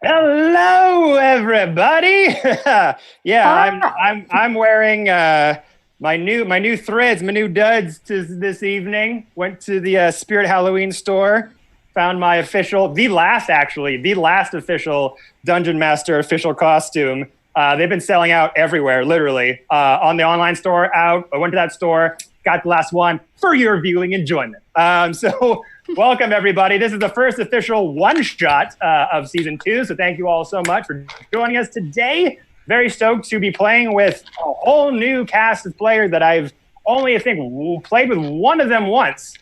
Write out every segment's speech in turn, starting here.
Hello, everybody. Yeah, Hi. I'm wearing my new threads, my new duds this evening. Went to the Spirit Halloween store, found my the last official Dungeon Master official costume. They've been selling out everywhere, literally, on the online store. I went to that store, got the last one for your viewing enjoyment. So welcome, everybody. This is the first official one-shot of Season 2, so thank you all so much for joining us today. Very stoked to be playing with a whole new cast of players that I've only, I think, played with one of them once,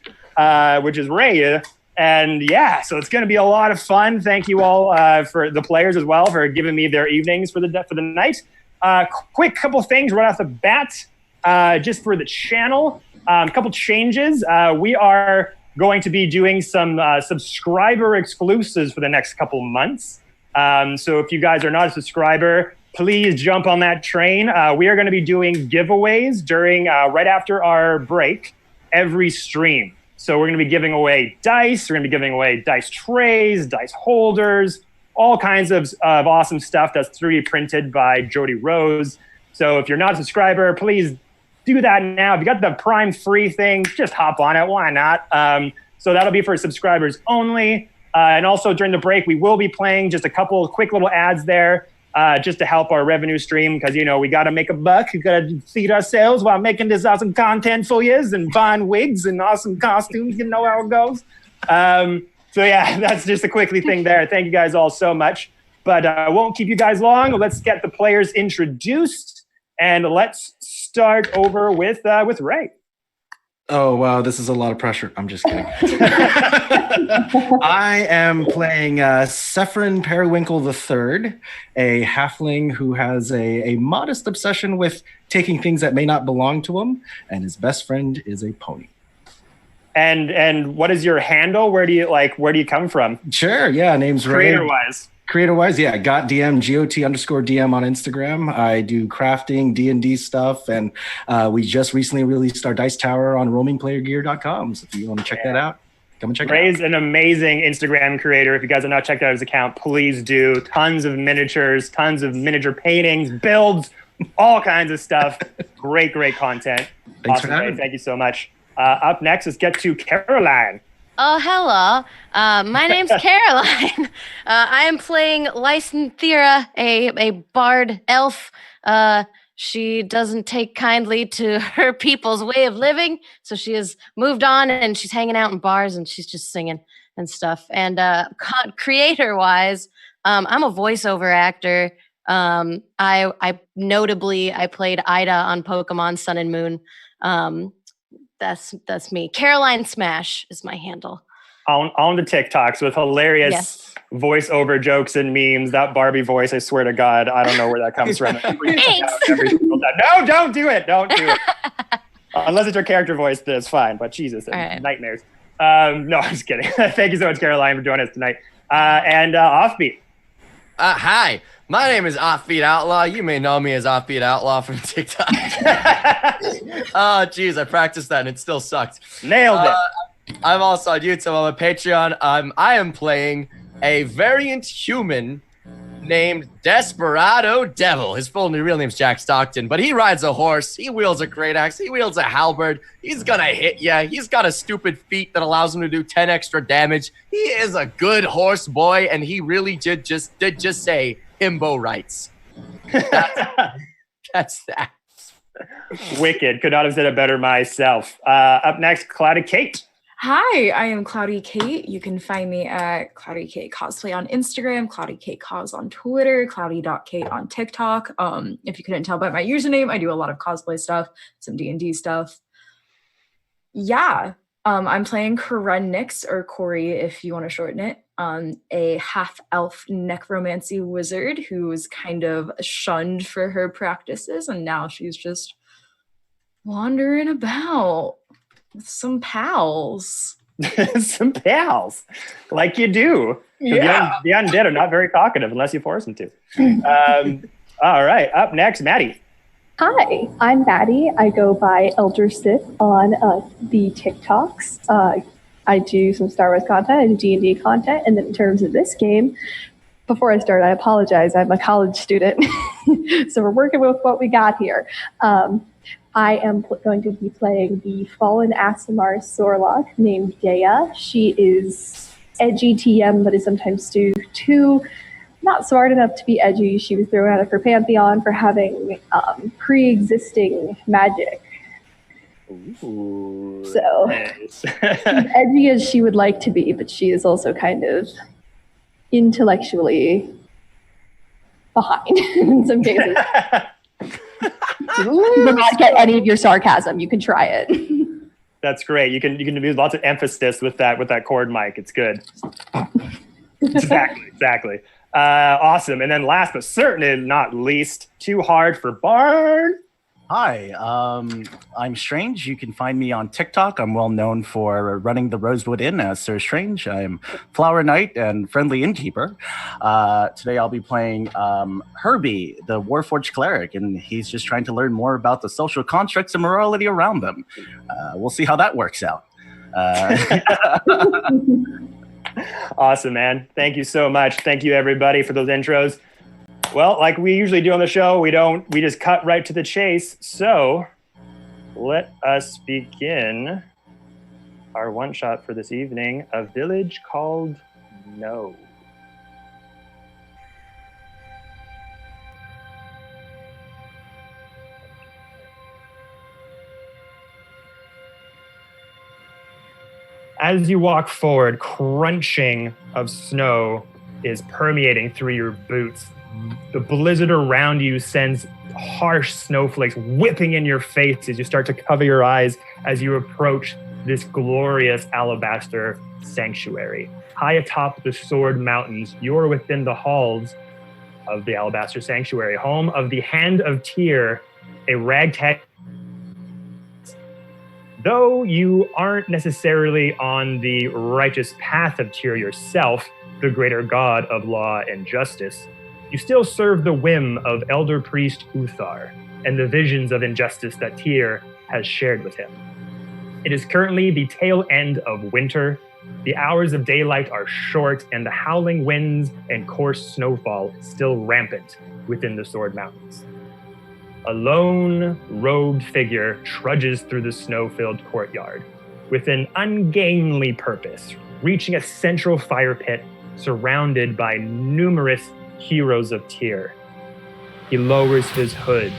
which is Ray. And yeah, so it's going to be a lot of fun. Thank you all for the players as well for giving me their evenings for the night. Quick couple things right off the bat, just for the channel. A couple changes. We are going to be doing some subscriber exclusives for the next couple months. So if you guys are not a subscriber, please jump on that train. We are going to be doing giveaways during right after our break every stream. So we're going to be giving away dice. We're going to be giving away dice trays, dice holders, all kinds of awesome stuff that's 3D printed by Jody Rose. So if you're not a subscriber, please do that now. If you got the Prime free thing, just hop on it. Why not? So that'll be for subscribers only. And also during the break, we will be playing just a couple of quick little ads there just to help our revenue stream because, you know, we got to make a buck. We got to feed ourselves while making this awesome content for you and buying wigs and awesome costumes. You know how it goes. So, yeah, that's just a quickly thing there. Thank you guys all so much. But I won't keep you guys long. Let's get the players introduced. And let's start over with Ray. Oh, wow, this is a lot of pressure. I'm just kidding. I am playing Sephron Periwinkle III, a halfling who has a modest obsession with taking things that may not belong to him, and his best friend is a pony. And what is your handle? Where do you come from? Sure, yeah, name's Ray. Creator-wise, yeah, GotDM, GOT_DM on Instagram. I do crafting, D&D stuff, and we just recently released our Dice Tower on roamingplayergear.com. So if you want to check that out, come and check it out. Ray's an amazing Instagram creator. If you guys have not checked out his account, please do. Tons of miniatures, tons of miniature paintings, builds, all kinds of stuff. Great content. Thanks awesome, for having Ray. me. Thank you so much. Up next, let's get to Caroline. Oh, hello. My name's Caroline. I am playing Lysanthera, a bard elf. She doesn't take kindly to her people's way of living, so she has moved on and she's hanging out in bars and she's just singing and stuff. And creator-wise, I'm a voiceover actor. I notably played Ida on Pokemon Sun and Moon. That's me. Caroline Smash is my handle. On the TikToks with hilarious voiceover jokes and memes. That Barbie voice, I swear to God, I don't know where that comes from. Thanks. No, don't do it. Don't do it. Unless it's your character voice, then it's fine. But Jesus, right. Nightmares. No, I'm just kidding. Thank you so much, Caroline, for joining us tonight. And Offbeat. Hi, my name is Offbeat Outlaw. You may know me as Offbeat Outlaw from TikTok. Oh, geez, I practiced that and it still sucked. Nailed it. I'm also on YouTube. I'm on Patreon. I am playing a variant human named Desperado Devil. His real name's Jack Stockton, but he rides a horse. He wields a great axe. He wields a halberd. He's gonna hit ya. He's got a stupid feat that allows him to do 10 extra damage. He is a good horse boy, and he really did just say himbo rights. That's that. Wicked. Could not have said it better myself. Up next, Cloudy Kate. Hi, I am Cloudy Kate. You can find me at Cloudy Kate Cosplay on Instagram, Cloudy Kate Cos on Twitter, Cloudy.Kate on TikTok. If you couldn't tell by my username, I do a lot of cosplay stuff, some D&D stuff. Yeah, I'm playing Corun Nix, or Corey if you want to shorten it, a half-elf necromancy wizard who was kind of shunned for her practices, and now she's just wandering about with some pals. Some pals, like you do. Yeah. The undead are not very talkative unless you force them to. All right, up next, Maddie. Hi, I'm Maddie. I go by Elder Sith on the TikToks. I do some Star Wars content and D&D content, and then in terms of this game, before I start, I apologize. I'm a college student, so we're working with what we got here. I am going to be playing the fallen Asimar Sorlock named Dea. She is edgy TM, but is sometimes too not smart enough to be edgy. She was thrown out of her pantheon for having pre-existing magic. Ooh, so nice. she's edgy as she would like to be, but she is also kind of intellectually behind in some cases. You will not get any of your sarcasm. You can try it. That's great. You can use lots of emphasis with that cord mic. It's good. Exactly. Awesome. And then last but certainly not least, Too Hard for Bard. Hi, I'm Strange. You can find me on TikTok. I'm well known for running the Rosewood Inn as Sir Strange. I'm Flower Knight and Friendly Innkeeper. Today I'll be playing Herbie, the Warforged Cleric, and he's just trying to learn more about the social constructs and morality around them. We'll see how that works out. Awesome, man. Thank you so much. Thank you, everybody, for those intros. Well, like we usually do on the show, we just cut right to the chase. So let us begin our one shot for this evening, A Village Called Nohe. As you walk forward, crunching of snow is permeating through your boots. The blizzard around you sends harsh snowflakes whipping in your face as you start to cover your eyes as you approach this glorious alabaster sanctuary. High atop the Sword Mountains, you're within the halls of the alabaster sanctuary, home of the Hand of Tyr, a ragtag. Though you aren't necessarily on the righteous path of Tyr yourself, the greater god of law and justice, you still serve the whim of Elder Priest Uthar and the visions of injustice that Tyr has shared with him. It is currently the tail end of winter. The hours of daylight are short, and the howling winds and coarse snowfall is still rampant within the Sword Mountains. A lone, robed figure trudges through the snow-filled courtyard with an ungainly purpose, reaching a central fire pit surrounded by numerous heroes of Tyr. He lowers his hood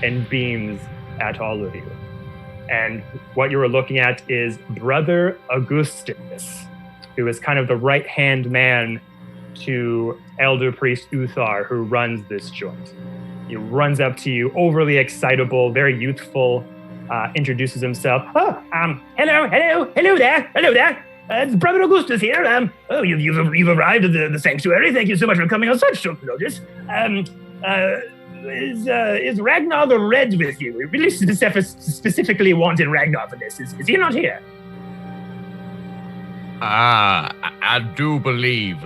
and beams at all of you. And what you are looking at is Brother Augustus, who is kind of the right-hand man to Elder Priest Uthar, who runs this joint. He runs up to you, overly excitable, very youthful, introduces himself. Hello there. It's Brother Augustus here. You've arrived at the sanctuary. Thank you so much for coming on such short notice. Is Ragnar the Red with you? We really specifically wanted Ragnar for this. Is he not here? I do believe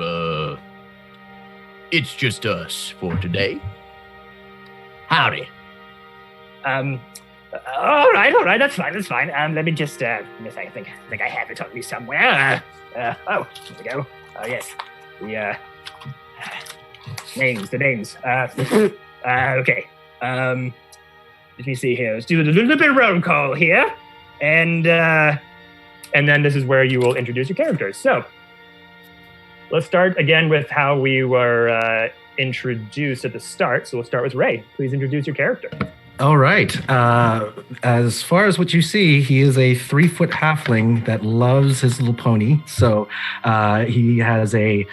it's just us for today. Howdy. All right. That's fine. Let me just. I think I have it on me somewhere. Here we go. Yes. The names. Okay. Let me see here. Let's do a little bit of roll call here, and then this is where you will introduce your characters. So let's start again with how we were introduced at the start. So we'll start with Ray. Please introduce your character. All right. As far as what you see, he is a 3-foot halfling that loves his little pony. So he has a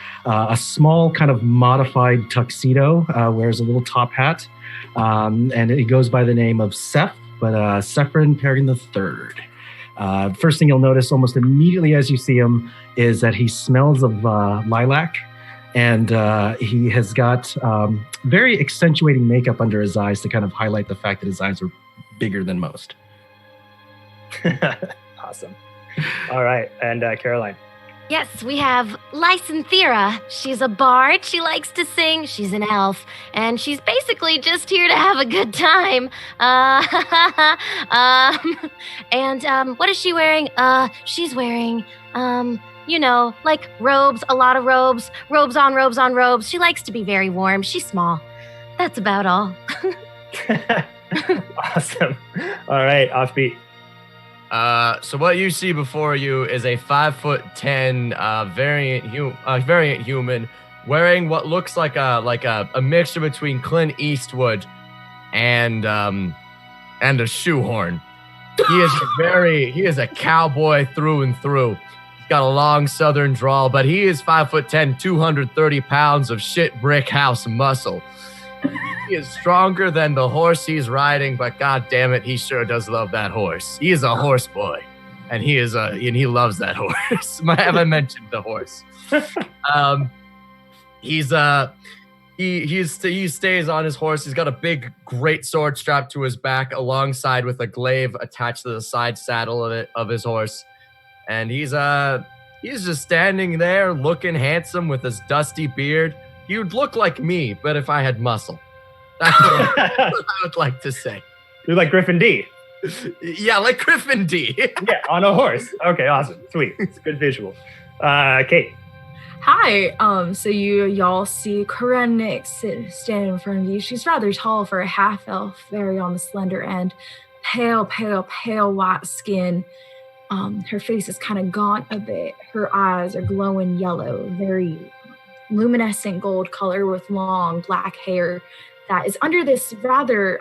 small kind of modified tuxedo, wears a little top hat, and he goes by the name of Seth, but Sephron Perrin III. First thing you'll notice almost immediately as you see him is that he smells of lilac. And he has got very accentuating makeup under his eyes to kind of highlight the fact that his eyes are bigger than most. Awesome. All right. And Caroline. Yes, we have Lysanthera. She's a bard. She likes to sing. She's an elf. And she's basically just here to have a good time. And what is she wearing? She's wearing You know, like robes, a lot of robes, robes on robes on robes. She likes to be very warm. She's small. That's about all. Awesome. All right, offbeat. So what you see before you is a 5'10" variant human wearing what looks like a mixture between Clint Eastwood and a shoehorn. He is a cowboy through and through. He's got a long southern drawl, but he is 5'10", 230 pounds of shit brick house muscle. He is stronger than the horse he's riding, but god damn it, he sure does love that horse. He is a horse boy, and he loves that horse. Have I mentioned the horse? He stays on his horse. He's got a big great sword strapped to his back, alongside with a glaive attached to the side saddle of his horse, and he's just standing there looking handsome with his dusty beard. You'd look like me, but if I had muscle. That's what I would like to say. You're like Griffin D. Yeah, like Griffin D. Yeah, on a horse. Okay, awesome. Sweet. It's a good visual. Kate. Hi. So y'all see Karennick standing in front of you. She's rather tall for a half elf, very on the slender end. Pale white skin. Her face is kind of gaunt a bit. Her eyes are glowing yellow, very luminescent gold color with long black hair that is under this rather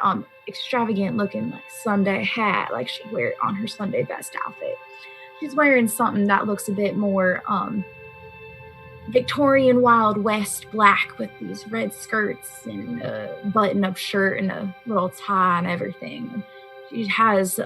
extravagant looking like Sunday hat, like she'd wear it on her Sunday best outfit. She's wearing something that looks a bit more Victorian Wild West black with these red skirts and a button-up shirt and a little tie and everything. She has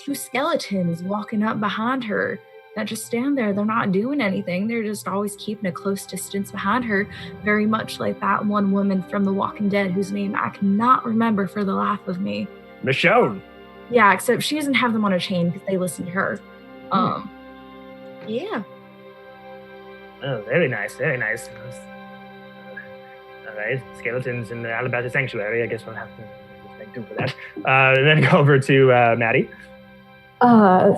two skeletons walking up behind her that just stand there. They're not doing anything. They're just always keeping a close distance behind her, very much like that one woman from The Walking Dead whose name I cannot remember for the life of me. Michonne. Yeah, except she doesn't have them on a chain because they listen to her. Yeah. Oh, very nice, very nice. All right, skeletons in the Alabaster Sanctuary. I guess we'll have to make do for that. Then go over to Maddie.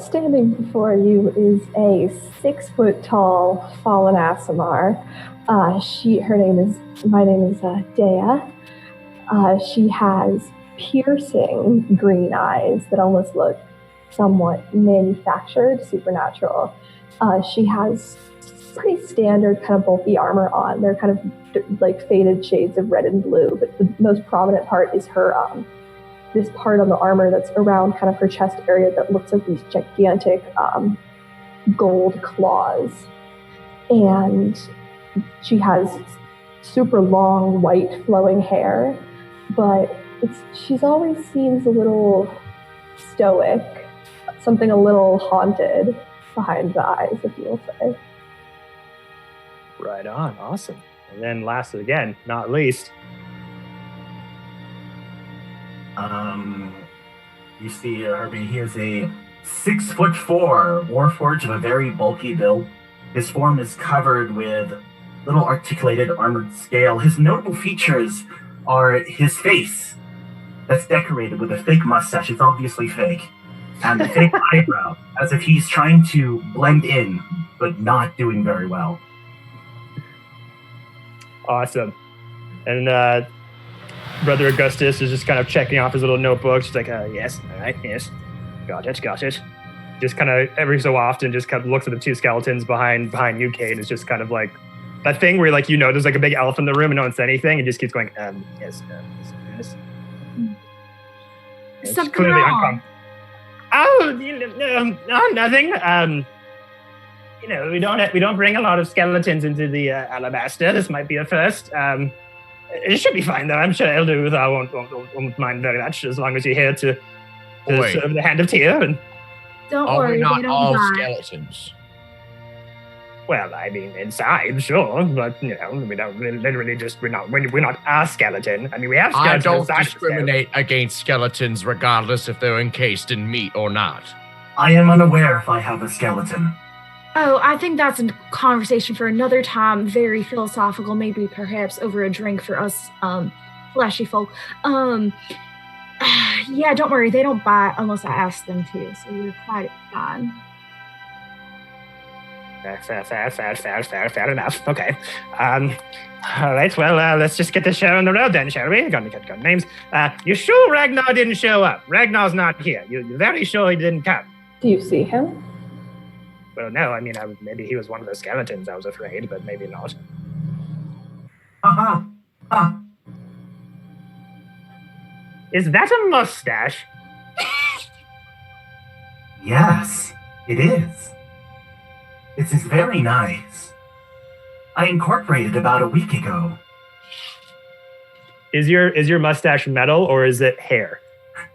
Standing before you is a 6 foot tall fallen Aasimar. My name is Dea. She has piercing green eyes that almost look somewhat manufactured, supernatural. She has pretty standard kind of bulky armor on. They're kind of like faded shades of red and blue, but the most prominent part is her this part on the armor that's around kind of her chest area that looks like these gigantic gold claws. And she has super long, white, flowing hair, but she's always seems a little stoic, something a little haunted behind the eyes, if you'll say. Right on, awesome. And then last again, not least, you see Herbie, he is a 6'4" warforged of a very bulky build. His form is covered with little articulated armored scale. His notable features are his face that's decorated with a fake mustache. It's obviously fake. And a fake eyebrow, as if he's trying to blend in, but not doing very well. Awesome. And Brother Augustus is just kind of checking off his little notebook. She's like, yes, all right, yes. Got it. Just kind of every so often just kind of looks at the two skeletons behind you, Kate, and it's just kind of like that thing where, like, there's like a big elf in the room and no one said anything, and just keeps going, yes. Something wrong. Nothing. We don't bring a lot of skeletons into the Alabaster. This might be a first. It should be fine, though. I'm sure Elder won't mind very much, as long as you're here to serve the hand of Tyr. And don't Are worry, we not they don't all die. skeletons? well, I mean, inside, sure, but we don't literally just we're not a skeleton. I mean, we have skeletons. I don't inside the discriminate against skeletons, regardless if they're encased in meat or not. I am unaware if I have a skeleton. Oh, I think that's a conversation for another time. Very philosophical, maybe perhaps over a drink for us fleshy folk. Yeah, don't worry, they don't bite unless I ask them to, so you're quite fine. Fair enough. Okay. All right, well, let's just get this show on the road then, shall we? Got names. You sure Ragnar didn't show up? Ragnar's not here. You're very sure he didn't come? Do you see him? Well, no, I mean, maybe he was one of the skeletons, I was afraid, but maybe not. Is that a mustache? Yes, it is. This is very nice. I incorporated about a week ago. Is your mustache metal or is it hair?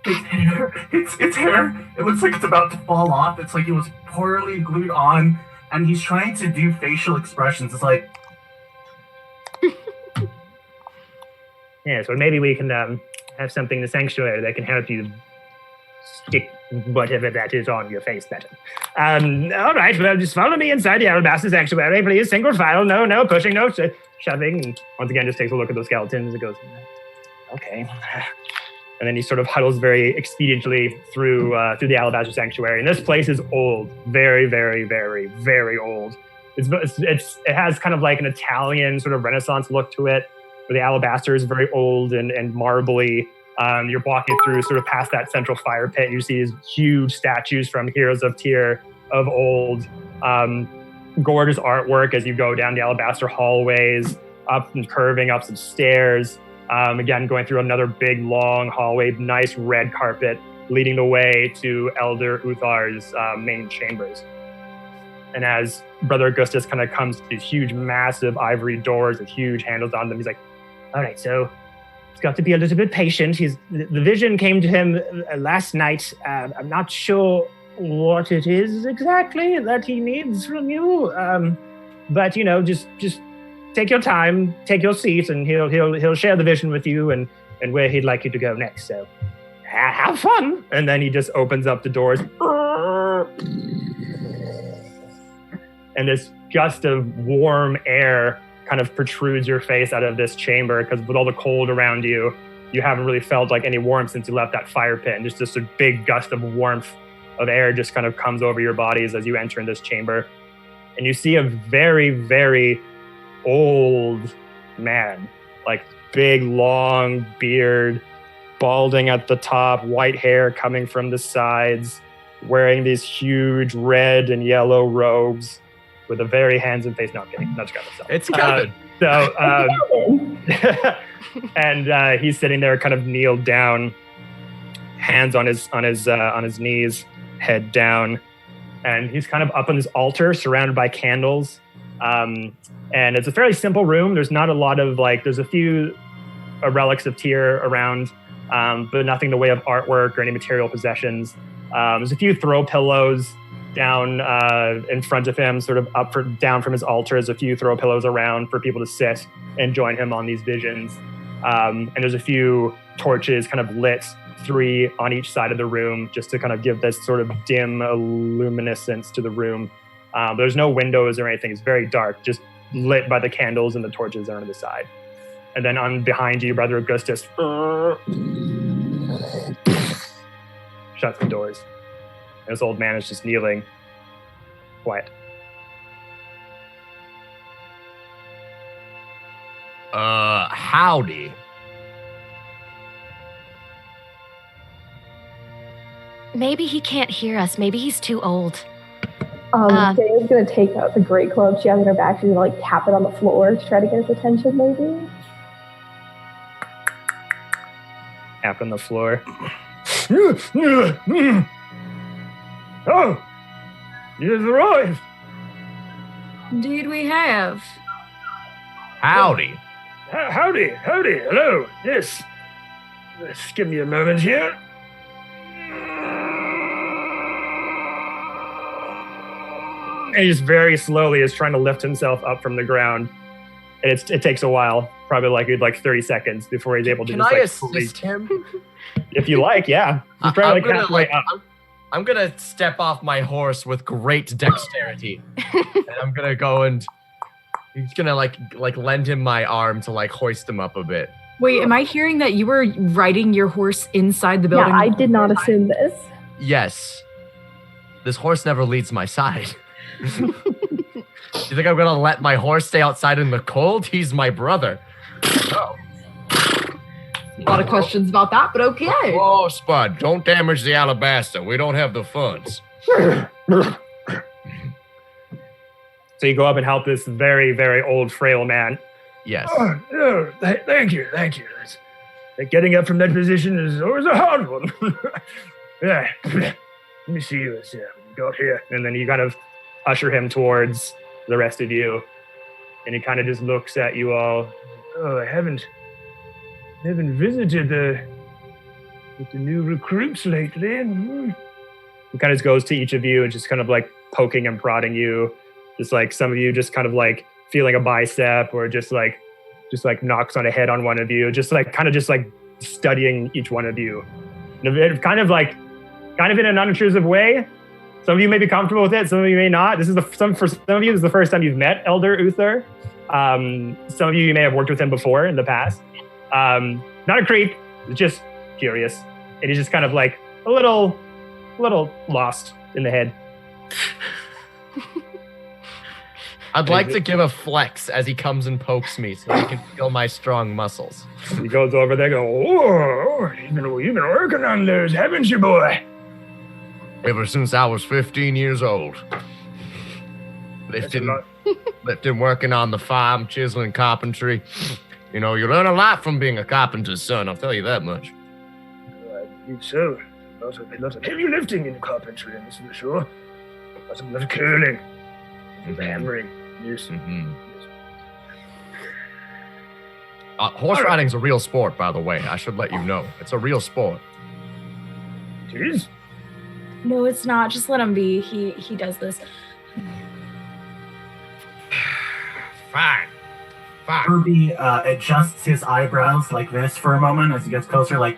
It's hair. It's hair. It looks like it's about to fall off. It's like it was poorly glued on, and he's trying to do facial expressions. It's like... Yes, well, maybe we can have something in the sanctuary that can help you stick whatever that is on your face better. All right, well, just follow me inside the Alabaster Sanctuary, please. Single file, no pushing, no shoving. And once again, just takes a look at the skeletons and goes, okay. And then he sort of huddles very expediently through the Alabaster Sanctuary. And this place is old, very, very, very, very old. It has kind of like an Italian sort of Renaissance look to it, where the alabaster is very old and marbly. You're walking through sort of past that central fire pit, and you see these huge statues from heroes of Tyr of old. Gorgeous artwork as you go down the alabaster hallways, up and curving up some stairs. Again, going through another big, long hallway, nice red carpet leading the way to Elder Uthar's main chambers. And as Brother Augustus kind of comes to these huge, massive ivory doors with huge handles on them, he's like, all right, so he's got to be a little bit patient. The vision came to him last night. I'm not sure what it is exactly that he needs from you. But, just take your time, take your seat, and he'll share the vision with you and where he'd like you to go next. So have fun. And then he just opens up the doors. And this gust of warm air kind of protrudes your face out of this chamber, because with all the cold around you, you haven't really felt like any warmth since you left that fire pit. And just a big gust of warmth of air just kind of comes over your bodies as you enter in this chamber. And you see a very, very old man, like big, long beard, balding at the top, white hair coming from the sides, wearing these huge red and yellow robes with a very handsome face. No, I'm kidding. Not just myself. It's Kelvin. And he's sitting there, kind of kneeled down, hands on his knees, head down, and he's kind of up on this altar, surrounded by candles. And it's a fairly simple room. There's not a lot of there's a few relics of Tyr around, but nothing in the way of artwork or any material possessions. There's a few throw pillows down in front of him, sort of down from his altar. There's a few throw pillows around for people to sit and join him on these visions. And there's a few torches kind of lit, 3 on each side of the room, just to kind of give this sort of dim luminescence to the room. There's no windows or anything. It's very dark, just lit by the candles and the torches that are on the side. And then on behind you, Brother Augustus shuts the doors. And this old man is just kneeling, quiet. Howdy. Maybe he can't hear us. Maybe he's too old. Daya's gonna take out the great club she has in her back. She's gonna tap it on the floor to try to get his attention, maybe. Tap on the floor. Oh, you've arrived. Indeed we have. Howdy. Howdy. Hello. Yes. Just give me a moment here. And he just very slowly is trying to lift himself up from the ground. And it takes a while, probably like 30 seconds before he's able to Can just I fully, assist him? if you like, yeah. He's probably halfway up. I'm gonna step off my horse with great dexterity, and I'm gonna go and he's gonna like lend him my arm to hoist him up a bit. Wait, am I hearing that you were riding your horse inside the building? Yeah, I did not assume this. Yes, this horse never leaves my side. You think I'm gonna let my horse stay outside in the cold? He's my brother. Oh. A lot of questions about that, but okay. Oh, Spud, don't damage the alabaster. We don't have the funds. So you go up and help this very, very old, frail man. Yes. Oh, no, thank you. Getting up from that position is always a hard one. Yeah. Let me see what's got here. And then you kind of usher him towards the rest of you. And he kind of just looks at you all. Oh, I haven't visited the new recruits lately. He kind of goes to each of you and just kind of like poking and prodding you. Just like some of you just kind of like feeling a bicep or just like knocks on a head on one of you. Just like studying each one of you. And kind of in an unobtrusive way. Some of you may be comfortable with it. Some of you may not. For some of you, this is the first time you've met Elder Uther. Some of you may have worked with him before in the past. Not a creep, just curious. And he's just kind of like a little lost in the head. I'd like to give a flex as he comes and pokes me so he can feel my strong muscles. He goes over there, you've been working on those, haven't you, boy? Ever since I was 15 years old. Lifting, working on the farm, chiseling carpentry. You know, you learn a lot from being a carpenter's son, I'll tell you that much. I believe so. Lots of heavy lifting in carpentry, that's for sure. Lots of curling. Hammering. Yes. Mm-hmm. Horse riding's a real sport, by the way. I should let you know. It's a real sport. It is? No, it's not. Just let him be. He does this. Fine. Kirby adjusts his eyebrows like this for a moment as he gets closer, like...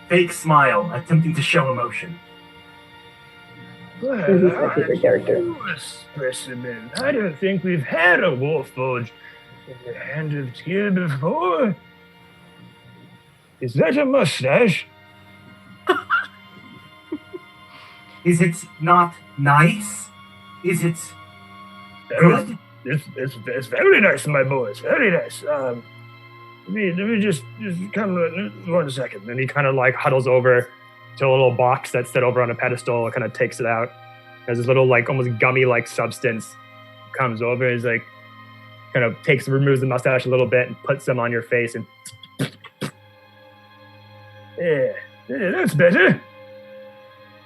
Fake smile, attempting to show emotion. Well, He's my favorite character. Specimen. I don't think we've had a Warforged in the hand of Tyr before. Is that a mustache? Is it not nice? Is it good? It's very nice, my boys. Very nice. Let me just come 1 second. And he kind of like huddles over to a little box that's set over on a pedestal, kind of takes it out. There's this little like almost gummy like substance comes over. He's like kind of removes the mustache a little bit and puts them on your face and yeah, that's better.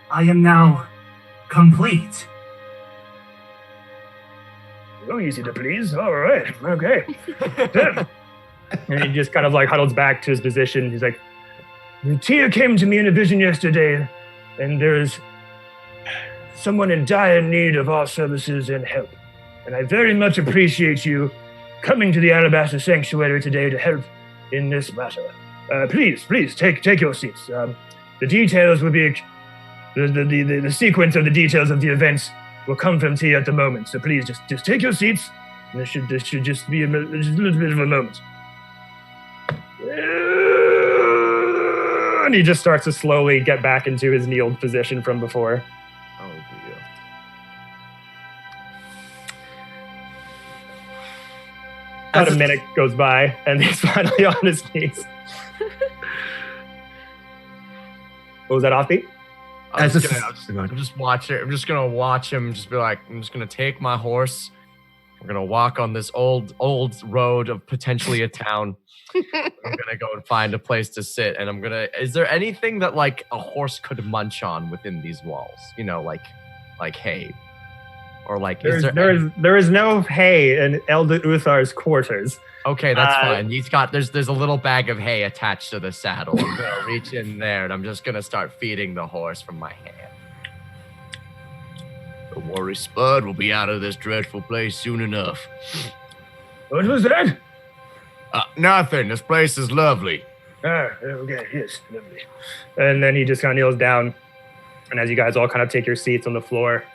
I am now complete. Oh, easy to please. All right, okay. And he just kind of like huddles back to his position. He's like, Tyr came to me in a vision yesterday, and there's someone in dire need of our services and help. And I very much appreciate you coming to the Alabaster Sanctuary today to help in this matter. Please, take your seats. The details will be, the sequence of the details of the events will come from Tyr at the moment. So please, just take your seats. And this should just be just a little bit of a moment. And he just starts to slowly get back into his kneeled position from before. Oh, dear. About a minute goes by, and he's finally on his knees. What was that, offbeat? I'm just watching. I'm just gonna watch him. Just be like, I'm just gonna take my horse. We're gonna walk on this old road of potentially a town. I'm gonna go and find a place to sit, and I'm gonna. Is there anything that like a horse could munch on within these walls? You know, like hay, or like there is no hay in Elder Uthar's quarters. Okay, that's fine. He's got there's a little bag of hay attached to the saddle. I'm gonna reach in there, and I'm just gonna start feeding the horse from my hand. Don't worry, Spud. We'll be out of this dreadful place soon enough. What was that? Nothing. This place is lovely. Okay, yes, lovely. And then he just kind of kneels down, and as you guys all kind of take your seats on the floor,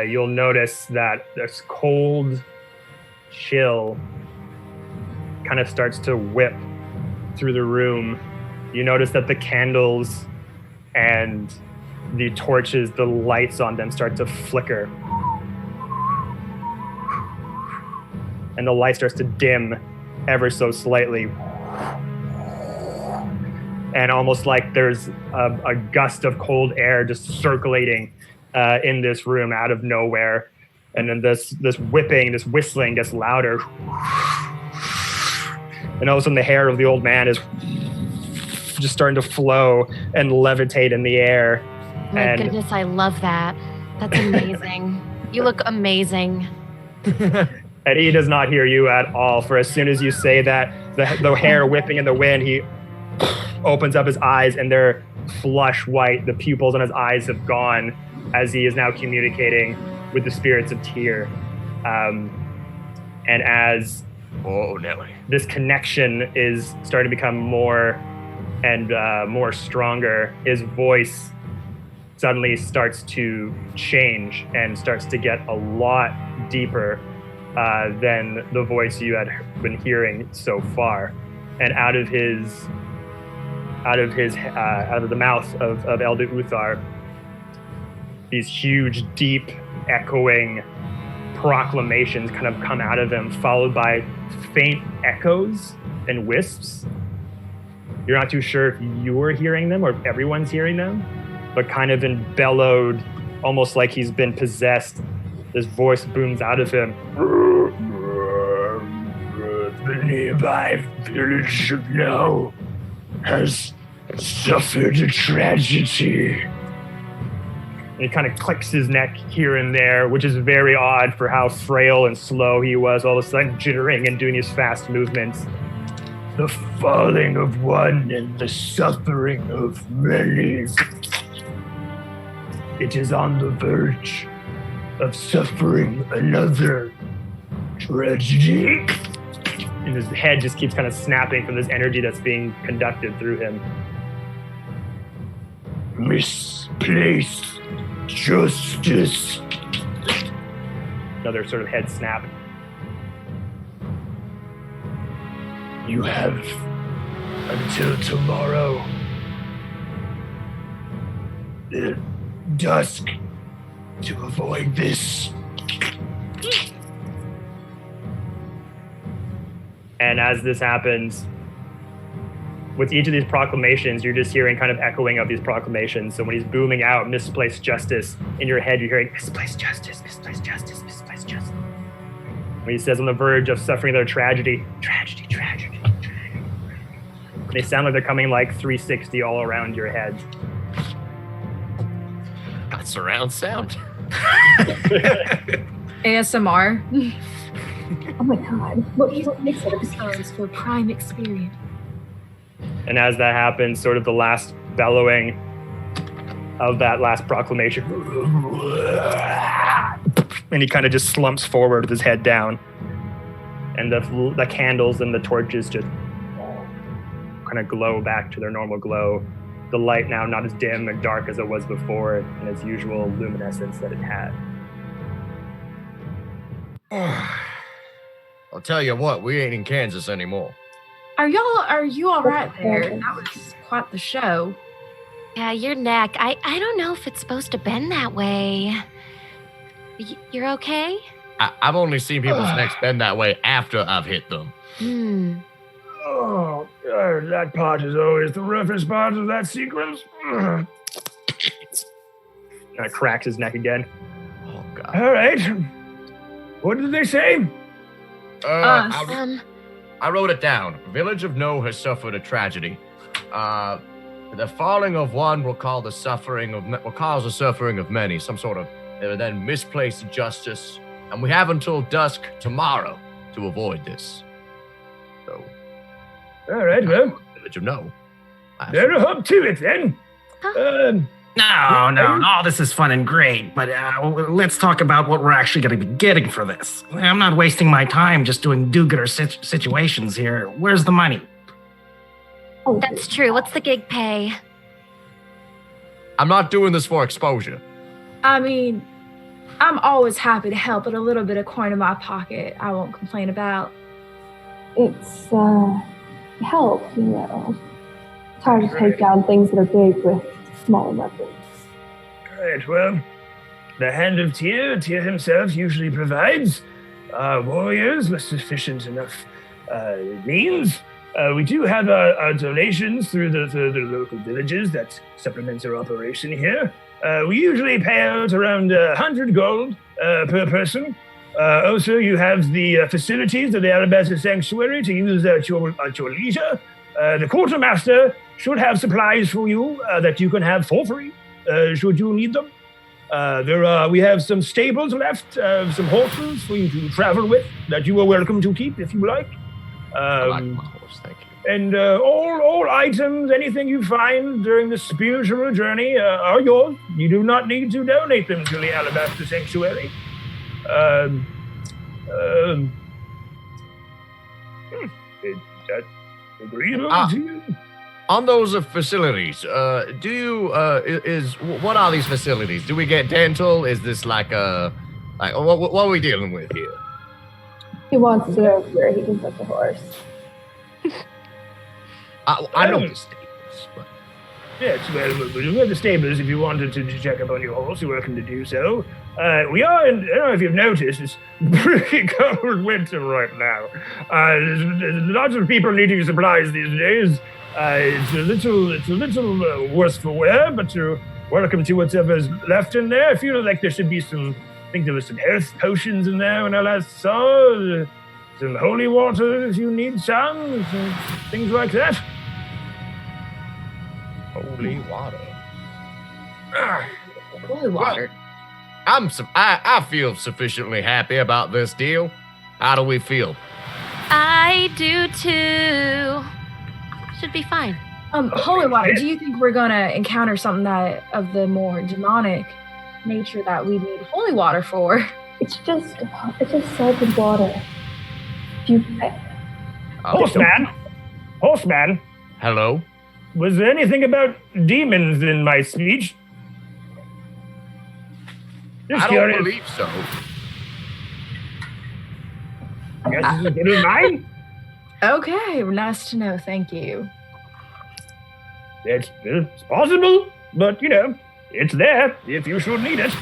you'll notice that this cold chill kind of starts to whip through the room. You notice that the candles and the torches, the lights on them start to flicker. And the light starts to dim ever so slightly. And almost like there's a gust of cold air just circulating in this room out of nowhere. And then this whipping, this whistling gets louder. And all of a sudden the hair of the old man is just starting to flow and levitate in the air. My goodness, I love that. That's amazing. You look amazing. And he does not hear you at all. For as soon as you say that, the hair whipping in the wind, he opens up his eyes and they're flush white. The pupils on his eyes have gone as he is now communicating with the spirits of Tyr. And as this connection is starting to become more and more stronger, his voice suddenly starts to change and starts to get a lot deeper than the voice you had been hearing so far. And out of the mouth of Elder Uthar, these huge, deep, echoing proclamations kind of come out of him, followed by faint echoes and wisps. You're not too sure if you're hearing them or if everyone's hearing them, but kind of in bellowed, almost like he's been possessed. This voice booms out of him. The nearby village of Nohe has suffered a tragedy. And he kind of clicks his neck here and there, which is very odd for how frail and slow he was, all of a sudden jittering and doing his fast movements. The falling of one and the suffering of many. It is on the verge of suffering another tragedy. And his head just keeps kind of snapping from this energy that's being conducted through him. Misplaced justice. Another sort of head snap. You have until tomorrow, dusk, to avoid this. And as this happens, with each of these proclamations, you're just hearing kind of echoing of these proclamations. So when he's booming out misplaced justice, in your head you're hearing misplaced justice, misplaced justice, misplaced justice. When he says on the verge of suffering their tragedy, tragedy, tragedy, tragedy. They sound like they're coming like 360 all around your head. Got surround sound. ASMR. Oh my god. What makes it? Episodes for prime experience. And as that happens, sort of the last bellowing of that last proclamation, and he kind of just slumps forward with his head down. And the candles and the torches just kind of glow back to their normal glow. The light now not as dim and dark as it was before, and its usual luminescence that it had. I'll tell you what, we ain't in Kansas anymore. Are you all right there? That was quite the show. Yeah, your neck. I don't know if it's supposed to bend that way. You're okay? I've only seen people's necks bend that way after I've hit them. Oh, that part is always the roughest part of that sequence. Kind of cracks his neck again. Oh, God. All right. What did they say? I wrote it down. Village of Nohe has suffered a tragedy. The falling of one will cause the suffering of many. Some sort of then misplaced justice, and we have until dusk tomorrow to avoid this. So, all right, well, Village of Nohe. There's a hope to it then. No, this is fun and great, but let's talk about what we're actually going to be getting for this. I'm not wasting my time just doing do-gooder situations here. Where's the money? Oh, That's true. What's the gig pay? I'm not doing this for exposure. I mean, I'm always happy to help, but a little bit of coin in my pocket I won't complain about. it's help, you know. It's hard to take down things that are big with smaller weapons. Right, well, the Hand of Tyr himself usually provides warriors with sufficient enough means. We do have our donations through the local villages that supplements our operation here. We usually pay out around 100 gold per person. Also, you have the facilities of the Alabaster Sanctuary to use at your leisure. The quartermaster should have supplies for you that you can have for free, should you need them. We have some stables left, some horses for you to travel with that you are welcome to keep if you like. I like my horse, thank you. And all items, anything you find during the spiritual journey are yours. You do not need to donate them to the Alabaster Sanctuary. Is that agreeable to you? On those facilities, what are these facilities? Do we get dental? Is this what are we dealing with here? He wants to know where he can put the horse. I know the stables, but... Yes, well, we have the stables. If you wanted to check up on your horse, you're welcome to do so. We are in, I don't know if you've noticed, it's pretty cold winter right now. There's lots of people needing supplies these days. It's a little worse for wear, but you're welcome to whatever's left in there. I feel like there should be I think there was some health potions in there when I last saw. Some holy water if you need some things like that. Holy water. Holy water. Well, I feel sufficiently happy about this deal. How do we feel? I do too. Should be fine. Holy water, do you think we're gonna encounter something that of the more demonic nature that we need holy water for? It's just salt and water. Horseman. Hello? Was there anything about demons in my speech? Just I curious. don't believe so. Guess this is good as mine? Okay, nice to know. Thank you. It's possible, but it's there if you should need it.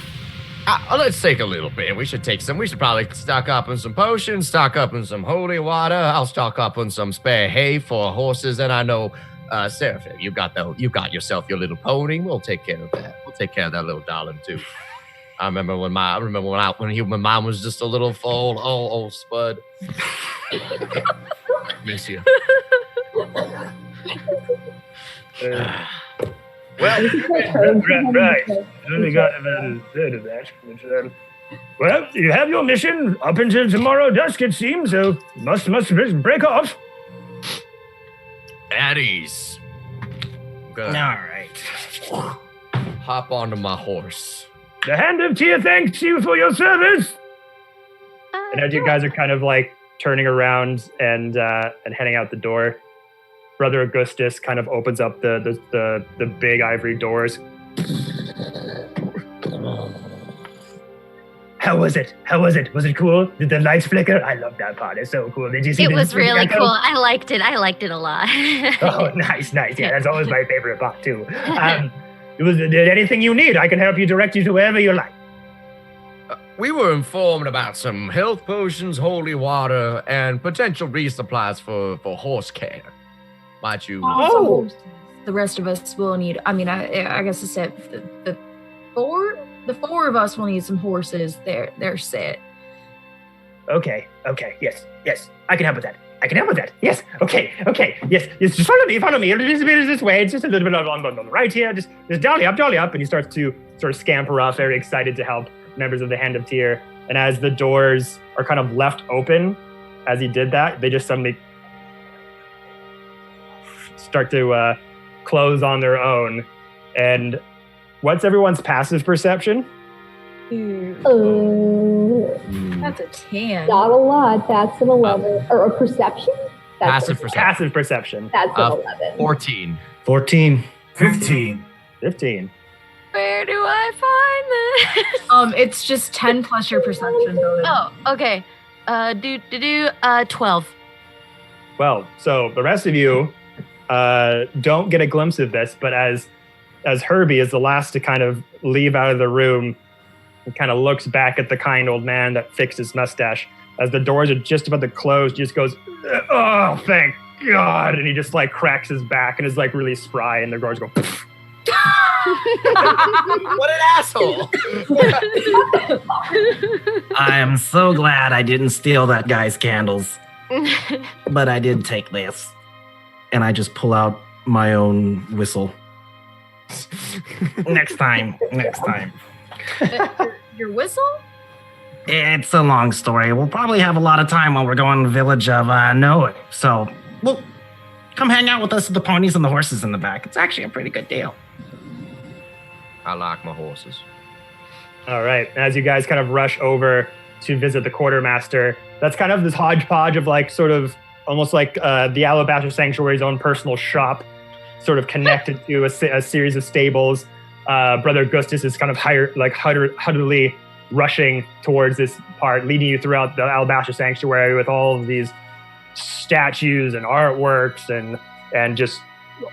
Let's take a little bit. We should probably stock up on some potions, stock up on some holy water. I'll stock up on some spare hay for horses, and I know, Seraphim, you got yourself your little pony. We'll take care of that. We'll take care of that little darling too. I remember when my mom was just a little foal. Oh, Spud. Miss you. Well, right. I only got about a third of that. But, well, you have your mission up until tomorrow dusk, it seems, so must break off. At ease. All right. Hop onto my horse. The Hand of Tyr thanks you for your service. And as you guys are kind of like turning around and heading out the door, Brother Augustus kind of opens up the big ivory doors. How was it? Was it cool? Did the lights flicker? I love that part. It's so cool. Did you see it? Was really cool. I liked it a lot. Oh, nice. Yeah, that's always my favorite part too. Did anything you need? I can help you, direct you to wherever you like. We were informed about some health potions, holy water, and potential resupplies for horse care. Might you? Oh, the rest of us will need. I mean, I guess I said the four of us will need some horses. They're set. Okay. Yes. I can help with that. Yes. Okay. Yes. Just follow me. A little bit this way. Just a little bit on the right here. Just dolly up. And he starts to sort of scamper off, very excited to help members of the Hand of Tyr. And as the doors are kind of left open, as he did that, they just suddenly start to close on their own. And what's everyone's passive perception? That's a 10. Not a lot. That's an 11. Or a perception? Passive perception. That's an 11. 14. 15. Where do I find this? It's just 10 plus your perception bonus. Oh, okay. 12. Well, so the rest of you don't get a glimpse of this, but as as Herbie is the last to kind of leave out of the room and kind of looks back at the kind old man that fixed his mustache. As the doors are just about to close, just goes, "Oh, thank God!" And he just like cracks his back and is like really spry, and the doors go. Poof. What an asshole! I am so glad I didn't steal that guy's candles, but I did take this. And I just pull out my own whistle. Next time. Your whistle? It's a long story. We'll probably have a lot of time while we're going to the village of Nohe. So, well, come hang out with us with the ponies and the horses in the back. It's actually a pretty good deal. I like my horses. All right. As you guys kind of rush over to visit the quartermaster, that's kind of this hodgepodge of like sort of almost like the Alabaster Sanctuary's own personal shop, sort of connected to a series of stables. Brother Gustus is kind of huddily rushing towards this part, leading you throughout the Alabaster Sanctuary with all of these statues and artworks and just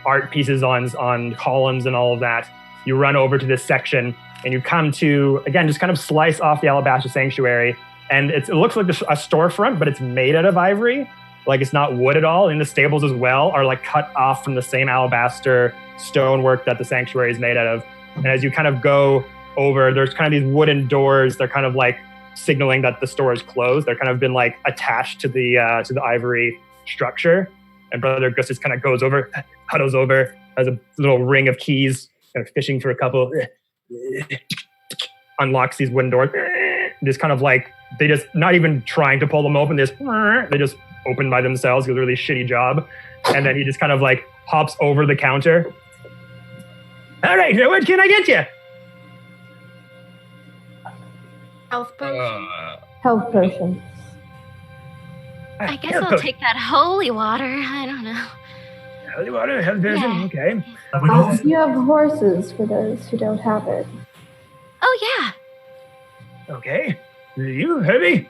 art pieces on columns and all of that. You run over to this section and you come to, again, just kind of slice off the Alabaster Sanctuary. And it looks like a storefront, but it's made out of ivory. Like it's not wood at all. And the stables as well are like cut off from the same alabaster stonework that the sanctuary is made out of. And as you kind of go over, there's kind of these wooden doors. They're kind of like signaling that the store is closed. They're kind of been like attached to the ivory structure. And Brother Gustus kind of goes over, huddles over, has a little ring of keys, kind of fishing for a couple, unlocks these wooden doors. Just kind of like, they just, not even trying to pull them open, they just open by themselves. He does a really shitty job. And then he just kind of like hops over the counter. All right, what can I get you? Health potion. Health potion. I guess I'll take that holy water. I don't know. Holy water, health potion, Yeah. okay. You have horses for those who don't have it. Oh, yeah. Okay. You, Herbie?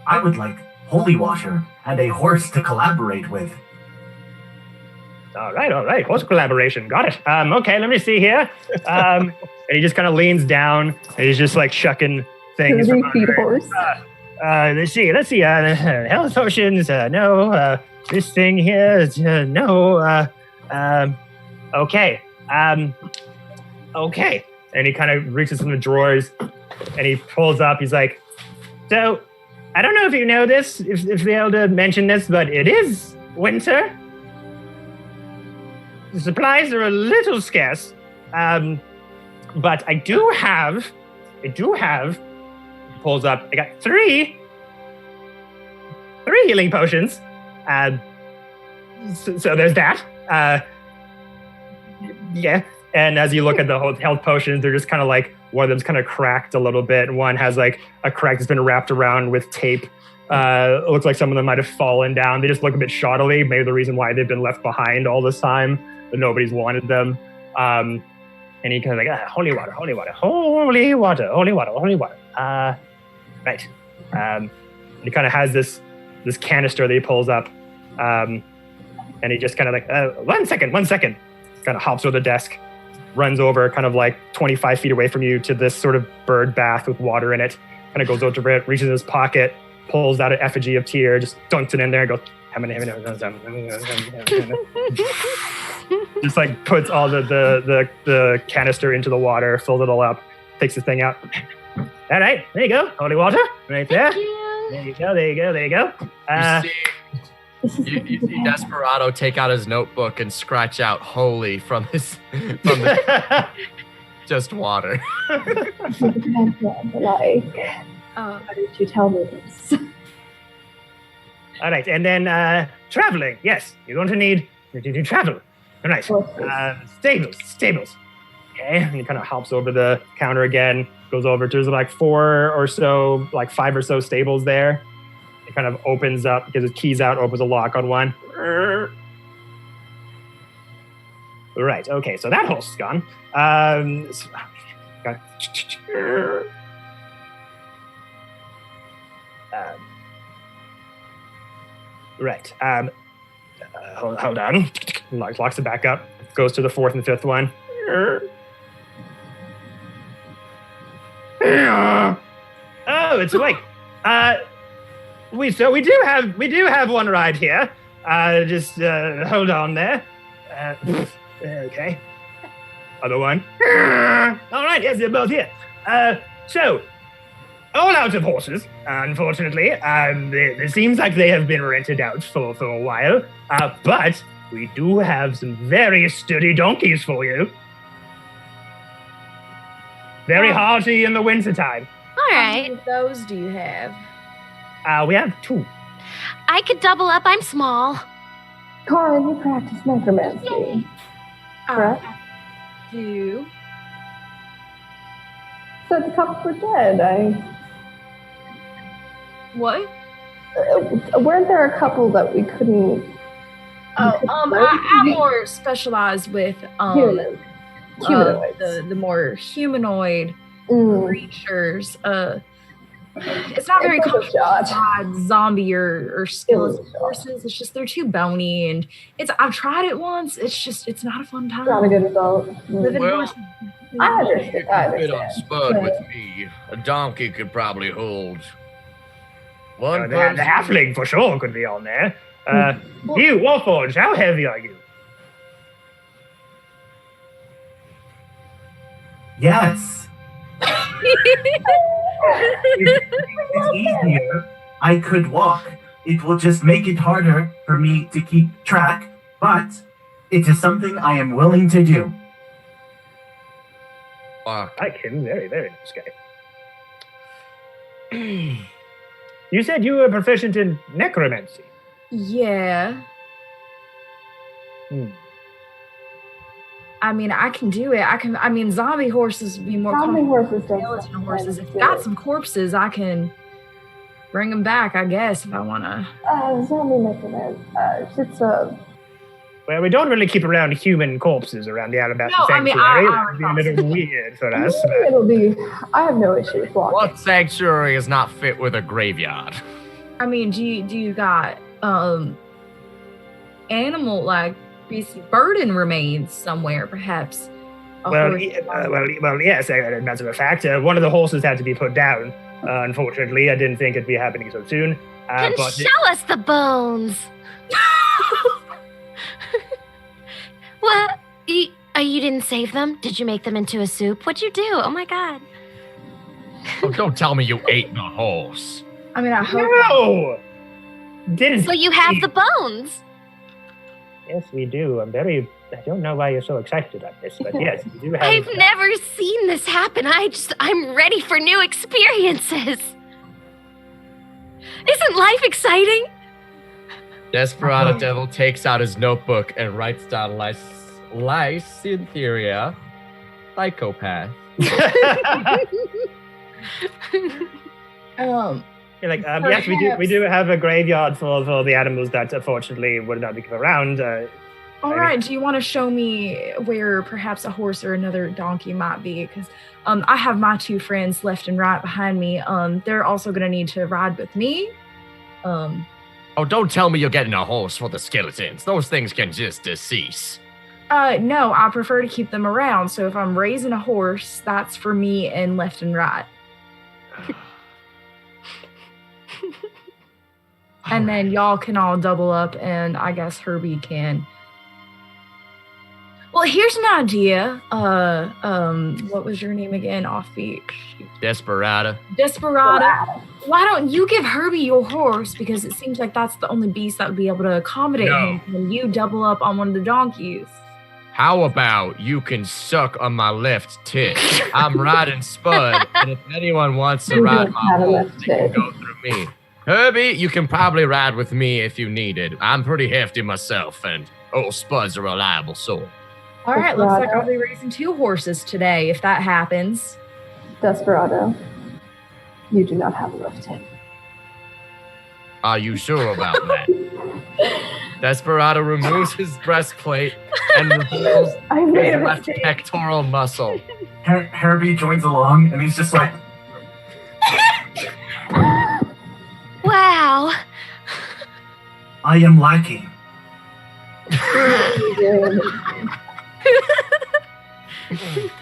I would like holy water and a horse to collaborate with. All right. Horse collaboration. Got it. Okay, let me see here. And he just kind of leans down and he's just like shucking things. 30 feet horse. Let's see. Health potions, no. This thing here, no. Okay. Okay. And he kind of reaches in the drawers and he pulls up. He's like, so, I don't know if you know this, if the elder mentioned this, but it is winter. The supplies are a little scarce. But I do have, he pulls up, I got three healing potions. So there's that. Yeah. And as you look at the whole health potions, they're just kind of like, one of them's kind of cracked a little bit. One has like a crack that's been wrapped around with tape. It looks like some of them might have fallen down. They just look a bit shoddily. Maybe the reason why they've been left behind all this time, but nobody's wanted them. And he kind of like, holy water. Right. He kind of has this canister that he pulls up. And he just kind of like, 1 second. Kind of hops over the desk, runs over kind of like 25 feet away from you to this sort of bird bath with water in it. Kind of goes over to it, reaches in his pocket, pulls out an effigy of Tyr, just dunks it in there and goes, just like puts all the canister into the water, fills it all up, takes the thing out. All right, there you go. Holy water right there. There you go. You see Desperado take out his notebook and scratch out "holy" from the just water. Why did you tell me this? All right, and then traveling. Yes, you're going to need to travel. All right, stables. Okay, and he kind of hops over the counter again, goes over to, there's like 5 or so stables there. It kind of opens up, gives his keys out, opens a lock on one. Right, okay, so that horse is gone. Right. Hold on. Locks it back up. Goes to the fourth and fifth one. Oh, it's awake. We do have one ride here. Just hold on there. Okay. Other one. All right, yes, they're both here. So, all out of horses, unfortunately. It seems like they have been rented out for a while. But we do have some very sturdy donkeys for you. Very hearty in the wintertime. All How right. many of those do you have? We have 2. I could double up. I'm small. Corin, you practice necromancy, correct? Do. So the couple were dead. What? Weren't there a couple that we couldn't? I'm more specialized with Humanoid. the more humanoid creatures. It's not very complicated zombie or skeleton horses. It's just they're too bony, and I've tried it once. It's not a fun time. Not a good result. Well, I understand. I fit on understand. Spud with me. A donkey could probably hold one The person. halfling for sure could be on there. You, Warforged, how heavy are you? Yes. If it's easier, I could walk. It will just make it harder for me to keep track, but it is something I am willing to do. Fuck. I can. Very, very nice guy. You said you were proficient in necromancy. Yeah. Hmm. I mean, I can do it. Zombie horses would be more Zombie comfortable horses than don't skeleton horses. If do you got it. some corpses, I can bring them back, I guess, if I want to. Zombie necromancy. It's Well, we don't really keep around human corpses around the Alabaster No, I mean, Sanctuary. I It'd be a little weird for us. it'll be. I have no issue with walking. What sanctuary is not fit with a graveyard? I mean, do you got animal like burden remains somewhere, perhaps? A horse- Yes. As a matter of fact, one of the horses had to be put down. Unfortunately, I didn't think it'd be happening so soon. Then But show us the bones. What? You didn't save them? Did you make them into a soup? What'd you do? Oh my god. Oh, don't tell me you ate the horse. I mean, I hope. no, didn't. So you have the bones. Yes, we do. I don't know why you're so excited about this, but yes, we do have. I've never seen this happen. I'm ready for new experiences. Isn't life exciting? Desperado Devil takes out his notebook and writes down Lysyntheria, psychopath. You're like, yes, we do have a graveyard for the animals that unfortunately would not be around. All right. Do you want to show me where perhaps a horse or another donkey might be? Because I have my 2 friends left and right behind me. They're also going to need to ride with me. Oh, don't tell me you're getting a horse for the skeletons. Those things can just decease. No, I prefer to keep them around. So if I'm raising a horse, that's for me and left and right. And then y'all can all double up, and I guess Herbie can. Well, here's an idea. What was your name again? Offbeat. Desperado. Desperado. Why don't you give Herbie your horse? Because it seems like that's the only beast that would be able to accommodate him. And you double up on one of the donkeys. How about you can suck on my left tit? I'm riding Spud, and if anyone wants to ride my horse, they can go through me. Herbie, you can probably ride with me if you need it. I'm pretty hefty myself, and old Spud's a reliable soul. All right, looks like I'll be raising 2 horses today, if that happens. Desperado, you do not have a left hand. Are you sure about that? Desperado removes his breastplate and reveals his left pectoral muscle. Herbie joins along, and he's just like, Wow. I am lacking.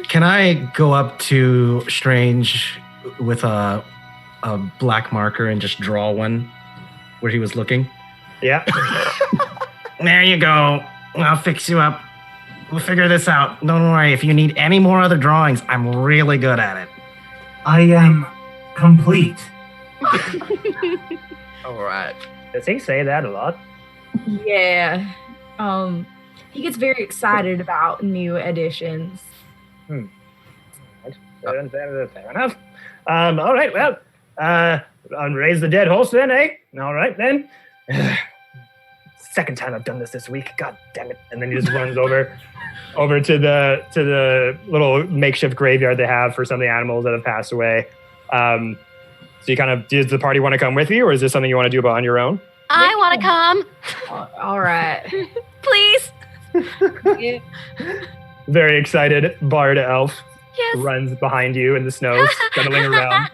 Can I go up to Strange with a black marker and just draw one where he was looking? Yeah. There you go. I'll fix you up. We'll figure this out. Don't worry. If you need any more other drawings, I'm really good at it. I am complete. All right. Does he say that a lot? Yeah. He gets very excited about new additions. Fair enough. All right, well, raise the dead horse then, eh? All right, then. Second time I've done this week. God damn it. And then he just runs over to the little makeshift graveyard they have for some of the animals that have passed away. So you kind of, does the party want to come with you, or is this something you want to do on your own? I want to come. All right. Please. Yeah. Very excited Bard elf Yes. runs behind you in the snow, scuttling around.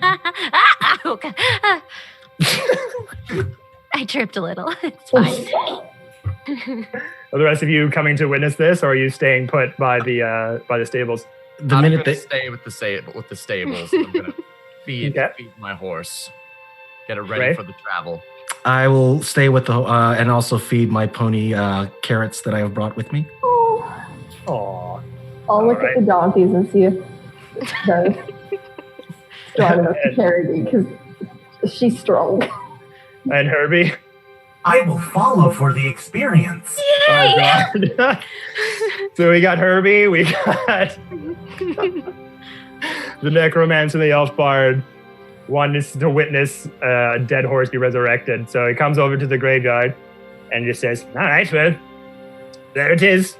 Okay. I tripped a little. It's fine. Are the rest of you coming to witness this, or are you staying put by the stables? I'm gonna stay with the stables. I'm gonna feed my horse. Get it ready for the travel. I will stay with the and also feed my pony carrots that I have brought with me. Aww. I'll look at the donkeys and see if they're strong enough to carry me, because she's strong. And Herbie? I will follow for the experience. Yay! Oh, God. So we got Herbie, we got the necromancer and the elf bard. One is to witness a dead horse be resurrected. So he comes over to the graveyard and just says, all right, well, there it is.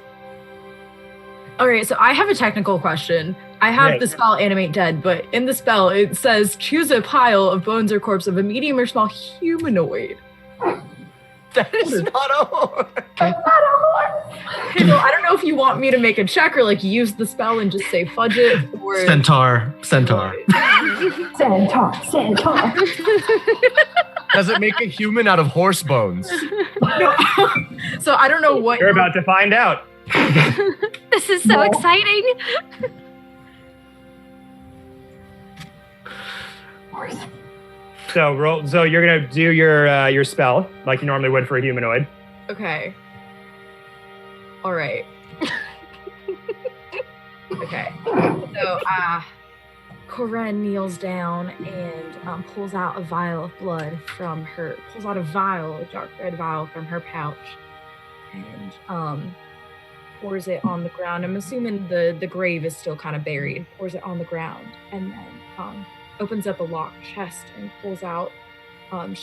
All right, so I have a technical question. I have the spell Animate Dead, but in the spell it says choose a pile of bones or corpse of a medium or small humanoid. That is not a horse. That's not a horse. So I don't know if you want me to make a check or like use the spell and just say fudge it, or Centaur. Centaur. Does it make a human out of horse bones? No. So I don't know what you're about to find out. This is so exciting. So So you're gonna do your spell like you normally would for a humanoid. Okay. All right. Okay. So Corinne kneels down and pulls out a vial of blood from her. Pulls out a dark red vial from her pouch, and pours it on the ground. I'm assuming the grave is still kind of buried. Pours it on the ground, and then opens up a locked chest and pulls out,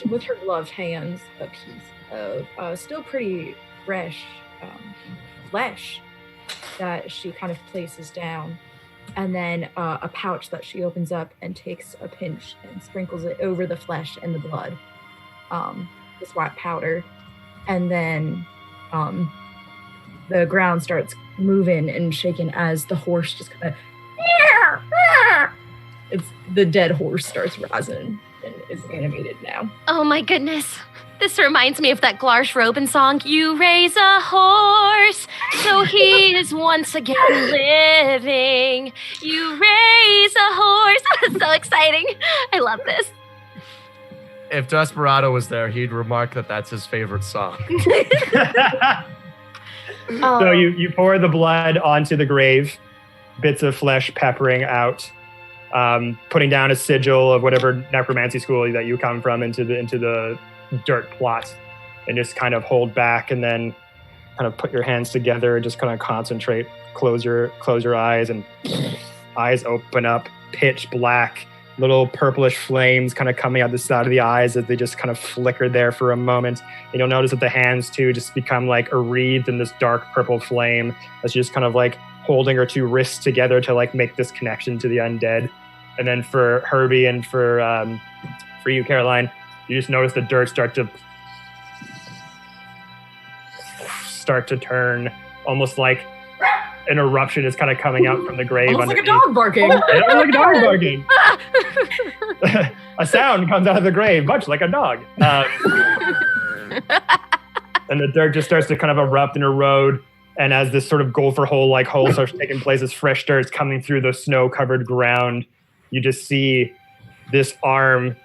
with her gloved hands, a piece of still pretty fresh flesh that she kind of places down, and then a pouch that she opens up and takes a pinch and sprinkles it over the flesh and the blood, this white powder, and then the ground starts moving and shaking as the horse just kind of the dead horse starts rising and is animated now. Oh my goodness. This reminds me of that Glarsh Robin song, You Raise a Horse, so he is once again living. You raise a horse. So exciting. I love this. If Desperado was there, he'd remark that that's his favorite song. So you pour the blood onto the grave, bits of flesh peppering out, putting down a sigil of whatever necromancy school that you come from into the dirt plot, and just kind of hold back, and then kind of put your hands together and just kind of concentrate. Close your eyes, and eyes open up, pitch black, little purplish flames kind of coming out the side of the eyes as they just kind of flicker there for a moment. And you'll notice that the hands too just become like a wreath in this dark purple flame that's just kind of like holding her two wrists together to like make this connection to the undead. And then for Herbie and for you, Caroline, you just notice the dirt start to turn, almost like an eruption is kind of coming out from the grave. Almost like a dog barking. Like a dog barking. A sound comes out of the grave, much like a dog. And the dirt just starts to kind of erupt and erode. And as this sort of gopher hole-like hole starts taking place, as fresh dirt is coming through the snow-covered ground, you just see this arm,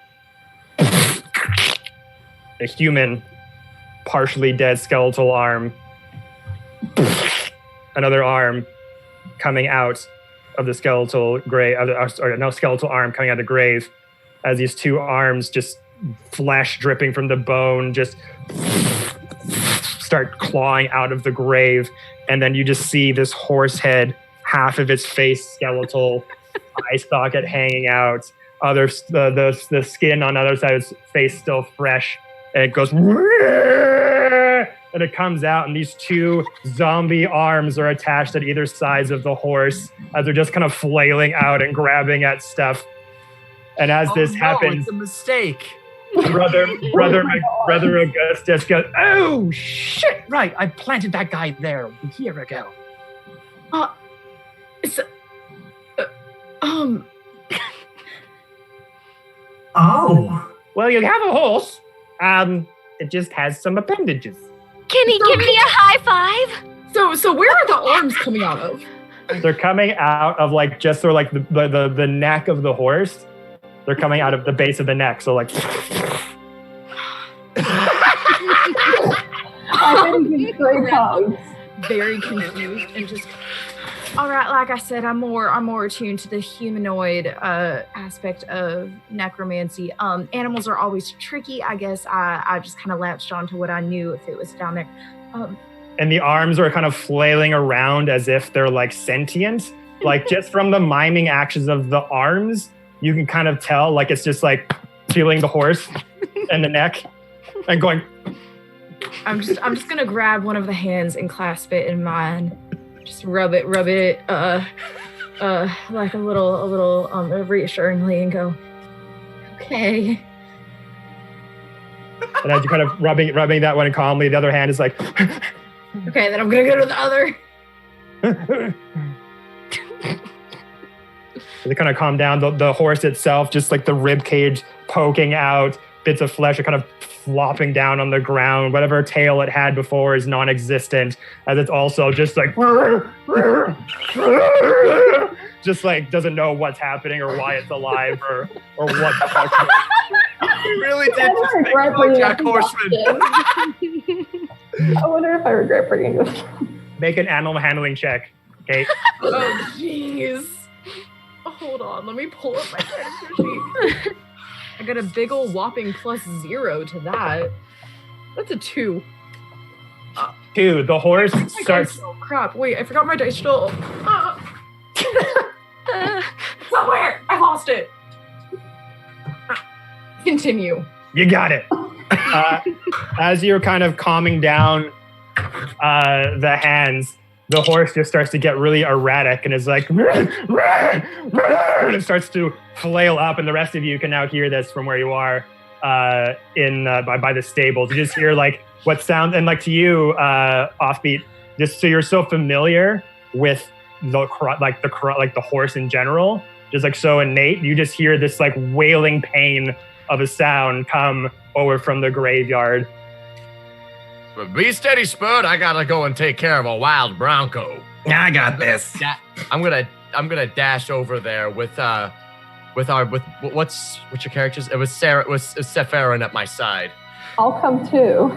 a human, partially dead skeletal arm, another arm coming out of the skeletal grave, skeletal arm coming out of the grave, as these two arms, just flesh dripping from the bone, just start clawing out of the grave. And then you just see this horse head, half of its face skeletal, eye socket hanging out, the skin on the other side of its face still fresh, and it goes, and it comes out, and these two zombie arms are attached at either sides of the horse as they're just kind of flailing out and grabbing at stuff. And as this happens, it's a mistake. Brother Augustus goes, "Oh shit! Right, I planted that guy there a year ago." Oh. Well, you have a horse. It just has some appendages. Can he give me a high five? So where are the arms coming out of? They're coming out of like just sort of like the neck of the horse. They're coming out of the base of the neck. So like. Very confused and just. All right, like I said, I'm more attuned to the humanoid aspect of necromancy. Animals are always tricky. I guess I just kind of latched on to what I knew if it was down there. And the arms are kind of flailing around as if they're like sentient. Like just from the miming actions of the arms, you can kind of tell like it's just like feeling the horse and the neck and going. I'm just gonna grab one of the hands and clasp it in mine. Just rub it, like a little reassuringly, and go, okay. And as you're kind of rubbing that one calmly, the other hand is like, okay. Then I'm gonna go to the other. They kind of calm down. The horse itself, just like the rib cage poking out, bits of flesh are kind of flopping down on the ground. Whatever tail it had before is non-existent, as it's also just like just like doesn't know what's happening or why it's alive or what the fuck. You really did just make Jack Horseman. I wonder if I regret bringing this. Make an animal handling check, Kate. Oh jeez. Hold on, let me pull up my character sheet. I got a big old whopping +0 to that. That's a 2. 2. The horse starts. Oh crap! Wait, I forgot my dice still. Somewhere, I lost it. Continue. You got it. As you're kind of calming down the hands, the horse just starts to get really erratic and is like, and it starts to flail up, and the rest of you can now hear this from where you are by the stables. You just hear like what sounds, and like to you, Offbeat, just so you're so familiar with the horse in general, just like so innate, you just hear this like wailing pain of a sound come over from the graveyard. But be steady, Spud. I gotta go and take care of a wild bronco. I got this. I'm gonna dash over there with what's your characters? It was Sarah. It was Sephirin at my side. I'll come too.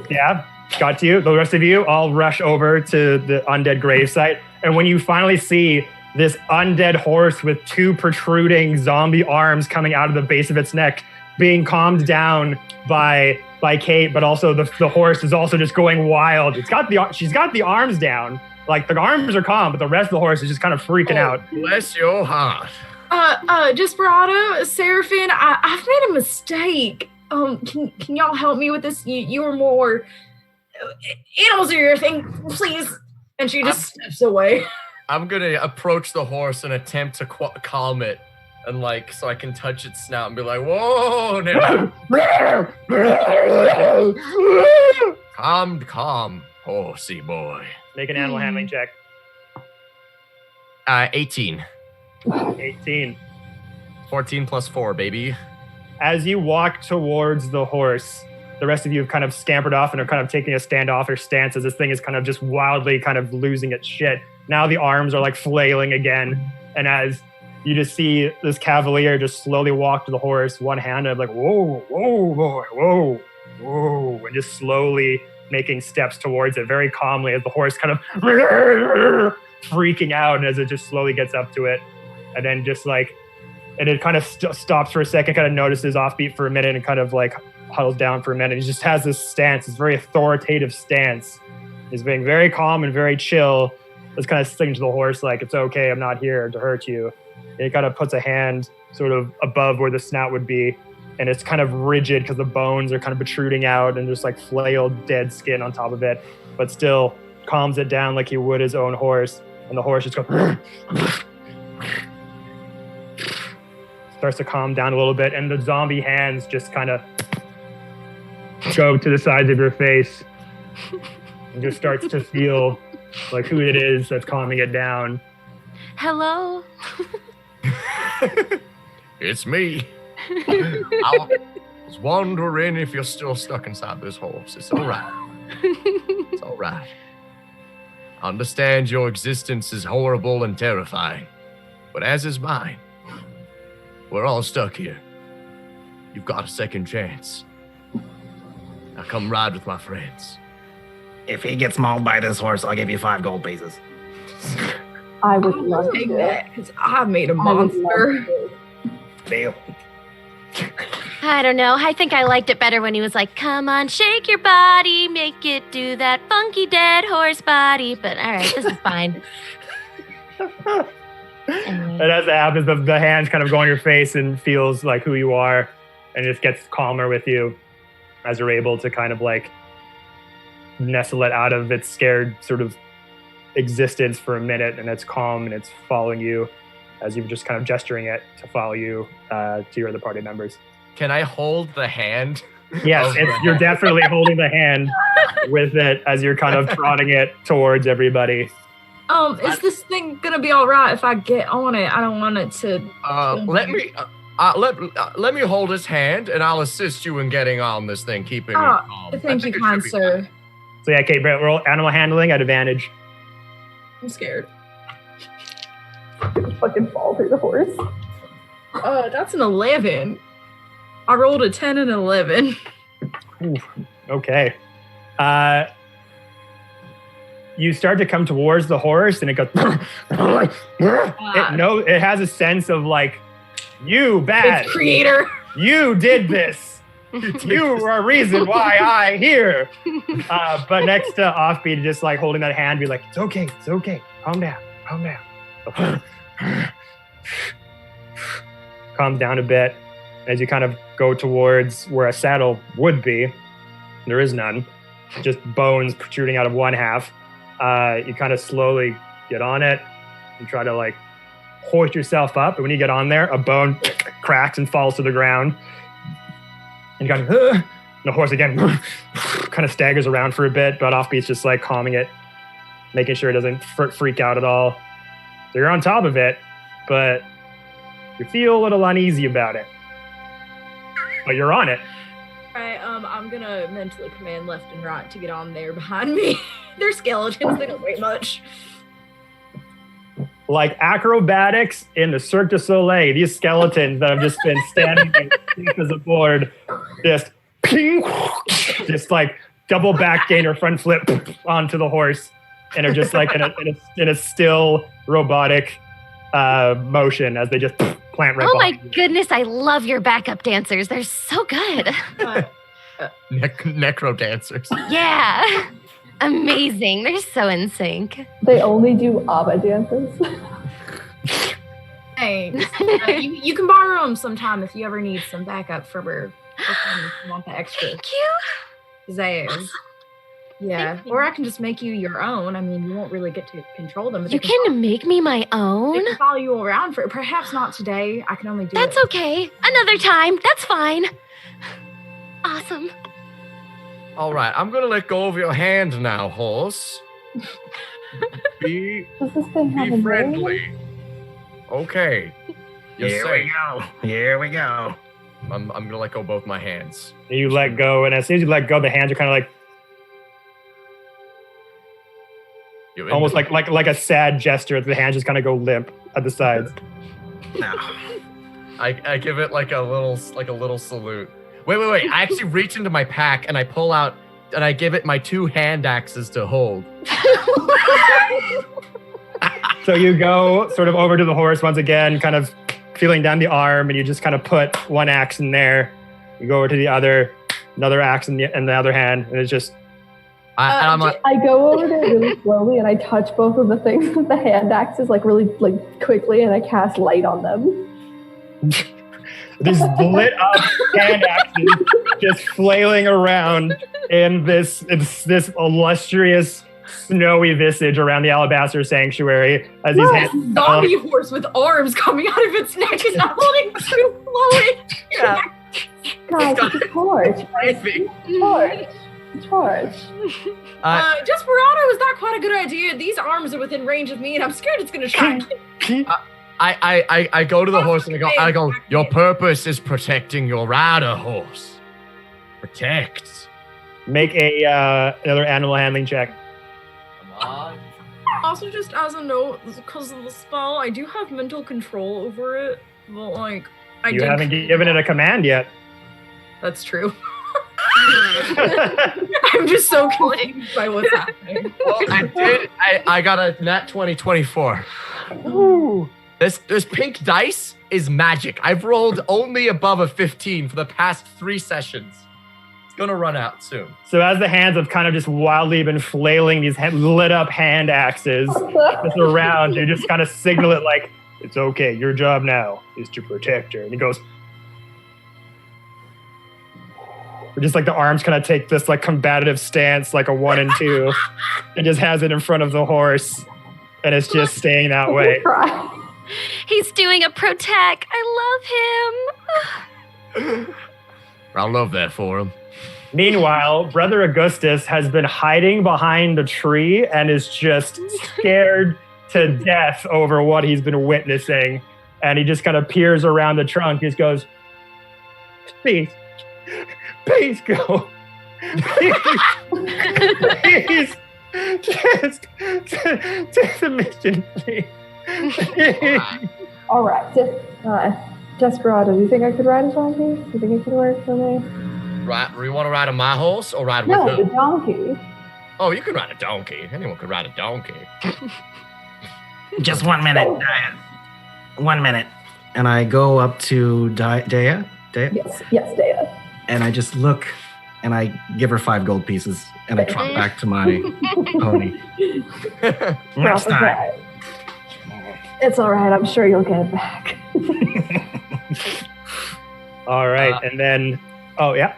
Yeah, got you. The rest of you all rush over to the undead gravesite, and when you finally see this undead horse with 2 protruding zombie arms coming out of the base of its neck, being calmed down by Kate, but also the horse is also just going wild. She's got the arms down, like the arms are calm, but the rest of the horse is just kind of freaking out. Bless your heart. Desperado, Seraphine, I've made a mistake. Can y'all help me with this? You are more animals are your thing, please. And she just steps away. I'm gonna approach the horse and attempt to calm it. And like, so I can touch its snout and be like, whoa, now. Calm, horsey boy. Make an animal handling check. 18. 18. 14 plus 4, baby. As you walk towards the horse, the rest of you have kind of scampered off and are kind of taking a standoffish stance as this thing is kind of just wildly kind of losing its shit. Now the arms are like flailing again. And as you just see this cavalier just slowly walk to the horse, one hand, and like, whoa, whoa, boy, whoa, whoa, and just slowly making steps towards it very calmly as the horse kind of freaking out as it just slowly gets up to it. And then just like, and it kind of stops for a second, kind of notices Offbeat for a minute and kind of like huddles down for a minute. He just has this stance, this very authoritative stance. He's being very calm and very chill. It's kind of singing to the horse like, it's okay, I'm not here to hurt you. And he kind of puts a hand sort of above where the snout would be. And it's kind of rigid because the bones are kind of protruding out and just like flailed dead skin on top of it. But still calms it down like he would his own horse. And the horse just goes... starts to calm down a little bit, and the zombie hands just kind of go to the sides of your face and just starts to feel like who it is that's calming it down. Hello? It's me. I was wondering if you're still stuck inside this horse. It's all right. It's all right. I understand your existence is horrible and terrifying, but as is mine. We're all stuck here. You've got a second chance. Now come ride with my friends. If he gets mauled by this horse, I'll give you 5 gold pieces. I would love Take to. that, because I made a monster. Deal. I don't know. I think I liked it better when he was like, come on, shake your body, make it do that funky dead horse body. But all right, this is fine. And as that happens, the hands kind of go on your face and feels like who you are, and it just gets calmer with you as you're able to kind of like nestle it out of its scared sort of existence for a minute, and it's calm and it's following you as you're just kind of gesturing it to follow you to your other party members. Can I hold the hand? Yes, you're definitely holding the hand with it as you're kind of trotting it towards everybody. Is this thing gonna be all right if I get on it? I don't want it to. Let me hold his hand, and I'll assist you in getting on this thing, keeping it calm. Thank you, kind sir. So yeah, Kate, roll animal handling at advantage. I'm scared. Fucking fall through the horse. That's an 11. I rolled a 10 and an 11. Ooh, okay. You start to come towards the horse, and it goes. It has a sense of like, you bad Its creator. You did this. You are a reason why I'm here. But next to Offbeat, just like holding that hand, be like, it's okay, calm down. Calm down a bit as you kind of go towards where a saddle would be. There is none, just bones protruding out of one half. You kind of slowly get on it and try to like hoist yourself up. And when you get on there, a bone cracks and falls to the ground. And you kind of, the horse again kind of staggers around for a bit, but Offbeat's just like calming it, making sure it doesn't freak out at all. So you're on top of it, but you feel a little uneasy about it. But you're on it. Alright, I'm gonna mentally command left and right to get on there behind me. They're skeletons, they don't weigh much. Like acrobatics in the Cirque du Soleil, these skeletons that have just been standing as a board, just like double back gain or front flip onto the horse, and are just like in a still robotic motion as they just plant right. Oh my goodness, I love your backup dancers. They're so good. Necro dancers. Yeah. Amazing. They're so in sync. They only do ABBA dances. Thanks. You can borrow them sometime if you ever need some backup for where you want the extra. Thank you. Pizzazz. Yeah, or I can just make you your own. I mean, you won't really get to control them. But You can make me my own? They can follow you around for perhaps not today. I can only do That's it. okay. Another time. That's fine. Awesome. All right, I'm going to let go of your hand now, horse. Be friendly. Okay. Here we go. I'm gonna let go both my hands. And you let go, and as soon as you let go, the hands are kind of like almost like a sad gesture. The hands just kind of go limp at the sides. No. I give it like a little salute. Wait. I actually reach into my pack and I pull out and I give it my 2 hand axes to hold. So you go sort of over to the horse once again, kind of feeling down the arm, and you just kind of put one axe in there. You go over to the other, another axe in the other hand, and it's just. I go over there really slowly, and I touch both of the things with the hand axes, really quickly, and I cast light on them. These lit up hand axes just flailing around in this illustrious snowy visage around the Alabaster Sanctuary as these hands. Zombie horse with arms coming out of its neck and not holding two fluid. Yeah. Guys, it's a torch. Torch. Desperado is not quite a good idea. These arms are within range of me, and I'm scared it's gonna try. I go to the horse and I go, your purpose is protecting your rider horse. Protect. Make another animal handling check. Come on. Also, just as a note, because of the spell, I do have mental control over it. But you haven't given it a command yet. That's true. I'm just so confused by what's happening. Well, I got a nat 2024. Ooh. This pink dice is magic. I've rolled only above a 15 for the past 3 sessions. It's gonna run out soon. So as the hands have kind of just wildly been flailing these lit up hand axes just around, you just kind of signal it like, it's okay, your job now is to protect her. And he goes, just the arms kind of take this combative stance, like a 1 and 2, and just has it in front of the horse, and it's just staying that way. He's doing a protect. I love him. I love that for him. Meanwhile, Brother Augustus has been hiding behind a tree and is just scared to death over what he's been witnessing. And he just kind of peers around the trunk. He just goes, please go. Please. Just to the mission, please. All right. Desperado, do you think I could ride a donkey? Do you think it could work for me? Right? You want to ride on my horse or ride with No, who? the donkey. Oh, you can ride a donkey. Anyone could ride a donkey. Just 1 minute. 1 minute. And I go up to Dea. Yes, Dea. And I just look, and I give her 5 gold pieces, and I trot back to my pony. Next time. It's all right. I'm sure you'll get it back. All right, and then, yeah.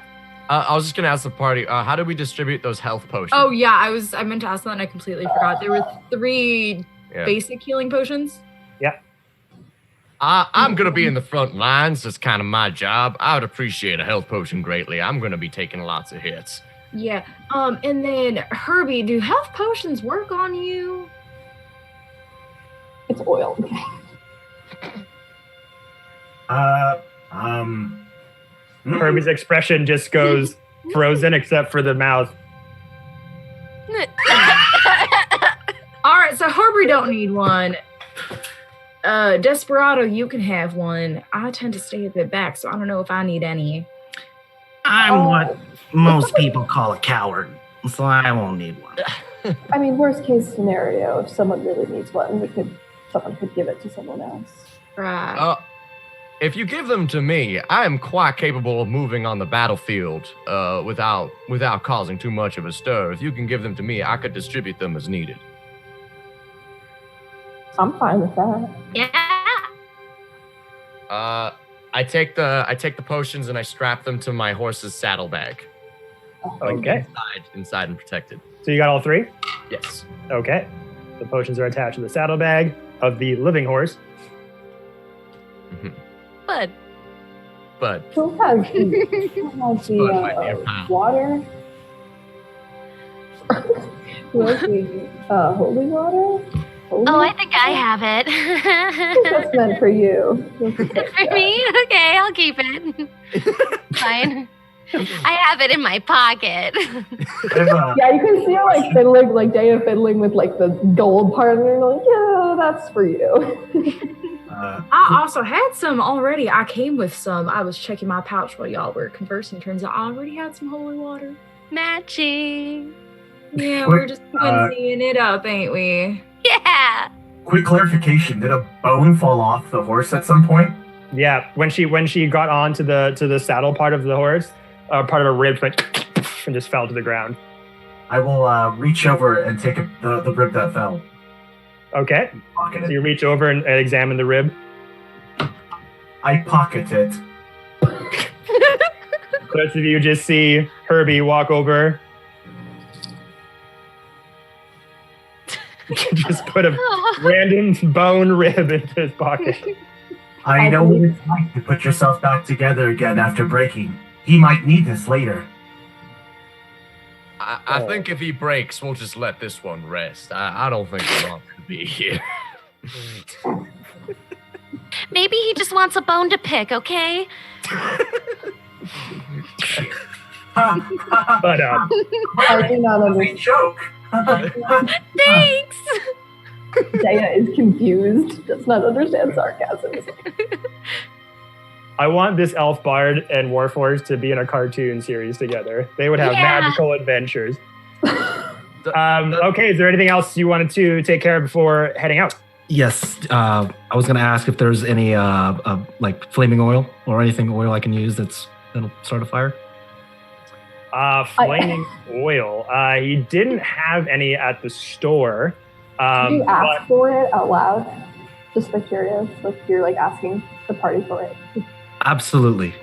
I was just gonna ask the party, how do we distribute those health potions? Oh yeah, I meant to ask that and I completely forgot. There were 3 basic healing potions. Yeah. I'm gonna be in the front lines. That's kind of my job. I would appreciate a health potion greatly. I'm gonna be taking lots of hits. Yeah. And then Herbie, do health potions work on you? It's oil. Herbie's expression just goes frozen except for the mouth. All right, so Herbie don't need one. Desperado, you can have one. I tend to stay a bit back, so I don't know if I need any. I'm what most people call a coward, so I won't need one. I mean, worst case scenario, if someone really needs one, someone could give it to someone else. Right. If you give them to me, I am quite capable of moving on the battlefield without causing too much of a stir. If you can give them to me, I could distribute them as needed. I'm fine with that. Yeah. I take the potions and I strap them to my horse's saddlebag. Okay. Inside and protected. So you got all 3? Yes. Okay. The potions are attached to the saddlebag of the living horse. Mm-hmm. Bud. Who has the water? Who has the holy water? Oh, I think I have it. That's meant for you. For me? Okay, I'll keep it. Fine. I have it in my pocket. Yeah, you can see her like fiddling, like Daya fiddling with like the gold part, and you're like, yeah, that's for you. I also had some already. I came with some. I was checking my pouch while y'all were conversing. Turns out I already had some holy water. Matching. Yeah, we're just twinsying it up, ain't we? Yeah. Quick clarification: did a bone fall off the horse at some point? Yeah, when she got on to the saddle part of the horse, part of her ribs went and just fell to the ground. I will reach over and take the rib that fell. Okay. Pocket So it. you reach over and examine the rib. I pocket it. Both of you just see Herbie walk over. Just put a random bone rib into his pocket. I know what it's like to put yourself back together again after breaking. He might need this later. I think if he breaks, we'll just let this one rest. I don't think we want to be here. Maybe he just wants a bone to pick, okay? But I do not understand. Joke. Thanks! Daya is confused, does not understand sarcasm. I want this elf bard and warforged to be in a cartoon series together. They would have magical adventures. Okay, is there anything else you wanted to take care of before heading out? Yes, I was going to ask if there's any like flaming oil or anything oil I can use that'll start a fire. Flaming oil. He didn't have any at the store. Did you ask for it out loud? Just for curious, like you're like asking the party for it. Absolutely.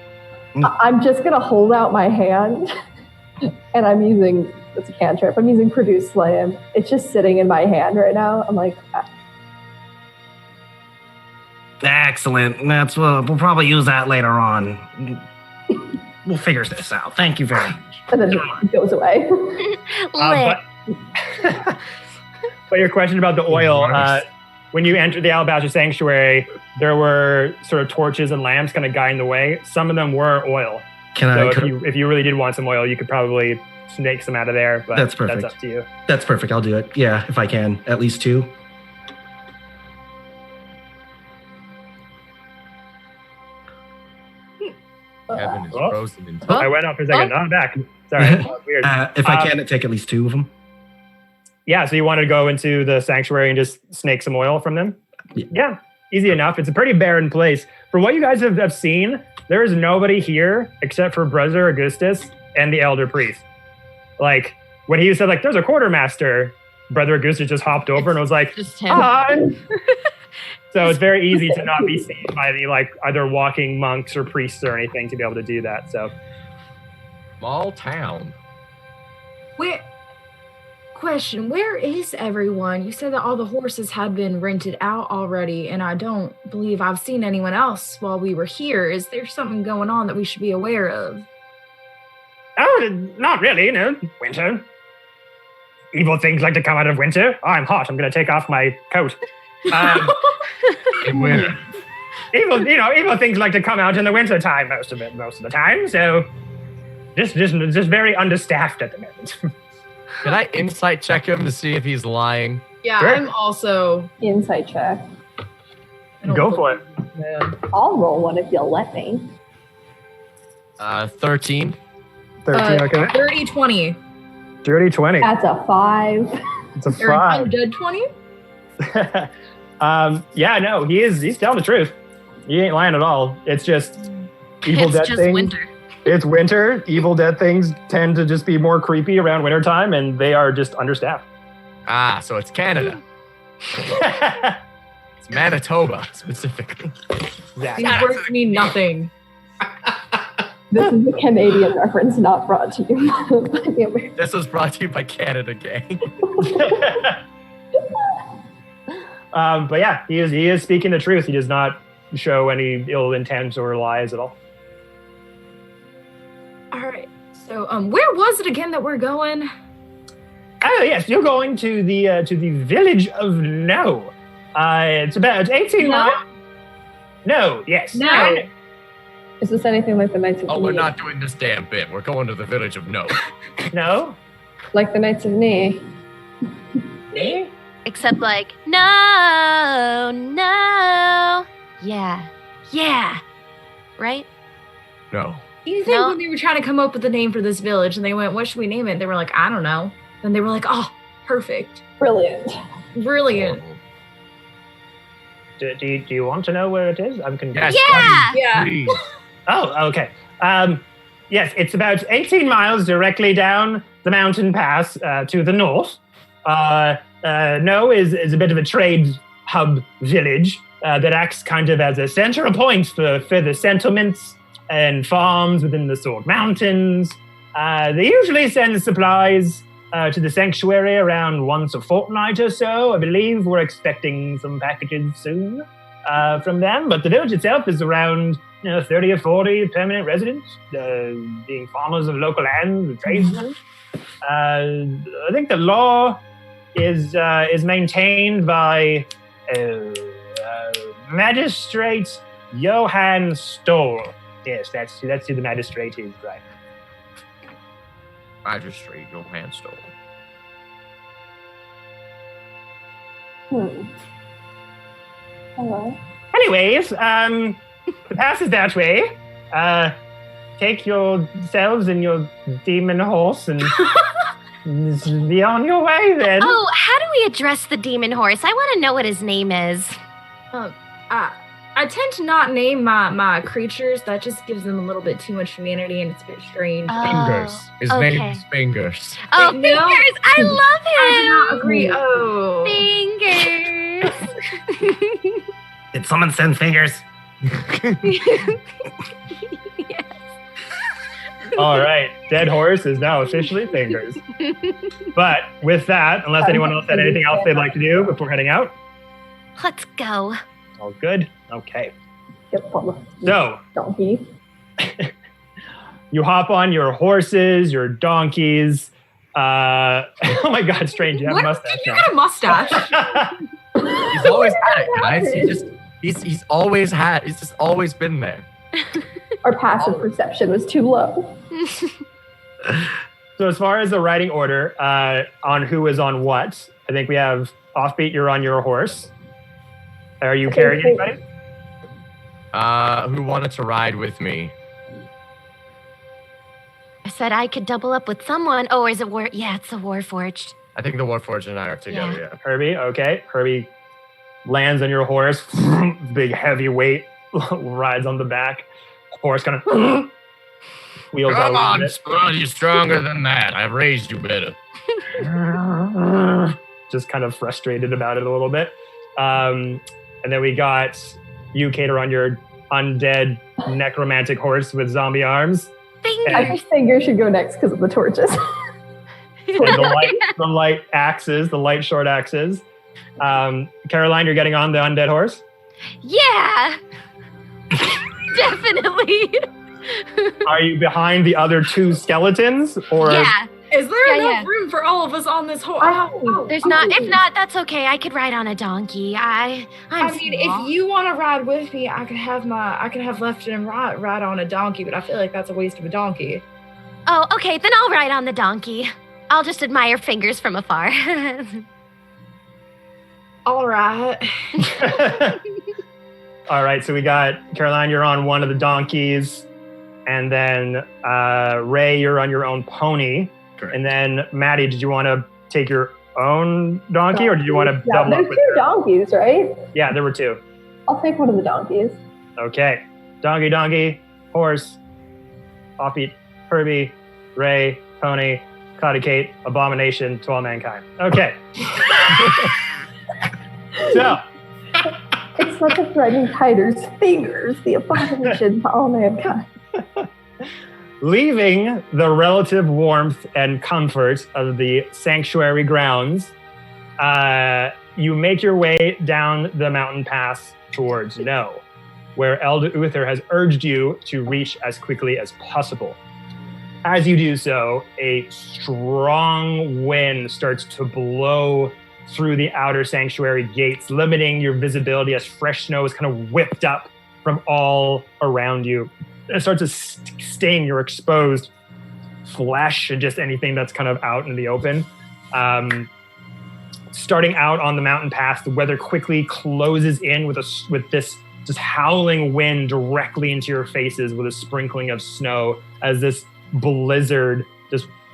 I'm just gonna hold out my hand, and I'm using, it's a cantrip, I'm using Produce Flame. It's just sitting in my hand right now. I'm like, Excellent. That's we'll probably use that later on. We'll figure this out. Thank you very much. and then it goes away. Lit. But your question about the oil, when you entered the Alabaster Sanctuary, there were sort of torches and lamps kind of guiding the way. Some of them were oil. If you really did want some oil, you could probably snake some out of there, but that's perfect. That's up to you. That's perfect. I'll do it. Yeah, if I can. At least 2. Kevin is frozen in I went out for a second. I'm back. Sorry. That was weird. If I can, take at least 2 of them. Yeah, so you want to go into the sanctuary and just snake some oil from them? Yeah, easy enough. It's a pretty barren place. For what you guys have seen, there is nobody here except for Brother Augustus and the Elder Priest. Like, when he said, like, there's a quartermaster, Brother Augustus just hopped over and was like, hi! So it's very easy to not be seen by the, like, either walking monks or priests or anything to be able to do that, so. Small town. Question, where is everyone? You said that all the horses had been rented out already, and I don't believe I've seen anyone else while we were here. Is there something going on that we should be aware of? Oh, not really, no. Winter. Evil things like to come out of winter. Oh, I'm hot. I'm going to take off my coat. In winter. Evil things like to come out in the winter time most of the time. So, just very understaffed at the moment. Can I insight check him to see if he's lying? Yeah, Sure. I'm also Insight check. Go for it. I'll roll one if you'll let me. 13. 13, okay. Dirty 20. Dirty 20. That's a 5. It's a Or 5. undead 20? Yeah, no, he's telling the truth. He ain't lying at all. It's just evil dead things. Winter. It's winter. Evil dead things tend to just be more creepy around wintertime, and they are just understaffed. Ah, so it's Canada. It's Manitoba, specifically. These words mean nothing. This is a Canadian reference, not brought to you by the American. This was brought to you by Canada Gang. But yeah, he is speaking the truth. He does not show any ill intent or lies at all. All right. So, where was it again that we're going? Oh yes, you're going to the village of Nohe. It's about 18 miles. No, yes. No. Is this anything like the Knights of Oh, we're Ni? not doing this damn bit. We're going to the village of Nohe. No? Like the Knights of Ni? Except like, no, no. Yeah. Right? No. You think No. when they were trying to come up with a name for this village and they went, what should we name it? They were like, I don't know. Then they were like, oh, perfect. Brilliant. Brilliant. Do you want to know where it is? I'm confused. Yeah. Yeah. Please. Oh, okay. Yes, it's about 18 miles directly down the mountain pass to the north. Nohe is a bit of a trade hub village that acts kind of as a central point for the settlements and farms within the Sword Mountains. They usually send supplies to the sanctuary around once a fortnight or so. I believe we're expecting some packages soon from them. But the village itself is around 30 or 40 permanent residents, being farmers of local land, the tradesmen. I think the law is maintained by Magistrate Johann Stoll. Yes, that's who the magistrate is, right? Magistrate Johann Stoll. Hello. Anyways, the pass is that way. Take yourselves and your demon horse and be on your way then. Oh, how do we address the demon horse? I want to know what his name is. I tend to not name my creatures. That just gives them a little bit too much humanity and it's a bit strange. Fingers. His name is Fingers. Oh, No. Fingers! I love him! I do not agree. Oh. Fingers! Did someone send fingers? All right, dead horse is now officially Fingers. But with that, unless anyone else had anything else they'd like to do before heading out, Let's go. all good. Okay. So, donkey. You hop on your horses, your donkeys. Oh my God, Strange, you have a mustache You now. got a mustache. He's always had it, guys. He's always had. He's just always been there. Our passive perception was too low. So as far as the riding order on who is on what, I think we have Offbeat, you're on your horse. Are you carrying anybody? Who wanted to ride with me? I said I could double up with someone. Oh, is it War? Yeah, it's the Warforged. I think the Warforged and I are together, yeah. Herbie, okay. Herbie lands on your horse. Big heavy weight rides on the back. Horse kind of wheels out. Come on, Spud, you're stronger than that. I've raised you better. Just kind of frustrated about it a little bit. And then we got you, Cater, on your undead necromantic horse with zombie arms. I think Finger should go next because of the torches. The light axes, the light short axes. Caroline, you're getting on the undead horse? Yeah! Definitely! Are you behind the other two skeletons? Or Yeah. Is there Yeah, enough yeah. room for all of us on this horse? Oh, There's not. If not, that's okay. I could ride on a donkey. I'm I mean, small. if you want to ride with me, I could have Lefton and ride on a donkey, but I feel like that's a waste of a donkey. Oh, okay. Then I'll ride on the donkey. I'll just admire Fingers from afar. All right. All right, so we got Caroline, you're on one of the donkeys, and then Ray, you're on your own pony. Correct. And then Maddie, did you want to take your own donkey, or did you want to double up There's with two her? donkeys, right? Yeah, there were two. I'll take one of the donkeys. Okay. Donkey, horse, Offbeat, Herbie, Ray, pony, Achaidh, abomination to all mankind. Okay. So, It's like a threatening tiger's fingers, the abomination to all mankind. leaving the relative warmth and comfort of the sanctuary grounds, you make your way down the mountain pass towards Nohe, where Elder Uther has urged you to reach as quickly as possible. As you do so, a strong wind starts to blow through the outer sanctuary gates, limiting your visibility as fresh snow is kind of whipped up from all around you. It starts to sting your exposed flesh and just anything that's kind of out in the open. Starting out on the mountain pass, the weather quickly closes in with this just howling wind directly into your faces with a sprinkling of snow as this blizzard,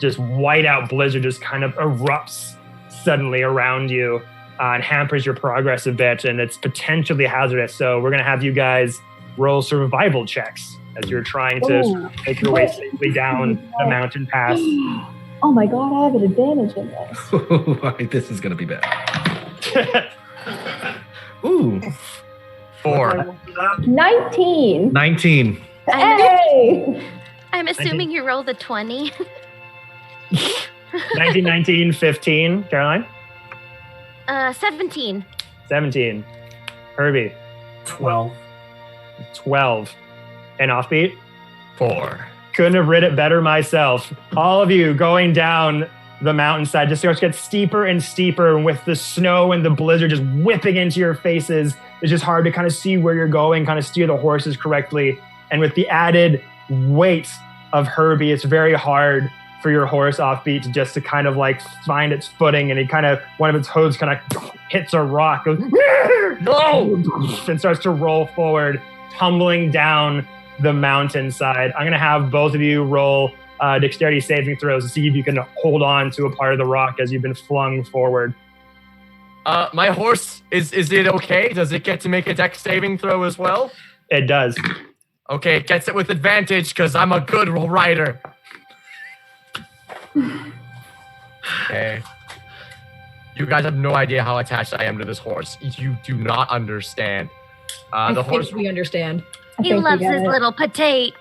just whiteout blizzard just kind of erupts suddenly around you and hampers your progress a bit, and it's potentially hazardous. So we're going to have you guys roll survival checks as you're trying to make your way safely down the mountain pass. Oh my god, I have an advantage in this. This is going to be bad. Ooh. 4. 19. 19. Hey! I'm assuming you rolled a 20. 19, 19, 15. Caroline? 17. 17. Herbie? 12. 12. And offbeat? 4. Couldn't have writ it better myself. All of you going down the mountainside just starts to get steeper and steeper, and with the snow and the blizzard just whipping into your faces, it's just hard to kind of see where you're going, kind of steer the horses correctly. And with the added weight of Herbie, it's very hard for your horse offbeat to kind of like find its footing, and it kind of, one of its hooves kind of hits a rock, goes, no, and starts to roll forward, tumbling down the mountainside. I'm going to have both of you roll dexterity saving throws to see if you can hold on to a part of the rock as you've been flung forward. My horse, is it okay? Does it get to make a dex saving throw as well? It does. Okay, it gets it with advantage because I'm a good rider. Okay. You guys have no idea how attached I am to this horse. You do not understand. The horse. We understand. He loves his little potato.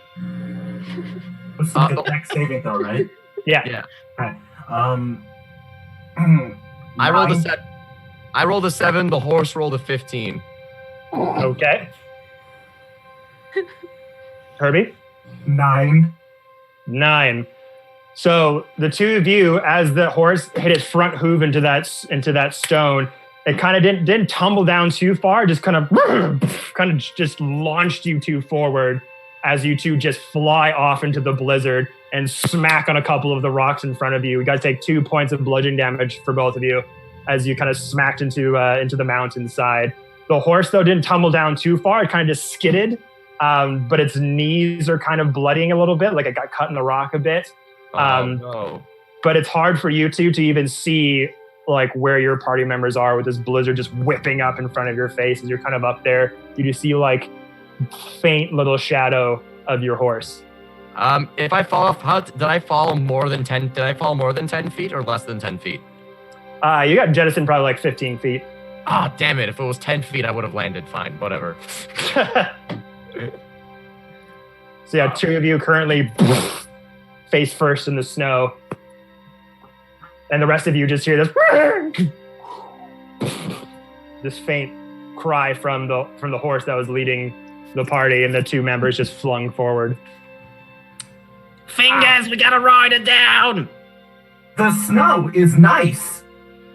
What's the dex saving though, right? Yeah. Okay. I rolled a 7. The horse rolled a 15. Okay. Herbie? 9. 9. So the two of you, as the horse hit its front hoof into that stone, it kind of didn't tumble down too far, just kind of just launched you two forward as you two just fly off into the blizzard and smack on a couple of the rocks in front of you. You guys take 2 points of bludgeoning damage for both of you as you kind of smacked into the mountainside. The horse, though, didn't tumble down too far. It kind of just skidded, but its knees are kind of bloodying a little bit, like it got cut in the rock a bit. No. But it's hard for you two to even see like where your party members are with this blizzard just whipping up in front of your face as you're kind of up there. You just see like faint little shadow of your horse. If I fall off, did I fall more than 10? Did I fall more than 10 feet or less than 10 feet? You got jettisoned probably like 15 feet. Ah, damn it. If it was 10 feet, I would have landed fine. Whatever. So yeah, two of you currently face first in the snow. And the rest of you just hear this faint cry from the horse that was leading the party, and the two members just flung forward. Fingers, we gotta ride it down. The snow is nice.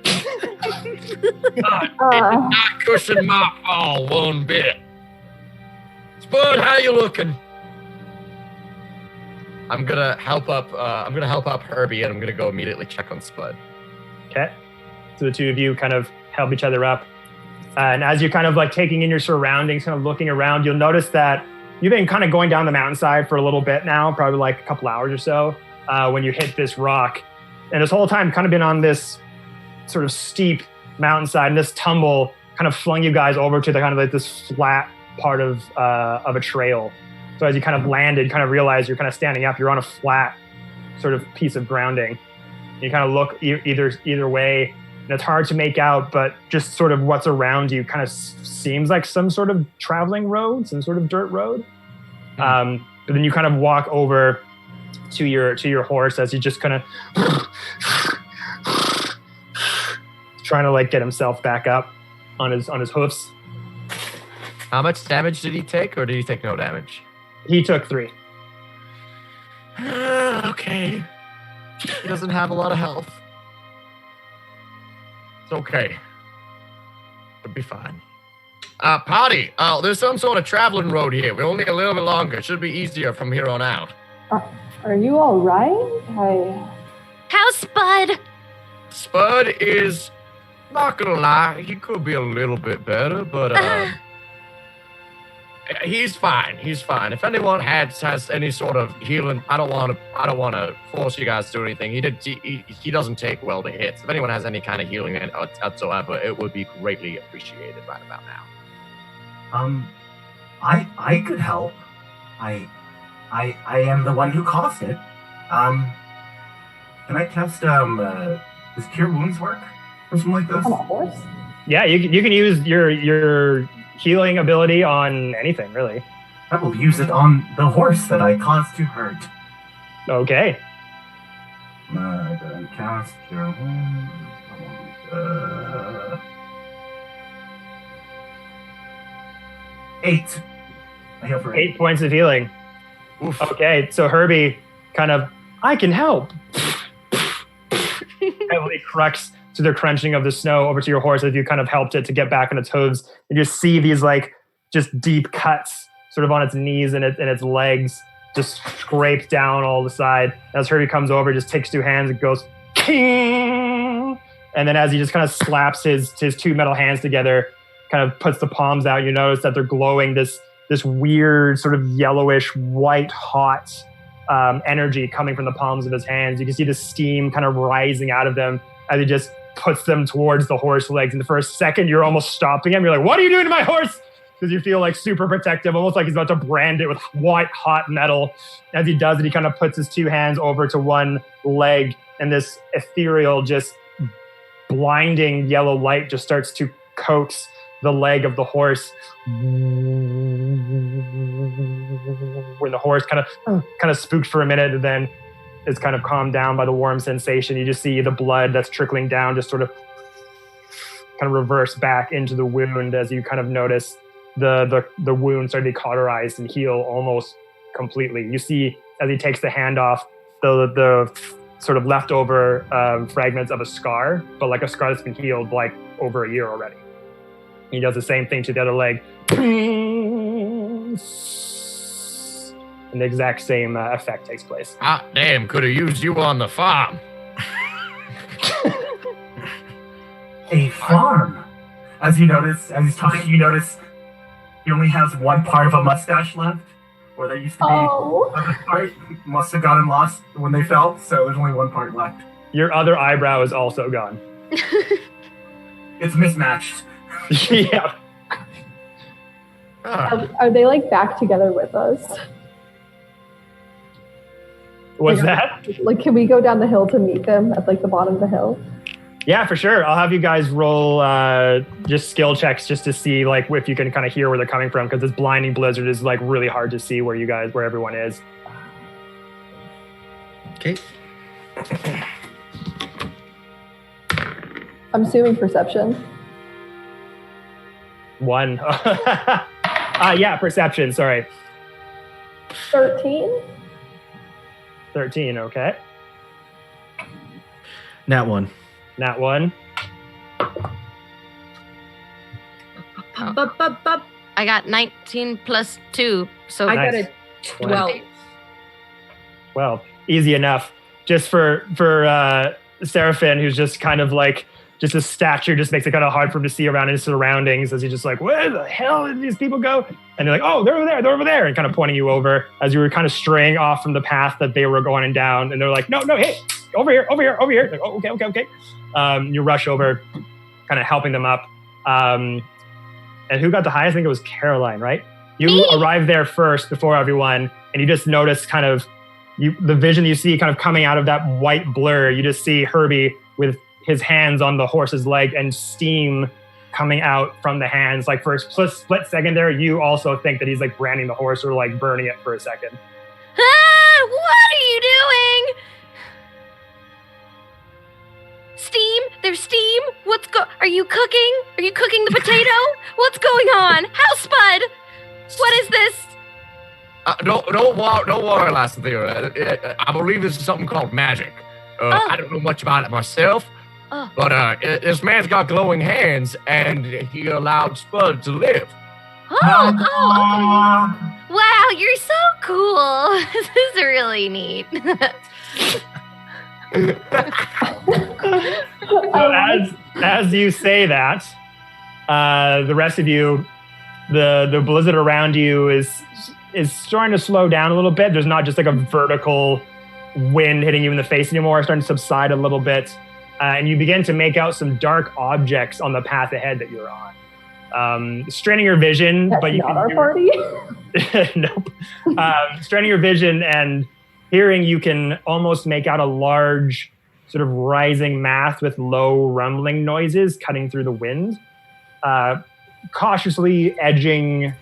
It did not cushion my fall one bit. Spud, how you looking? I'm gonna help up Herbie, and I'm gonna go immediately check on Spud. Okay. So the two of you kind of help each other up. And as you're kind of like taking in your surroundings, kind of looking around, you'll notice that you've been kind of going down the mountainside for a little bit now, probably like a couple hours or so, when you hit this rock. And this whole time kind of been on this sort of steep mountainside, and this tumble kind of flung you guys over to the kind of like this flat part of a trail. So as you kind of landed, kind of realize you're kind of standing up, you're on a flat sort of piece of grounding. You kind of look either way, and it's hard to make out, but just sort of what's around you kind of seems like some sort of traveling road, some sort of dirt road. But then you kind of walk over to your horse as he just kind of trying to like get himself back up on his hoofs. How much damage did he take, or did he take no damage? He took 3. Okay. He doesn't have a lot of health. It's okay. It'll be fine. Potty, there's some sort of traveling road here. We're only a little bit longer. It should be easier from here on out. Are you all right? How's Spud? Spud is, not gonna lie, he could be a little bit better, but he's fine. He's fine. If anyone has any sort of healing, I don't want to force you guys to do anything. He doesn't take well to hits. If anyone has any kind of healing whatsoever, it would be greatly appreciated right about now. I could help. I am the one who caused it. Can I cast does Cure Wounds work or something like this? On a horse? Yeah, you can use your healing ability on anything, really. I will use it on the horse that I caused to hurt. Okay. Cast Cure Wounds. 8. I heal for 8 points of healing. Oof. Okay, so Herbie kind of, I can help. Heavily cracks to the crunching of the snow over to your horse as you kind of helped it to get back on its hooves. You just see these like just deep cuts sort of on its knees and its legs, just scraped down all the side. As Herbie comes over, just takes 2 hands and goes, King! And then as he just kind of slaps his 2 metal hands together, kind of puts the palms out, you notice that they're glowing this weird sort of yellowish, white hot energy coming from the palms of his hands. You can see the steam kind of rising out of them as he just puts them towards the horse legs. And for a second, you're almost stopping him. You're like, what are you doing to my horse? Because you feel like super protective, almost like he's about to brand it with white hot metal. As he does it, he kind of puts his 2 hands over to one leg, and this ethereal, just blinding yellow light just starts to coax the leg of the horse. When the horse kind of spooked for a minute and then is kind of calmed down by the warm sensation, you just see the blood that's trickling down just sort of kind of reverse back into the wound as you kind of notice the wound start to be cauterized and heal almost completely. You see as he takes the hand off, the sort of leftover fragments of a scar, but like a scar that's been healed like over a year already. He does the same thing to the other leg. And the exact same effect takes place. Ah, damn, could have used you on the farm. A farm? As he's talking, you notice he only has one part of a mustache left. Where there used to be another part. Must have gotten lost when they fell, so there's only one part left. Your other eyebrow is also gone. It's mismatched. Yeah. Are they like back together with us? What's that? Like, can we go down the hill to meet them at like the bottom of the hill? Yeah, for sure. I'll have you guys roll just skill checks just to see like if you can kind of hear where they're coming from, because this blinding blizzard is like really hard to see where everyone is. Okay. I'm assuming perception. 1. Yeah, perception. Sorry. 13. 13. Okay. Nat 1. Nat 1. I got 19 plus 2, so I Nice. got a 12. 12. Easy enough. Just for Seraphin, who's just kind of like, just his stature just makes it kind of hard for him to see around his surroundings as he's just like, where the hell did these people go? And they're like, oh, they're over there, and kind of pointing you over as you were kind of straying off from the path that they were going down. And they're like, no, hey, over here. Like, oh, okay. You rush over, kind of helping them up. And who got the highest? I think it was Caroline, right? You arrived there first before everyone, and you just notice kind of the vision you see kind of coming out of that white blur. You just see Herbie with his hands on the horse's leg and steam coming out from the hands. Like for a split second there, you also think that he's like branding the horse or like burning it for a second. Ah, what are you doing? Steam? There's steam? Are you cooking? Are you cooking the potato? What's going on? House Spud? What is this? Don't worry, Lysithea. I believe this is something called magic. I don't know much about it myself, Oh. But this man's got glowing hands, and he allowed Spud to live. Wow, you're so cool. This is really neat. So as you say that, the rest of you, the blizzard around you is starting to slow down a little bit. There's not just like a vertical wind hitting you in the face anymore. It's starting to subside a little bit. And you begin to make out some dark objects on the path ahead that you're on. Straining your vision, That's but you not our party. Nope. Straining your vision and hearing, you can almost make out a large sort of rising mass with low rumbling noises cutting through the wind. Cautiously edging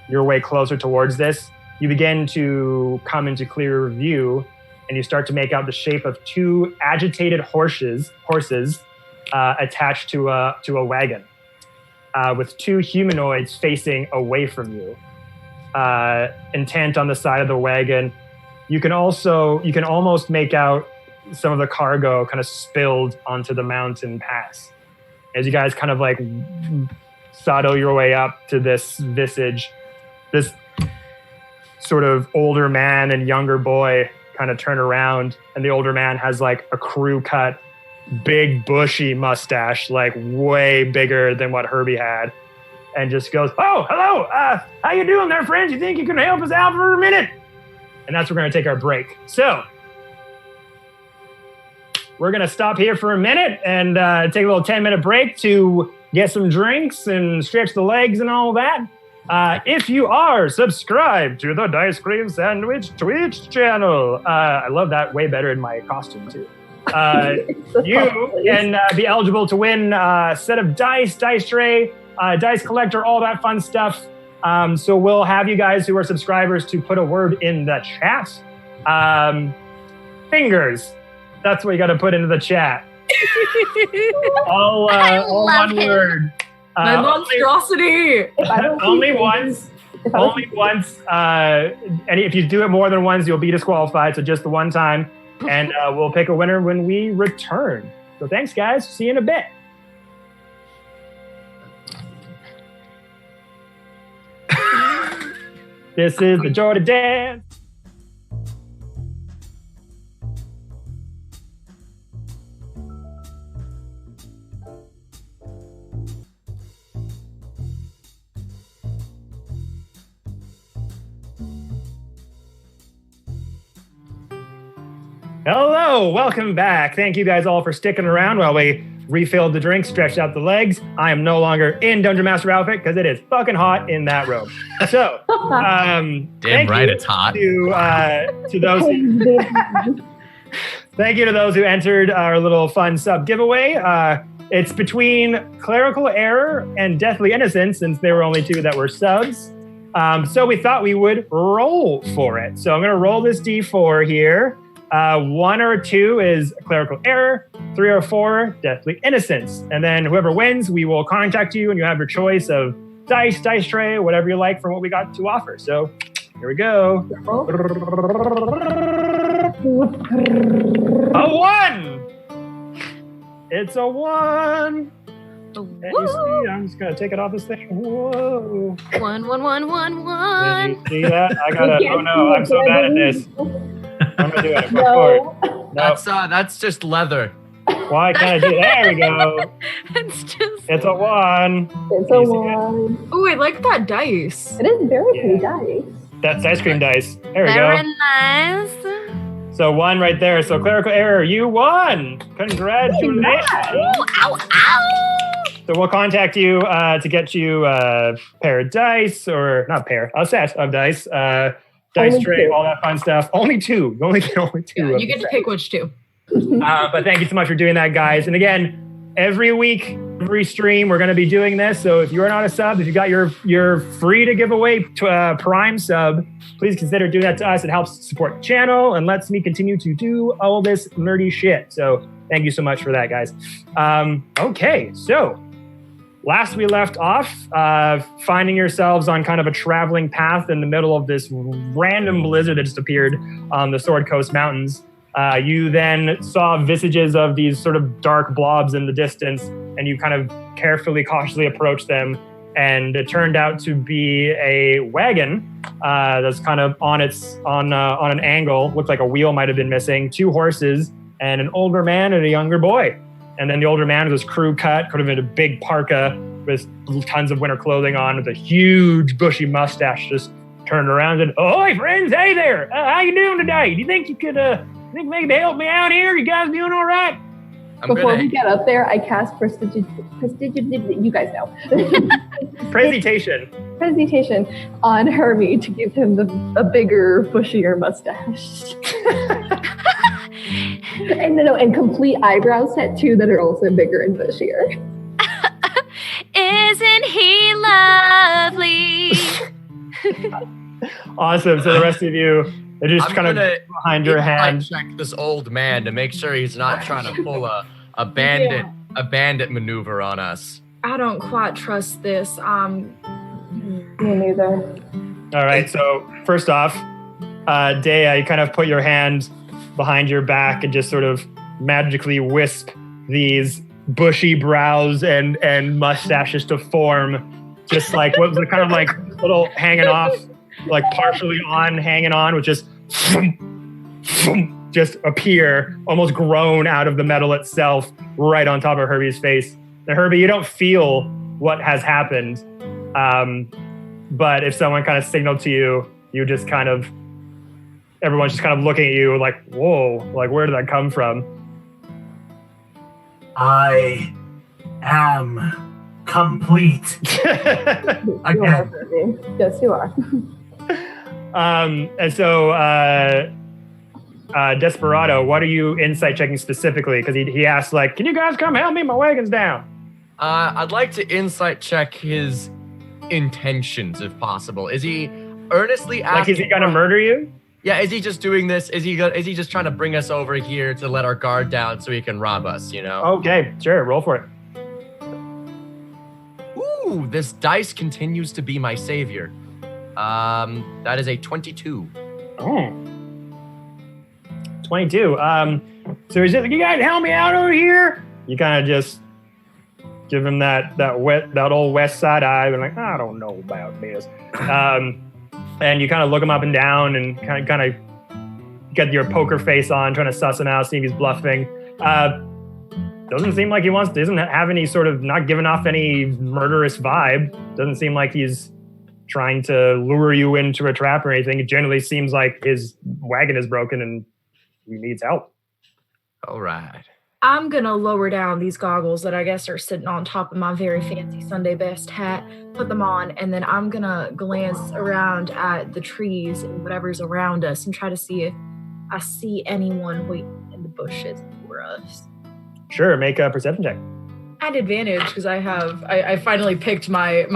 your way closer towards this, you begin to come into clearer view, and you start to make out the shape of two agitated horses attached to a wagon, with two humanoids facing away from you, intent on the side of the wagon. You can almost make out some of the cargo kind of spilled onto the mountain pass. As you guys kind of like saddle your way up to this visage, this sort of older man and younger boy kind of turn around, and the older man has like a crew cut, big bushy mustache, like way bigger than what Herbie had, and just goes, "Oh, hello, how you doing there, friends? You think you can help us out for a minute?" And that's where we're going to take our break. So we're going to stop here for a minute and take a little 10-minute break to get some drinks and stretch the legs and all that. If you are subscribed to the Dicecream Sandwich Twitch channel, I love that way better in my costume too. You can be eligible to win a set of dice tray, dice collector, all that fun stuff. So we'll have you guys who are subscribers to put a word in the chat. Fingers. That's what you got to put into the chat. all one word. My monstrosity. Only once. Only once. And if you do it more than once, you'll be disqualified. So just the one time. And we'll pick a winner when we return. So thanks, guys. See you in a bit. This is the joy to dance. Hello, welcome back. Thank you guys all for sticking around while we refilled the drink, stretched out the legs. I am no longer in Dungeon Master outfit because it is fucking hot in that robe. So, damn right it's hot. To those thank you to those who entered our little fun sub giveaway. It's between Clerical Error and Deathly Innocence, since there were only two that were subs. So we thought we would roll for it. So I'm going to roll this D4 here. 1 or 2 is Clerical Error, 3 or 4, Deathly Innocence. And then whoever wins, we will contact you and you have your choice of dice tray, whatever you like from what we got to offer. So here we go. A 1! It's a 1! And you see, I'm just going to take it off this thing. Whoa. 1, 1, 1, 1, 1. Did you see that? I got to, oh no, I'm so bad at this. I'm gonna do it. No. That's just leather. Why can't I do it? There we go. It's a 1. It's a 1. Oh, I like that dice. It is very pretty dice. That's Dicecream dice. There we Very go. nice. So 1 right there. So Clerical Error, you won. Congratulations. Ooh, ow, ow. So we'll contact you to get you a pair of dice, or not pair, a set of dice. Dice Only tray, 2. all that fun stuff. Only 2. You only get only 2. Yeah, you get to pick which 2. But thank you so much for doing that, guys. And again, every week, every stream, we're going to be doing this. So if you are not a sub, if you got your free to give away Prime sub, please consider doing that to us. It helps support the channel and lets me continue to do all this nerdy shit. So thank you so much for that, guys. Okay, so last we left off, finding yourselves on kind of a traveling path in the middle of this random blizzard that just appeared on the Sword Coast Mountains. You then saw visages of these sort of dark blobs in the distance, and you kind of carefully, cautiously approached them, and it turned out to be a wagon that's kind of on an angle. Looked like a wheel might have been missing. 2 horses and an older man and a younger boy. And then the older man was crew cut, could have been a big parka with tons of winter clothing on, with a huge bushy mustache, just turned around and, "Ahoy, friends! Hey there! How you doing today? Do you think you could maybe help me out here? You guys doing all right?" Before we get up there, I cast prestidigitation. You guys know. Presentation on Hermie to give him a bigger, bushier mustache. and complete eyebrow set too that are also bigger and bushier. Isn't he lovely? Awesome. So the rest of you are just kind of behind your hand. Check this old man to make sure he's not trying to pull a bandit maneuver on us. I don't quite trust this. Me neither. All right. So first off, Dea, you kind of put your hand behind your back and just sort of magically wisp these bushy brows and mustaches to form, just like what was kind of like little hanging off, like partially on, hanging on, which just appear, almost grown out of the metal itself, right on top of Herbie's face. Now, Herbie, you don't feel what has happened, but if someone kind of signaled to you, you just kind of, everyone's just kind of looking at you like, whoa, like where did that come from? I am complete. Again. Yes, you are. And so, Desperado, what are you insight checking specifically? Because he asked, like, can you guys come help me? My wagon's down. I'd like to insight check his intentions, if possible. Is he earnestly asking? Like, is he gonna murder you? Yeah, is he just doing this? Is he just trying to bring us over here to let our guard down so he can rob us, you know? Okay, sure, roll for it. Ooh, this dice continues to be my savior. That is a 22. Oh. 22. So he's just like, you guys help me out over here? You kind of just give him that old west side eye, and like, I don't know about this. And you kind of look him up and down and kind of get your poker face on, trying to suss him out, see if he's bluffing. Doesn't seem like doesn't have any sort of, not giving off any murderous vibe. Doesn't seem like he's trying to lure you into a trap or anything. It generally seems like his wagon is broken and he needs help. All right. I'm going to lower down these goggles that I guess are sitting on top of my very fancy Sunday best hat, put them on, and then I'm going to glance around at the trees and whatever's around us and try to see if I see anyone waiting in the bushes for us. Sure, make a perception check. At advantage, because I finally picked my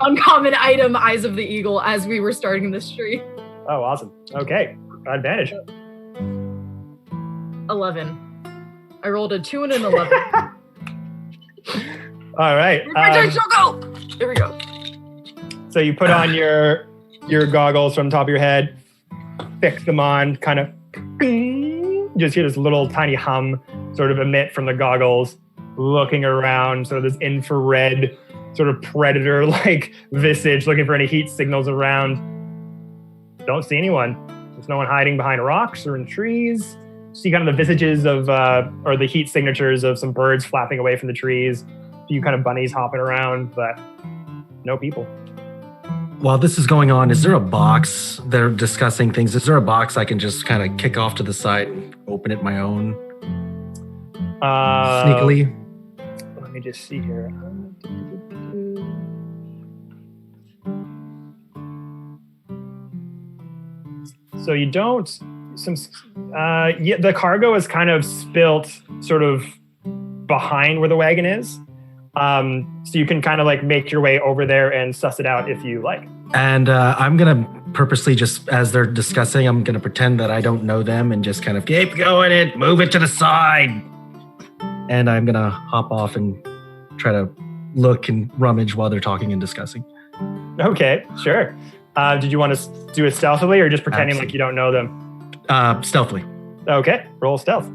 uncommon item, Eyes of the Eagle, as we were starting this tree. Oh, awesome. Okay, advantage. 11. I rolled a 2 and an 11. All right. Here we go. So you put on your goggles from the top of your head, fix them on, kind of just hear this little tiny hum sort of emit from the goggles, looking around, sort of this infrared sort of predator-like visage, looking for any heat signals around. Don't see anyone. There's no one hiding behind rocks or in trees. See kind of the visages of, or the heat signatures of some birds flapping away from the trees. A few kind of bunnies hopping around, but no people. While this is going on, is there a box? They're discussing things. Is there a box I can just kind of kick off to the side and open it my own? Sneakily? Let me just see here. So you don't... the cargo is kind of spilt sort of behind where the wagon is. So you can kind of like make your way over there and suss it out if you like. And I'm going to purposely just, as they're discussing, I'm going to pretend that I don't know them and just kind of keep going and move it to the side. And I'm going to hop off and try to look and rummage while they're talking and discussing. Okay, sure. Did you want to do it stealthily or just pretending like you don't know them? Stealthily. Okay, roll stealth.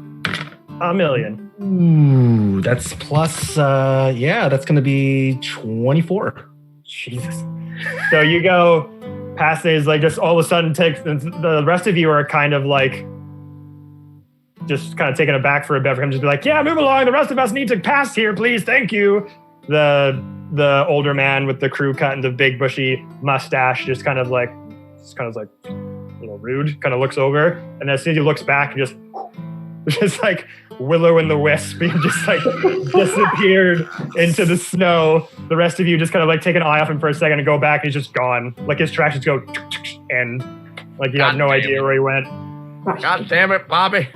A million. Ooh, that's plus, that's going to be 24. Jesus. So you go past these, like, just all of a sudden the rest of you are kind of like, just kind of taken aback for a bit for him to be like, yeah, move along. The rest of us need to pass here, please. Thank you. The older man with the crew cut and the big bushy mustache just kind of like a little rude, kind of looks over. And as soon as he looks back, just like Willow and the Wisp, he just like disappeared into the snow. The rest of you just kind of like take an eye off him for a second and go back, and he's just gone. Like his tracks just go and like you have no idea where he went. God damn it, Bobby.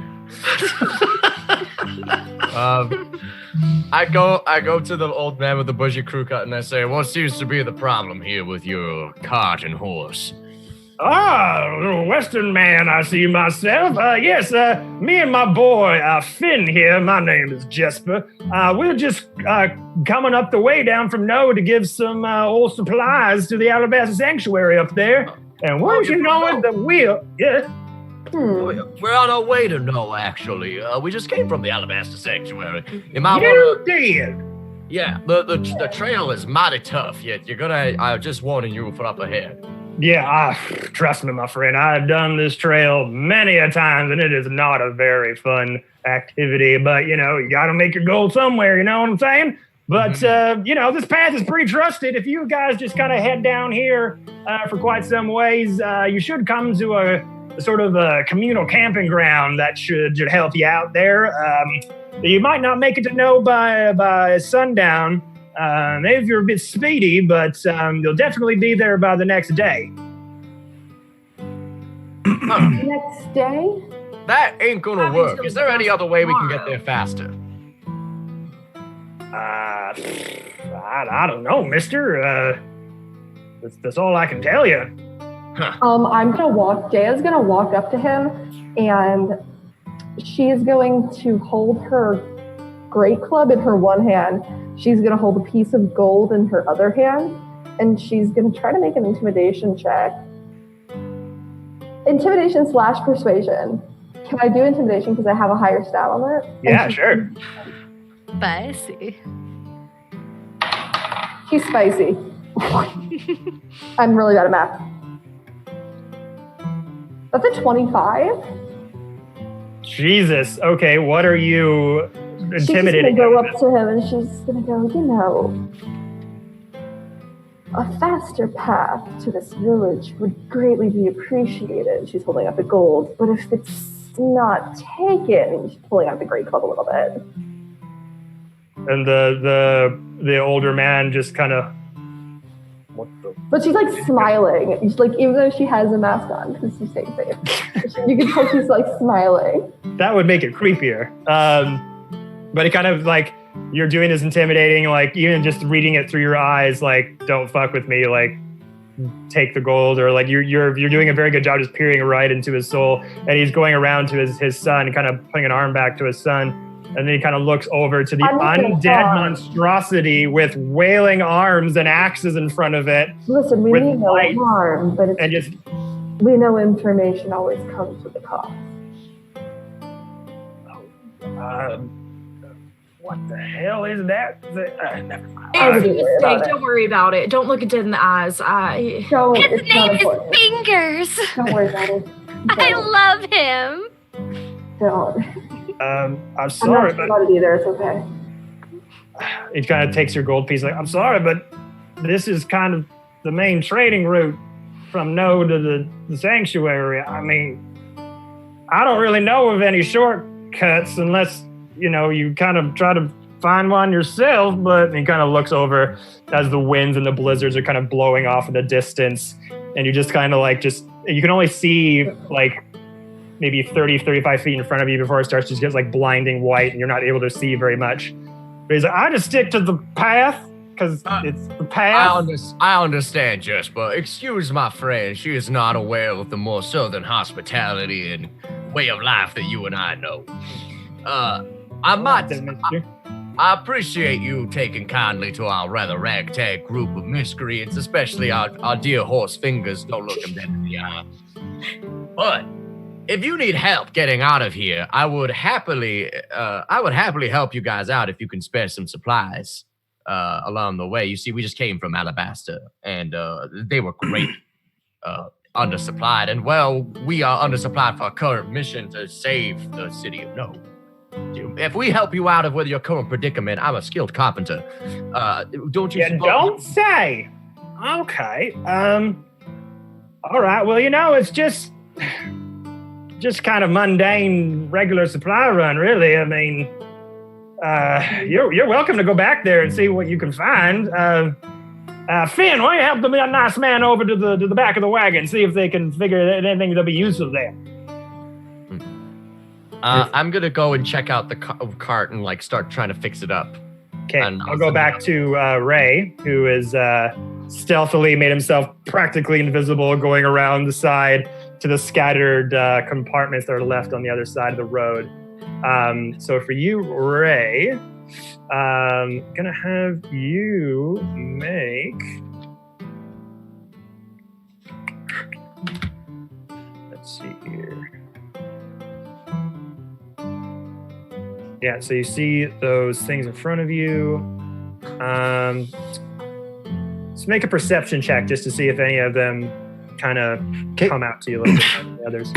I go to the old man with the bushy crew cut and I say, what seems to be the problem here with your cart and horse? Western man, I see myself. Yes, me and my boy, Finn here, my name is Jesper. We're just coming up the way down from Nohe to give some old supplies to the Alabaster Sanctuary up there. And wouldn't you know it, the wheel, yeah. We're on our way to Nohe, actually. We just came from the Alabaster Sanctuary. You did? Yeah, the trail is mighty tough, yet you're gonna, I'm just warning you for up ahead. Yeah, trust me, my friend, I've done this trail many a times, and it is not a very fun activity, but, you gotta make your goal somewhere, you know what I'm saying? But, this path is pretty trusted. If you guys just kind of head down here for quite some ways, you should come to a sort of a communal camping ground that should help you out there. You might not make it to Nohe by sundown, maybe if you're a bit speedy, but you'll definitely be there by the next day. Next day? That ain't gonna work. Is there any other way we can get there faster? I don't know, mister. That's all I can tell you. Daya's gonna walk up to him, and she's going to hold her great club in her one hand. She's gonna hold a piece of gold in her other hand, and she's gonna try to make an intimidation check. Intimidation/persuasion. Can I do intimidation because I have a higher stat on it? Yeah, sure. Spicy. She's spicy. I'm really bad at math. That's a 25. Jesus. Okay, what are you intimidating? She's gonna go up to him and she's gonna go, a faster path to this village would greatly be appreciated. She's holding up the gold, but if it's not taken, she's pulling out the great club a little bit. And the older man just kind of, what the? But she's like smiling. She's like, even though she has a mask on, because she's staying safe. You can tell she's like smiling. That would make it creepier. But it kind of like, you're doing this intimidating, like even just reading it through your eyes, like, don't fuck with me, like take the gold, or like you're doing a very good job just peering right into his soul. And he's going around to his son, kind of putting an arm back to his son. And then he kind of looks over to the undead monstrosity with wailing arms and axes in front of it. Listen, we need no harm, but we know information always comes with a cost. What the hell is that? Never mind. It's a mistake. Don't worry about it. Don't look it in the eyes. His name is Fingers. Don't worry about it. I love him. Don't. I'm sorry, I'm not about it either. It's okay. He kind of takes your gold piece, like, I'm sorry, but this is kind of the main trading route from Nohe to the sanctuary. I mean, I don't really know of any shortcuts unless, you kind of try to find one yourself, but he kind of looks over as the winds and the blizzards are kind of blowing off in the distance, and you just kind of like, you can only see like maybe 30, 35 feet in front of you before it starts to get like blinding white and you're not able to see very much. But he's like, I just stick to the path because it's the path. I understand, Jesper. Excuse my friend. She is not aware of the more southern hospitality and way of life that you and I know. I appreciate you taking kindly to our rather ragtag group of miscreants, especially our dear horse Fingers. Don't look him dead in the eye. But if you need help getting out of here, I would happily help you guys out if you can spare some supplies along the way. You see, we just came from Alabaster, and they were great undersupplied. And, well, we are undersupplied for our current mission to save the city of Nohe. If we help you out of with your current predicament, I'm a skilled carpenter. Don't you? You don't say. Okay. All right. Well, it's just kind of mundane, regular supply run, really. I mean, you're welcome to go back there and see what you can find. Finn, why don't you help the nice man over to the back of the wagon, see if they can figure anything that'll be useful there. I'm gonna go and check out the cart and start trying to fix it up. Okay, I'll go back to Ray, who is stealthily made himself practically invisible, going around the side to the scattered compartments that are left on the other side of the road. So for you, Ray, I'm gonna have you make. Let's see here. Yeah, so you see those things in front of you. Let's make a perception check just to see if any of them kind of come out to you a little bit more than the others.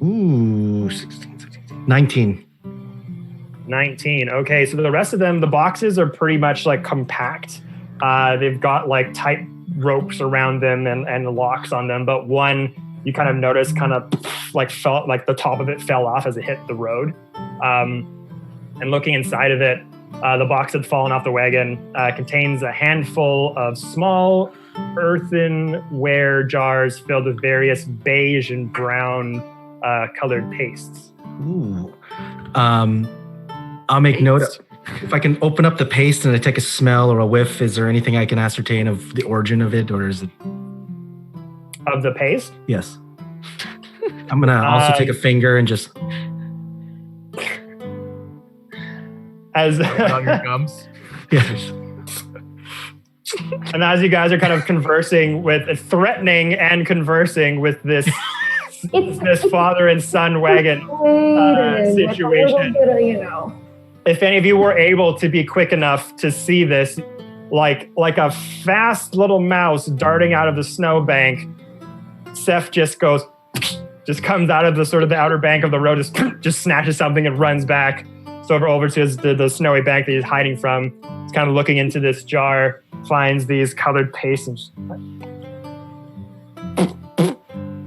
Ooh, 16, 17, 19. 19. Okay, so the rest of them, the boxes are pretty much compact. They've got tight ropes around them and locks on them, but one you kind of notice felt like the top of it fell off as it hit the road. And looking inside of it, the box had fallen off the wagon, contains a handful of small earthenware jars filled with various beige and brown colored pastes. Ooh. I'll make note. If I can open up the paste and I take a smell or a whiff, is there anything I can ascertain of the origin of it, or is it? Of the paste? Yes. I'm going to also take a finger and just... As on your gums. Yes. And as you guys are kind of threatening and conversing with this father and son wagon situation, if any of you were able to be quick enough to see this, like a fast little mouse darting out of the snowbank, Seth just comes out of the outer bank of the road, just snatches something and runs back. So over to the snowy bank that he's hiding from. He's kind of looking into this jar, finds these colored pastes,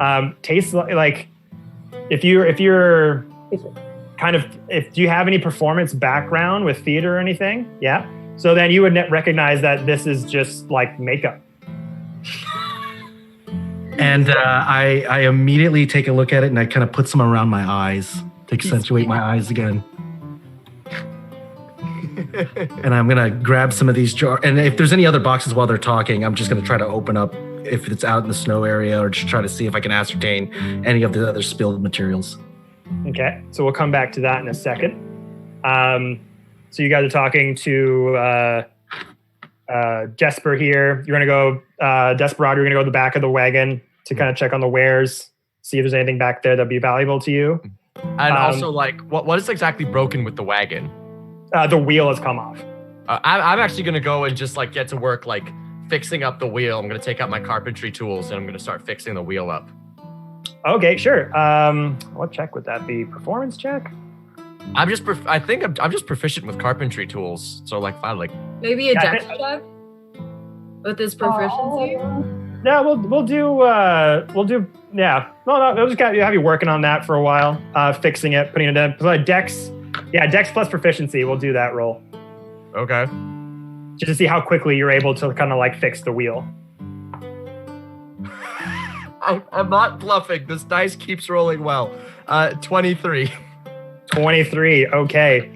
and tastes like if you're kind of do you have any performance background with theater or anything? Yeah. So then you would recognize that this is just makeup. And I immediately take a look at it and I kind of put some around my eyes to accentuate my eyes again. And I'm going to grab some of these jars. And if there's any other boxes while they're talking, I'm just going to try to open up if it's out in the snow area, or just try to see if I can ascertain any of the other spilled materials. Okay, so we'll come back to that in a second. So you guys are talking to Jesper here. You're going to go, Desperado, you're going to go to the back of the wagon to kind of check on the wares, see if there's anything back there that'd be valuable to you. And also, what is exactly broken with the wagon? The wheel has come off. I'm actually going to go and just get to work fixing up the wheel. I'm going to take out my carpentry tools and I'm going to start fixing the wheel up. Okay, sure. What check would that be? Performance check? I think I'm just proficient with carpentry tools. So maybe a dex check with his proficiency. Yeah, we'll do. Yeah. No, we'll just have you working on that for a while, fixing it, putting it in. Dex. Yeah, Dex plus proficiency. We'll do that roll. Okay. Just to see how quickly you're able to kind of fix the wheel. I'm not bluffing. This dice keeps rolling well. 23. 23. Okay.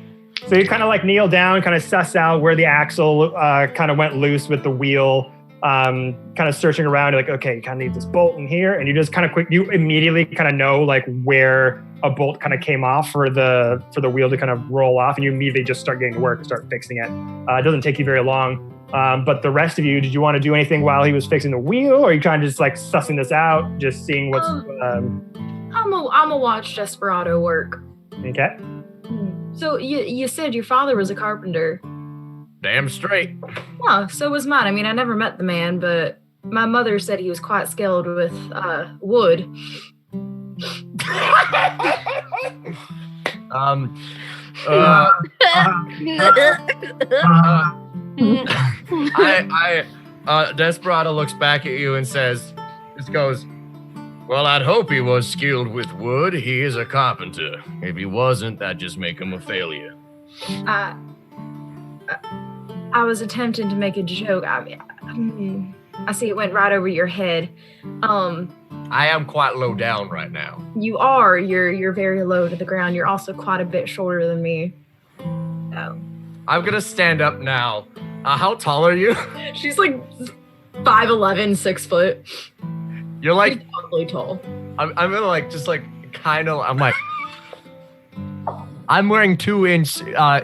So you kind of kneel down, kind of suss out where the axle kind of went loose with the wheel. Kind of searching around, okay, you kind of need this bolt in here, and you just kind of you immediately kind of know where a bolt kind of came off for the wheel to kind of roll off, and you immediately just start getting to work and start fixing it. It doesn't take you very long. But the rest of you, did you want to do anything while he was fixing the wheel, or are you trying to just sussing this out, just seeing what's? I'ma watch Desperado work. Okay. So you said your father was a carpenter. Damn straight. Huh, so was mine. I mean, I never met the man, but my mother said he was quite skilled with wood. Desperado looks back at you and just goes, well, I'd hope he was skilled with wood. He is a carpenter. If he wasn't, that'd just make him a failure. I was attempting to make a joke. I see it went right over your head. I am quite low down right now. You are. You're very low to the ground. You're also quite a bit shorter than me. Oh. I'm gonna stand up now. How tall are you? She's like 5'11", 6 foot. You're like She's awfully tall. I'm gonna like just like kind of. I'm like. I'm wearing 2-inch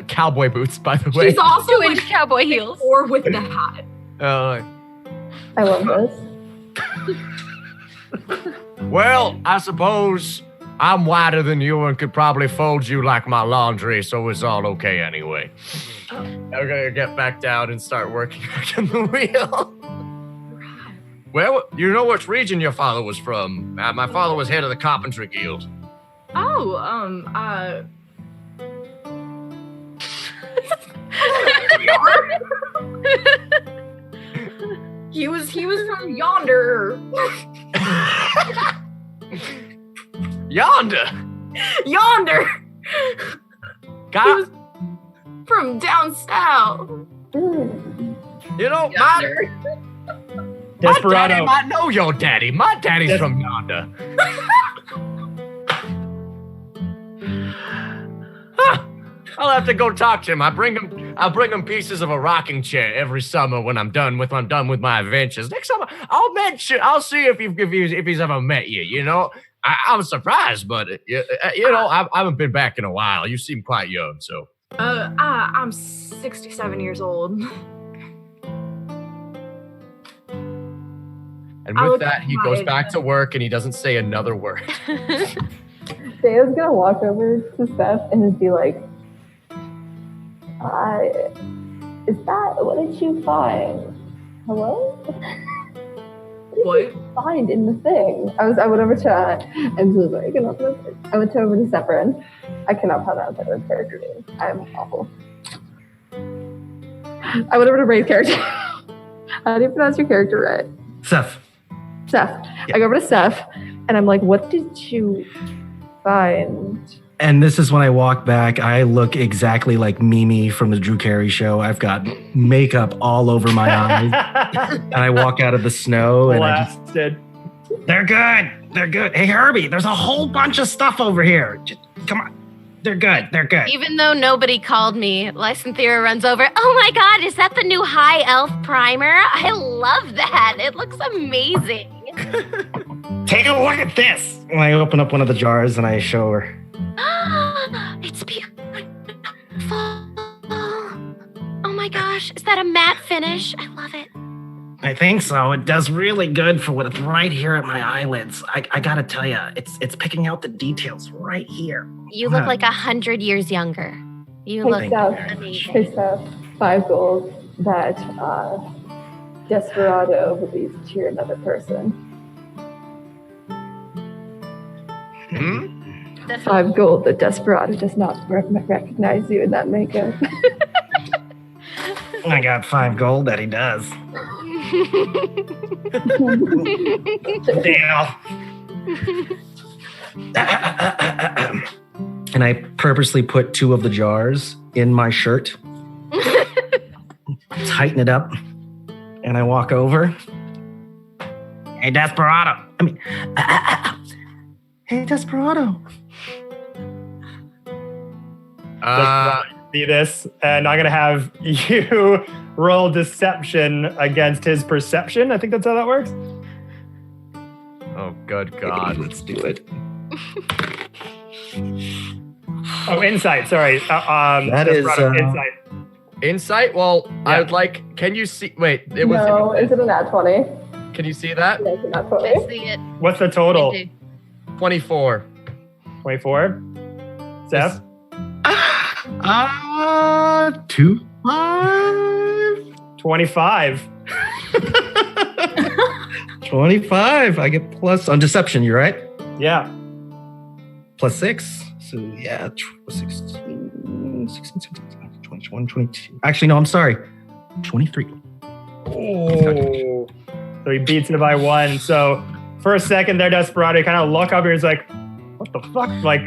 cowboy boots, by the way. She's also 2-inch cowboy heels. Or with the hat. I love this. Well, I suppose I'm wider than you and could probably fold you like my laundry, so it's all okay anyway. I'm gonna get back down and start working back in the wheel. Well, you know which region your father was from. My father was head of the Carpentry Guild. Oh, He was from yonder. Yonder? He was from down south. You know, Desperado. my daddy might know your daddy. My daddy's from yonder. I'll have to go talk to him. I'll bring him pieces of a rocking chair every summer when I'm done with my adventures. Next summer, I'll see if he's ever met you. You know, I'm surprised, but you know, I haven't been back in a while. You seem quite young, so. I'm 67 years old. And with that, he goes back to work and he doesn't say another word. Daya's gonna walk over to Steph and just be like, what did you find? Hello? What did you find in the thing? I went over to, I'm so sorry, I went over to Severin. I cannot pronounce that character name. I'm awful. I went over to Ray's character. How do you pronounce your character right? Seth. Yeah. I go over to Seth and I'm like, what did you find? And this is when I walk back. I look exactly like Mimi from the Drew Carey show. I've got makeup all over my eyes. And I walk out of the snow and They're good. They're good. Hey, Herbie, there's a whole bunch of stuff over here. Just, come on. They're good. They're good. Even though nobody called me, Lysanthera runs over. Oh my God, is that the new High Elf primer? I love that. It looks amazing. Take a look at this. And I open up one of the jars and I show her. It's beautiful. Oh my gosh, is that a matte finish? I love it. I think so. It does really good for what's right here at my eyelids. I gotta tell you, it's picking out the details right here. You look like 100 years younger. You look amazing. Hey, Steph, 5 gold that Desperado believes to you're another person. Hmm? 5 gold that Desperado does not recognize you in that makeup. I got 5 gold that he does. Deal. And I purposely put 2 of the jars in my shirt, tighten it up, and I walk over. Hey, Desperado. Hey, Desperado. See this, and I'm gonna have you roll deception against his perception. I think that's how that works. Oh, good God. Let's do it. Oh, insight. Sorry. That is insight. Insight? Well, yeah. I would like. Can you see? Wait, it was. No, is it a nat 20? Can you see that? Yeah, it's a nat 20. I see it. What's the total? 24. 24. Seth? 25. 25. I get plus on deception, you're right? Yeah. Plus 6. So yeah, 16, 21, 22. Actually, no, I'm sorry. 23. Oh. So he beats it by 1. So for a second there, Desperado, you kind of look up here. He's like, what the fuck? Like,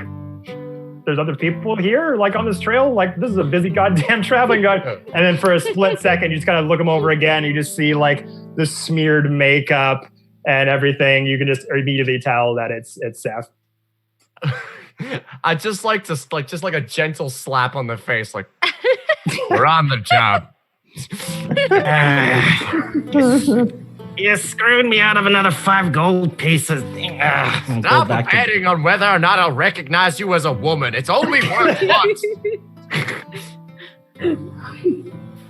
there's other people here, like on this trail? Like, this is a busy goddamn traveling guy. And then for a split second, you just kind of look him over again. You just see like the smeared makeup and everything. You can just immediately tell that it's Seth. I just like to just like a gentle slap on the face, like we're on the job. You screwed me out of another 5 gold pieces. Stop betting on whether or not I'll recognize you as a woman. It's only worth once.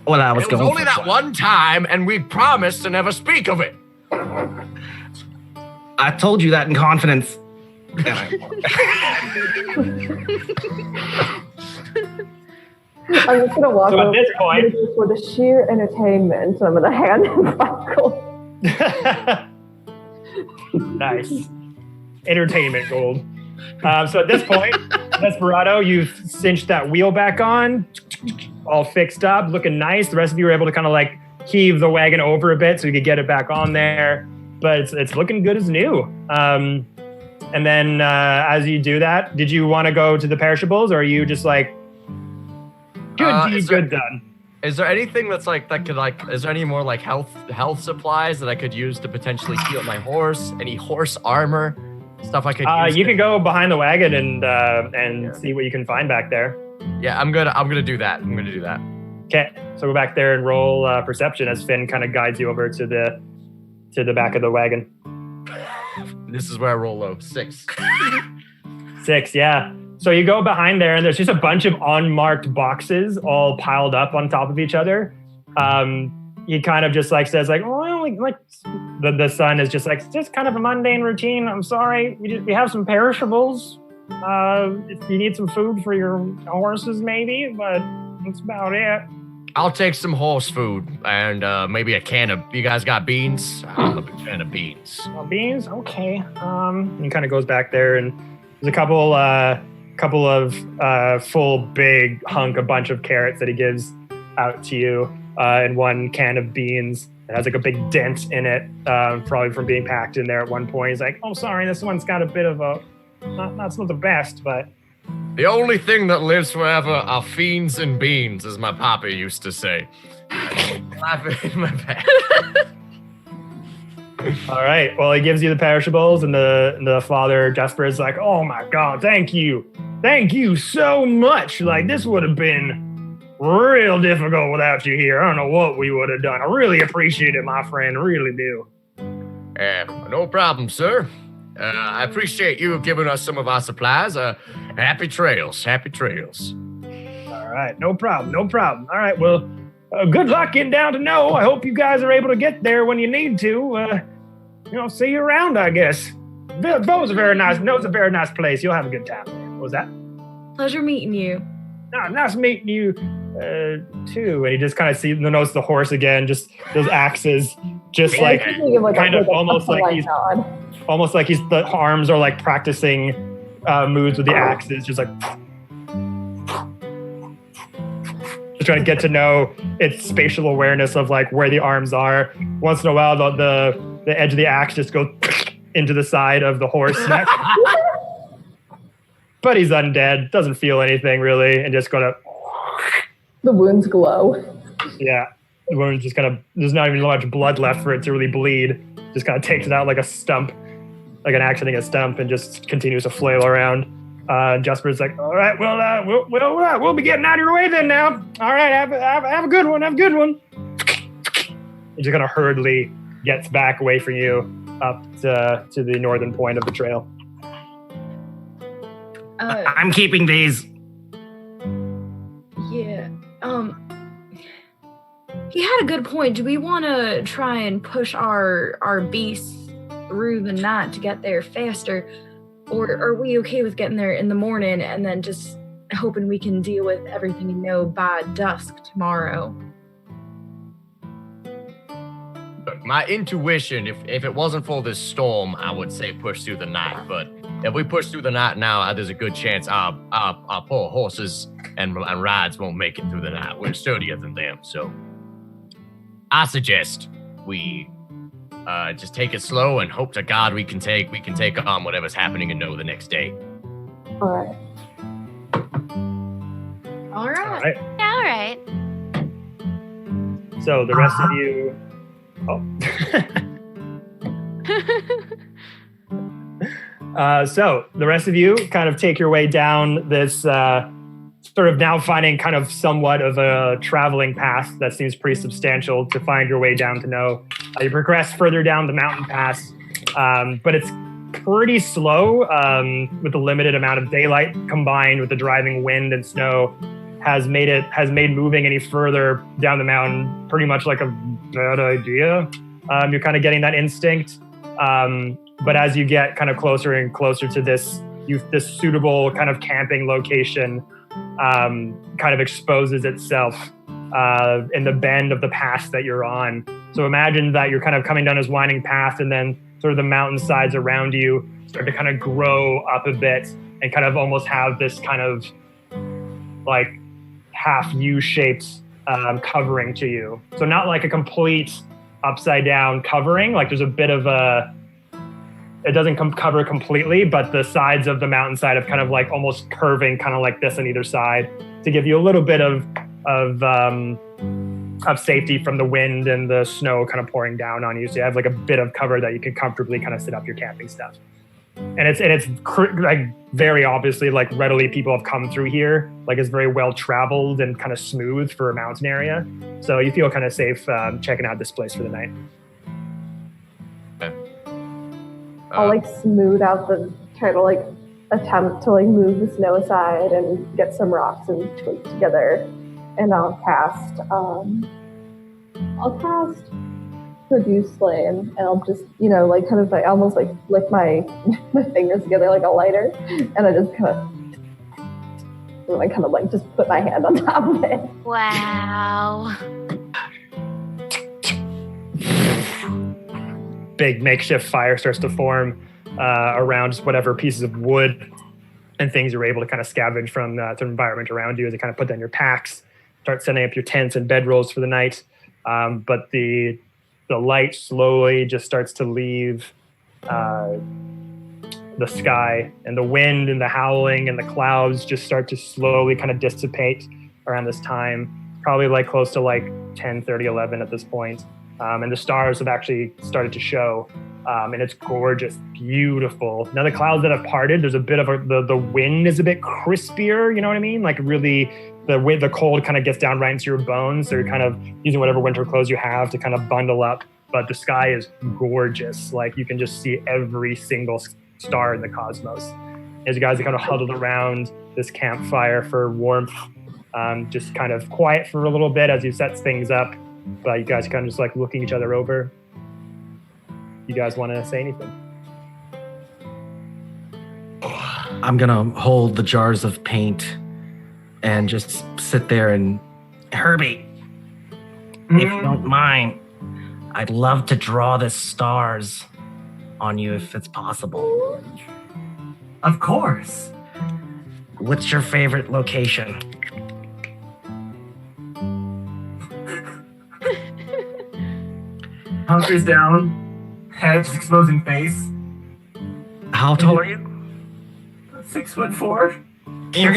Well, I was it was going only that one time, and we promised to never speak of it. I told you that in confidence. I'm just gonna walk over at this point, for the sheer entertainment. I'm gonna hand him 5 gold. Nice. Entertainment gold. So at this point, Desperado, you've cinched that wheel back on, all fixed up, looking nice. The rest of you were able to kind of like heave the wagon over a bit so you could get it back on there. But it's looking good as new. And then as you do that, did you want to go to the perishables, or are you just like, good deed, good done? Is there anything that's like that could like? Is there any more like health supplies that I could use to potentially heal my horse? Any horse armor stuff I could use? You can go behind the wagon and see what you can find back there. Yeah, I'm gonna do that. I'm gonna do that. Okay, so go back there and roll perception as Finn kind of guides you over to the back of the wagon. This is where I roll low. 6. 6, yeah. So you go behind there, and there's just a bunch of unmarked boxes all piled up on top of each other. He kind of just like says like, well, like the son is just like, it's just kind of a mundane routine. I'm sorry, we have some perishables. If you need some food for your horses, maybe, but that's about it. I'll take some horse food and maybe a can of. You guys got beans? I'm a big fan of beans. Beans, okay. He kind of goes back there, and there's a couple of full big hunk, a bunch of carrots that he gives out to you, and 1 can of beans. It has like a big dent in it, probably from being packed in there at one point. He's like, oh, sorry, this one's got a bit of a, not the best, but. The only thing that lives forever are fiends and beans, as my papa used to say. Laughing in my back. All right. Well, he gives you the perishables, and the father, Jasper, is like, oh my God, thank you. Thank you so much. Like, this would have been real difficult without you here. I don't know what we would have done. I really appreciate it, my friend. I really do. No problem, sir. I appreciate you giving us some of our supplies. Happy trails. Happy trails. All right. No problem. All right. Well, good luck getting down to Nohe. I hope you guys are able to get there when you need to. See you around, I guess. Nohe's a very nice place. You'll have a good time there. What was that? Pleasure meeting you. No, nice meeting you, too. And he just kind of notices the horse again, just those axes, just like kind of almost like he's the arms are like practicing moves with the axes, just like just trying to get to know its spatial awareness of like where the arms are. Once in a while, the edge of the axe just goes into the side of the horse neck. But he's undead, doesn't feel anything really, and just gonna. The wounds glow. Yeah, the wounds just kind of. There's not even much blood left for it to really bleed. Just kind of takes it out like a stump, like an axe hitting a stump, and just continues to flail around. Jasper's like, all right, well, we'll be getting out of your way then now. All right, have a good one. Have a good one. He just kind of hurriedly gets back away from you up to the northern point of the trail. I'm keeping these. Yeah. He had a good point. Do we want to try and push our beasts through the night to get there faster? Or are we okay with getting there in the morning and then just hoping we can deal with everything by dusk tomorrow? Look, my intuition, if it wasn't for this storm, I would say push through the night. But if we push through the night now, there's a good chance our poor horses and rides won't make it through the night. We're sturdier than them, so I suggest we just take it slow and hope to God we can take on whatever's happening and know the next day. All right. All right. All right. Yeah, all right. So the rest of you. Oh. So the rest of you kind of take your way down this sort of now finding kind of somewhat of a traveling path that seems pretty substantial to find your way down to Nohe. You progress further down the mountain pass, but it's pretty slow with the limited amount of daylight combined with the driving wind and snow has made moving any further down the mountain pretty much like a bad idea. You're kind of getting that instinct. But as you get kind of closer and closer to this suitable kind of camping location kind of exposes itself in the bend of the pass that you're on. So imagine that you're kind of coming down this winding path and then sort of the mountainsides around you start to kind of grow up a bit and kind of almost have this kind of like half U-shaped covering to you. So not like a complete upside down covering, like there's a bit of it doesn't cover completely, but the sides of the mountainside have kind of like almost curving kind of like this on either side to give you a little bit of safety from the wind and the snow kind of pouring down on you. So you have like a bit of cover that you can comfortably kind of set up your camping stuff. And it's like very obviously like readily people have come through here. Like it's very well traveled and kind of smooth for a mountain area. So you feel kind of safe checking out this place for the night. I'll like smooth out try to like attempt to like move the snow aside and get some rocks and twigs together. And I'll cast Produce Flame, and I'll just, like kind of like almost like lick my fingers together like a lighter, and I just kind of like just put my hand on top of it. Wow. Big makeshift fire starts to form around just whatever pieces of wood and things you're able to kind of scavenge from the environment around you as you kind of put down your packs, start setting up your tents and bedrolls for the night. But the light slowly just starts to leave the sky, and the wind and the howling and the clouds just start to slowly kind of dissipate around this time, probably like close to like 10, 30, 11 at this point. And the stars have actually started to show, and it's gorgeous, beautiful. Now the clouds that have parted, there's a bit of the wind is a bit crispier, you know what I mean? Like really the cold kind of gets down right into your bones. So you're kind of using whatever winter clothes you have to kind of bundle up. But the sky is gorgeous. Like you can just see every single star in the cosmos. As you guys are kind of huddled around this campfire for warmth, just kind of quiet for a little bit as you set things up. But you guys are kind of just like looking each other over. You guys want to say anything? I'm going to hold the jars of paint and just sit there and... Herbie, if you don't mind, I'd love to draw the stars on you if it's possible. Of course. What's your favorite location? Hunkers down, head just exposing face. How tall are you? 6'4". You're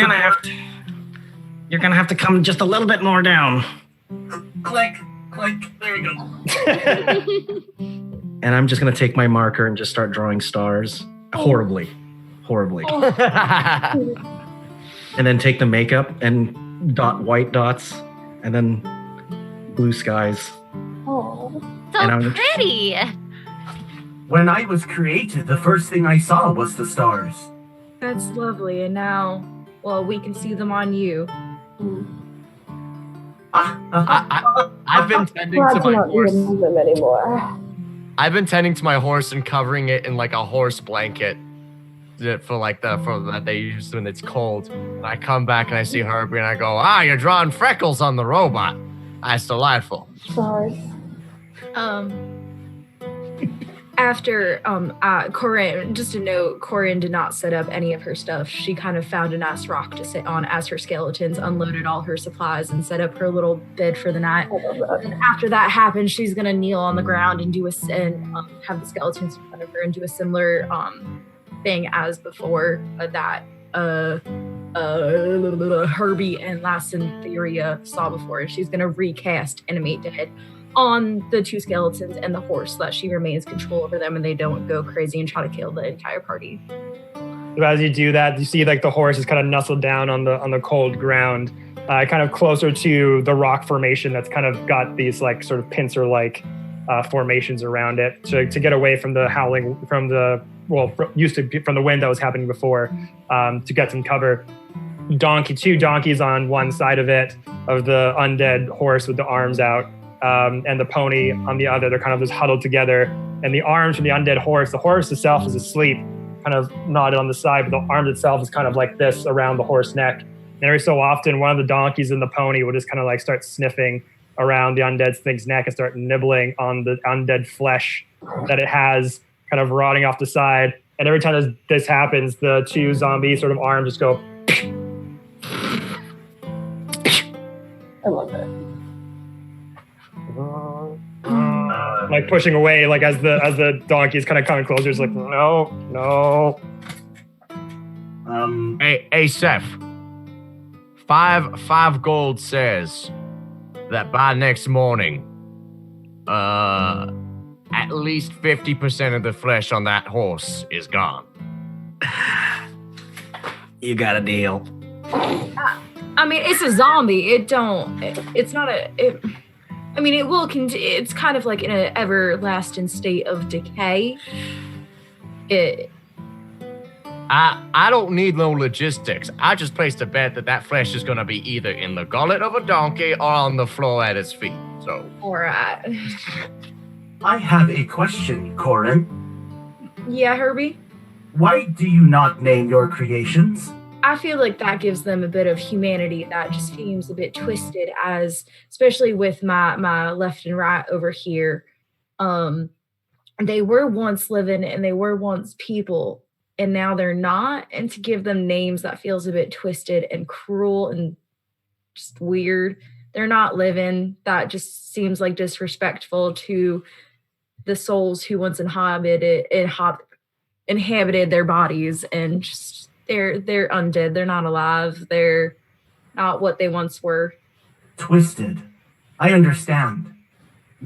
gonna have to come just a little bit more down. Click, click. There we go. And I'm just gonna take my marker and just start drawing stars. Horribly. And then take the makeup and dot white dots, and then blue skies. Oh. So pretty. When I was created, the first thing I saw was the stars. That's lovely, and now, well, we can see them on you. I've been tending to my horse. Them anymore. I've been tending to my horse and covering it in like a horse blanket. for that they use when it's cold. And I come back and I see Herbie and I go, you're drawing freckles on the robot. That's delightful. Sorry. After Corinne, just a note, Corinne did not set up any of her stuff. She kind of found a nice rock to sit on as her skeletons unloaded all her supplies and set up her little bed for the night. And after that happens, she's gonna kneel on the ground and have the skeletons in front of her and do a similar thing as before that Herbie and Lysyntheria saw before. She's gonna recast Animate Dead on the two skeletons and the horse so that she remains control over them and they don't go crazy and try to kill the entire party. So as you do that, you see like the horse is kind of nestled down on the cold ground, kind of closer to the rock formation that's kind of got these like sort of pincer-like formations around it to get away from the howling from the wind that was happening before, to get some cover. Two donkeys on one side of it, of the undead horse with the arms out, and the pony on the other. They're kind of just huddled together, and the arms from the undead horse, the horse itself is asleep, kind of nodded on the side, but the arms itself is kind of like this around the horse neck. And every so often, one of the donkeys and the pony will just kind of like start sniffing around the undead thing's neck and start nibbling on the undead flesh that it has kind of rotting off the side. And every time this happens, the two zombie sort of arms just go. I love it. Like pushing away, like as the donkey is kind of coming closer, it's like no. Hey, Seth. 5 gold says that by next morning, at least 50% of the flesh on that horse is gone. You got a deal. I mean, it's a zombie. It will it's kind of like in an everlasting state of decay. I don't need no logistics. I just placed a bet that flesh is going to be either in the gullet of a donkey or on the floor at its feet. So. All right. I have a question, Corin. Yeah, Herbie? Why do you not name your creations? I feel like that gives them a bit of humanity that just seems a bit twisted, as especially with my left and right over here. They were once living and they were once people, and now they're not. And to give them names that feels a bit twisted and cruel and just weird. They're not living. That just seems like disrespectful to the souls who once inhabited their bodies, and just they're undead. They're not alive. They're not what they once were. Twisted. I understand.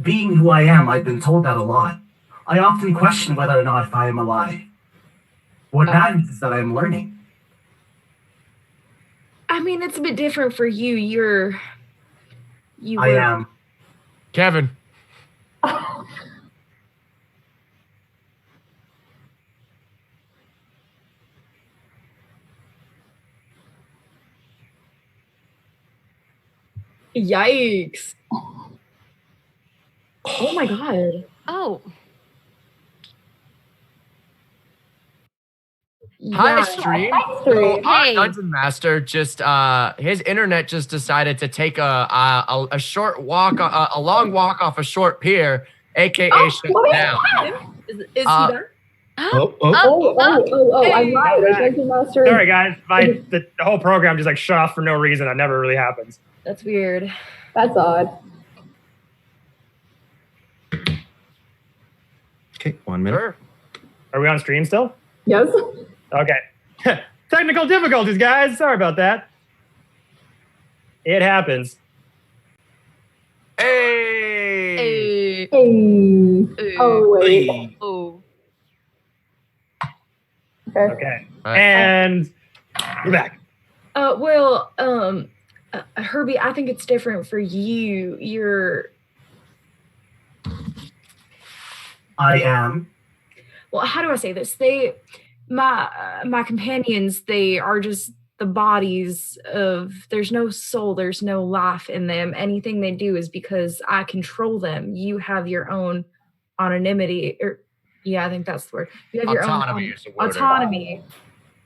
Being who I am, I've been told that a lot. I often question whether or not if I am alive. What matters is that I'm learning. I mean, it's a bit different for you. I am. Kevin. Yikes. Oh my god. Oh. Hi, stream. So our dungeon master just his internet just decided to take a short walk, a long walk off a short pier, aka shut down. Is he there? I'm right. Dungeon Master. Sorry, guys. The whole program just like shut off for no reason. That never really happens. That's weird. That's odd. Okay, 1 minute. Sure. Are we on stream still? Yes. Okay. Technical difficulties, guys. Sorry about that. It happens. Hey. Hey. Oh, wait. Oh. Okay. And we're back. Herbie, I think it's different for you. I am. Well, how do I say this? My companions, they are just the bodies of, there's no soul, there's no life in them. Anything they do is because I control them. You have your own anonymity, or Yeah, I think that's the word. You have Autonomy your own is the word. autonomy.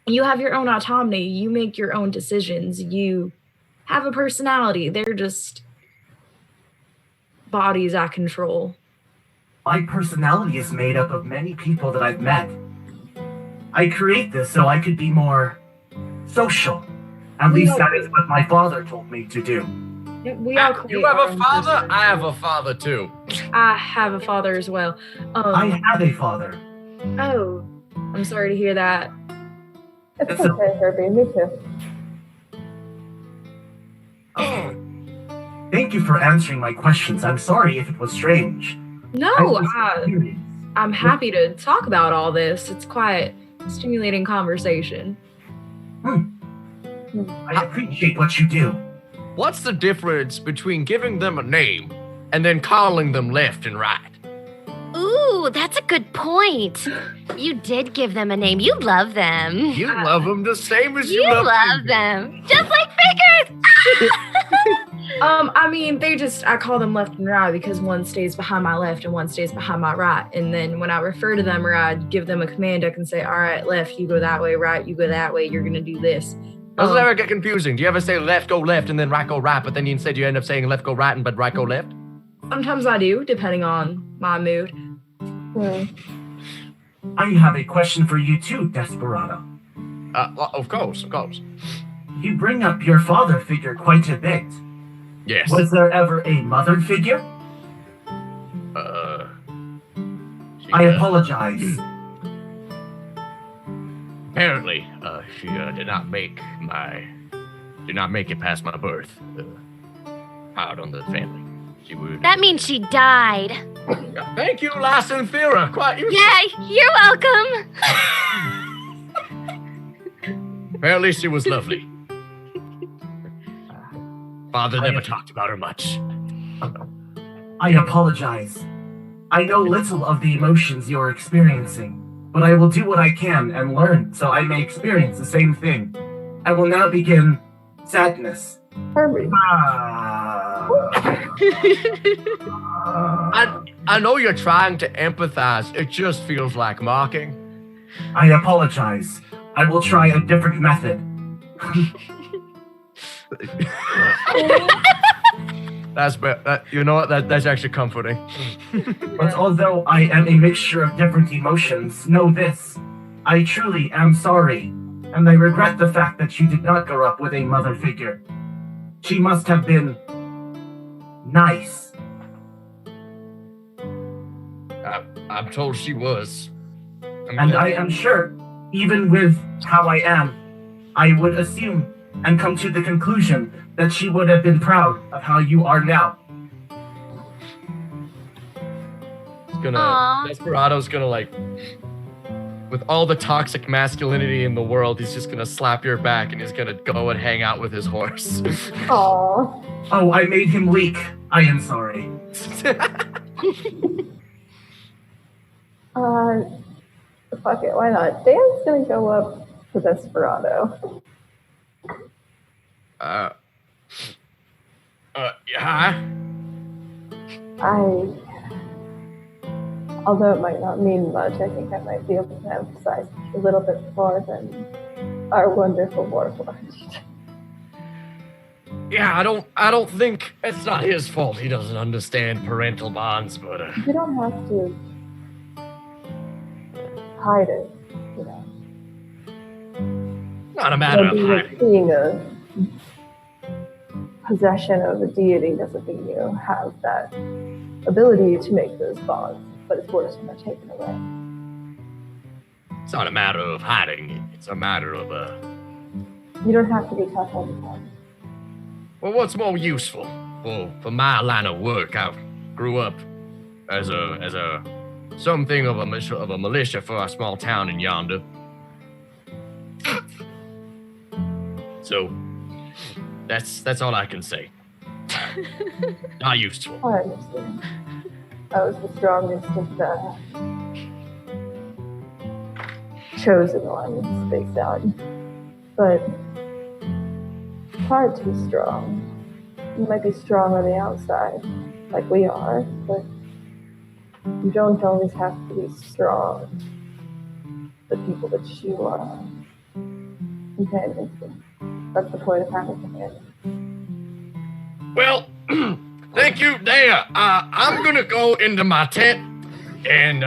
You have your own autonomy. You make your own decisions. You have a personality. They're just bodies at control. My personality is made up of many people that I've met. I create this so I could be more social. At least that is what my father told me to do. We all create You have our a own father? personality. I have a father too. I have a father as well. I have a father. Oh, I'm sorry to hear that. It's okay, Herbie. Me too. Oh, thank you for answering my questions. I'm sorry if it was strange. No, I'm happy to talk about all this. It's quite a stimulating conversation. I appreciate what you do. What's the difference between giving them a name and then calling them left and right? Ooh, that's a good point. You did give them a name. You love them. You love them the same as You love love them. Just like figures. I mean, I call them left and right because one stays behind my left and one stays behind my right. And then when I refer to them or I give them a command, I can say, all right, left, you go that way, right, you go that way, you're going to do this. Doesn't it ever get confusing? Do you ever say left, go left, and then right, go right, but then instead you end up saying left, go right, but right, go left? Sometimes I do, depending on my mood. I have a question for you too, Desperado. Of course. You bring up your father figure quite a bit. Yes. Was there ever a mother figure? I apologize. Apparently, she did not make it past my birth. Hard on the family. She would. That means she died. Thank you, Lyson Thera. Yeah, you're welcome. Apparently, she was lovely. Father never talked about her much. I apologize. I know little of the emotions you're experiencing, but I will do what I can and learn so I may experience the same thing. I will now begin sadness. Herbie. I know you're trying to empathize. It just feels like mocking. I apologize. I will try a different method. You know what? That's actually comforting. But although I am a mixture of different emotions, know this. I truly am sorry, and I regret the fact that you did not grow up with a mother figure. She must have been nice. I'm told she was. And I am sure, even with how I am, I would assume and come to the conclusion that she would have been proud of how you are now. Desperado's gonna with all the toxic masculinity in the world, he's just gonna slap your back and he's gonna go and hang out with his horse. Aww. Oh, I made him leak. I am sorry. Fuck it, why not? Dan's gonna go up to Desperado. Yeah. Although it might not mean much, I think I might be able to emphasize a little bit more than our wonderful Warforged. Yeah, I don't think it's not his fault he doesn't understand parental bonds, but You don't have to hide it, you know. Not a matter of hiding. Being a possession of a deity doesn't mean you have that ability to make those bonds, but it's worse when they're taken away. It's not a matter of hiding. It's a matter of You don't have to be tough all the time. Well, what's more useful? Well, for my line of work, I grew up as something of a militia for our small town in yonder. So that's all I can say. Not useful. I understand. I was the strongest of the chosen ones, spaced out. But hard to be strong. You might be strong on the outside, like we are, but You don't always have to be strong. The people that you are companions with. That's the point of having companions. Well, thank you, Dea. I'm gonna go into my tent and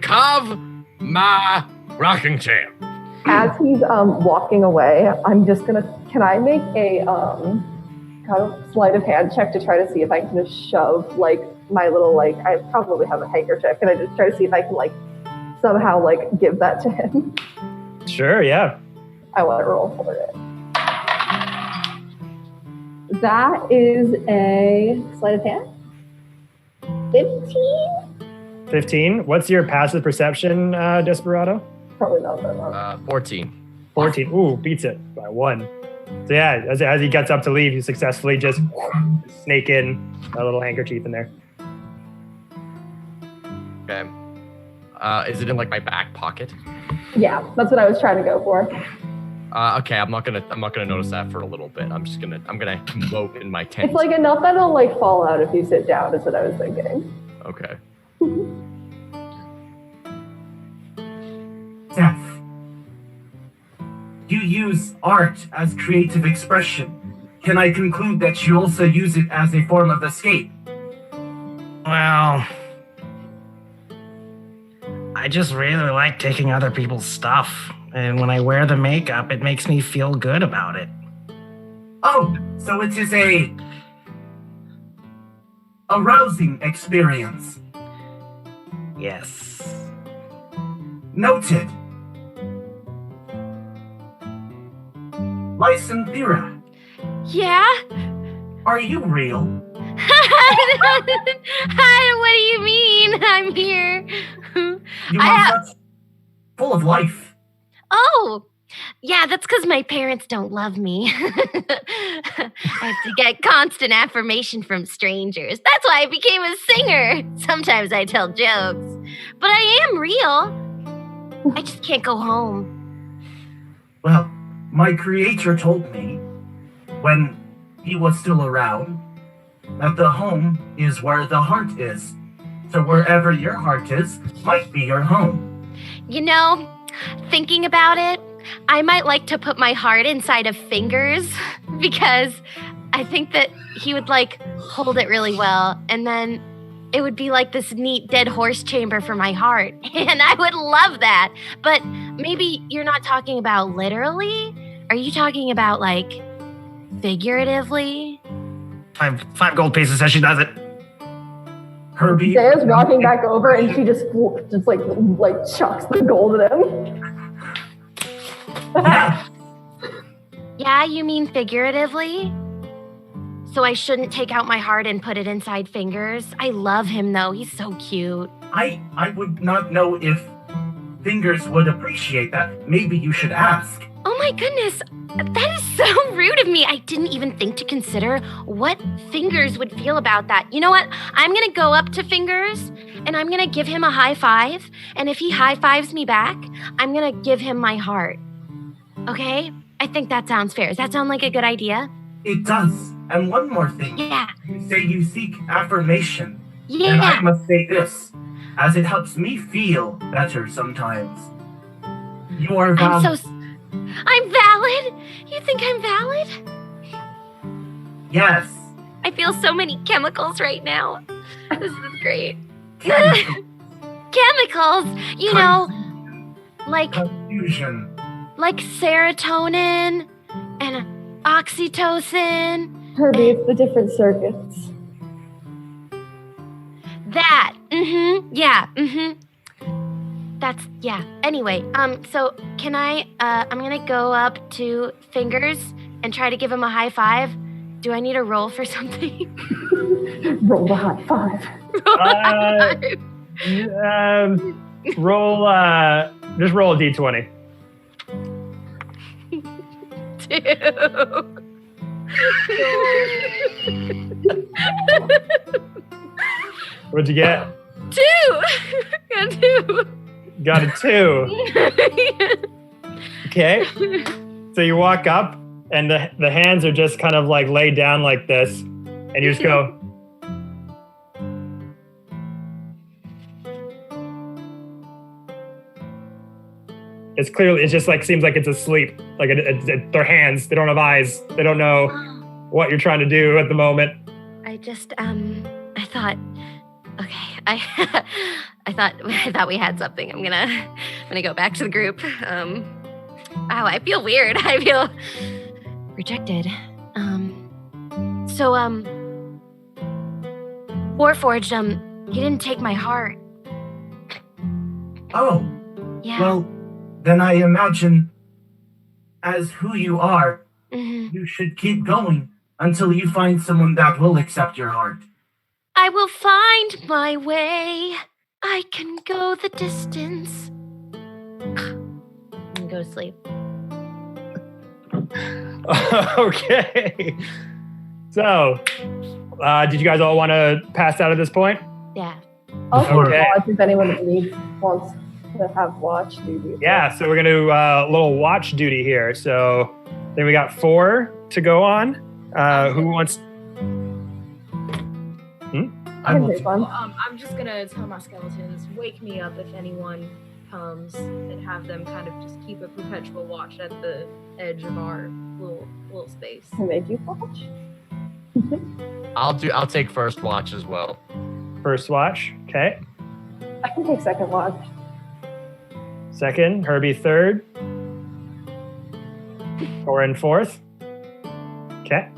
carve my rocking chair. As he's walking away, I'm just gonna. Can I make a kind of sleight of hand check to try to see if I can just shove like my little like I probably have a handkerchief. Can I just try to see if I can like somehow like give that to him? Sure, yeah. I want to roll for it. That is a sleight of hand. 15? 15. What's your passive perception, Desperado? Probably not that much. 14. 14. Ooh, beats it by 1. So yeah, as he gets up to leave, you successfully just snake in a little handkerchief in there. Okay. Is it in like my back pocket? Yeah, that's what I was trying to go for. Okay, I'm not gonna notice that for a little bit. I'm gonna mope in my tent. It's like enough that it'll like fall out if you sit down, is what I was thinking. Okay. Seth, you use art as creative expression. Can I conclude that you also use it as a form of escape? Well, I just really like taking other people's stuff. And when I wear the makeup, it makes me feel good about it. Oh, so it is a arousing experience. Yes. Noted. Lysynthera, Yeah? are you real? Hi, what do you mean? I'm here. You are such full of life. Oh, yeah, that's because my parents don't love me. I have to get constant affirmation from strangers. That's why I became a singer. Sometimes I tell jokes, but I am real. I just can't go home. Well, my creator told me, when he was still around, that the home is where the heart is. So wherever your heart is, might be your home. You know, thinking about it, I might like to put my heart inside of Fingers because I think that he would like hold it really well, and then it would be like this neat dead horse chamber for my heart, and I would love that. But maybe you're not talking about literally. Are you talking about like figuratively? 5 gold pieces says she does it. Herbie. Sarah's walking back over and she just like chucks the gold at him. Yeah. Yeah, you mean figuratively? So I shouldn't take out my heart and put it inside Fingers? I love him though, he's so cute. I would not know if Fingers would appreciate that. Maybe you should ask. Oh my goodness, that is so rude of me. I didn't even think to consider what Fingers would feel about that. You know what? I'm gonna go up to Fingers and I'm gonna give him a high five. And if he high fives me back, I'm gonna give him my heart. Okay? I think that sounds fair. Does that sound like a good idea? It does. And one more thing. Yeah. You say you seek affirmation. Yeah. And I must say this, as it helps me feel better sometimes. You are valid. I'm valid? You think I'm valid? Yes. I feel so many chemicals right now. This is great. Chemicals? You know, like confusion. Like serotonin and oxytocin. Herbie, it's the different circuits. That. Yeah. That's, yeah. Anyway, so can I'm gonna go up to Fingers and try to give him a high five. Do I need a roll for something? Roll the high five. Just roll a d20. 2. What'd you get? 2. Got 2. Got a 2. Okay. So you walk up and the hands are just kind of like laid down like this. And you just go, It's clearly, it just like seems like it's asleep. Like their hands, they don't have eyes. They don't know what you're trying to do at the moment. I just, I thought, okay, I thought we had something. I'm gonna go back to the group. I feel weird. I feel rejected. So, Warforged, he didn't take my heart. Oh. Yeah. Well, then I imagine, as who you are, Mm-hmm. you should keep going until you find someone that will accept your heart. I will find my way. I can go the distance. I'm gonna go to sleep. Okay. So, did you guys all want to pass out at this point? Yeah. Also, Okay. watch if anyone wants to have watch duty. Yeah, so we're going to do a little watch duty here. So then we got 4 to go on. Who wants... I can take one. I'm just gonna tell my skeletons, wake me up if anyone comes, and have them kind of just keep a perpetual watch at the edge of our little space. Who made you watch? I'll take first watch as well. First watch, okay. I can take second watch. Second, Herbie third. Corin fourth. Okay.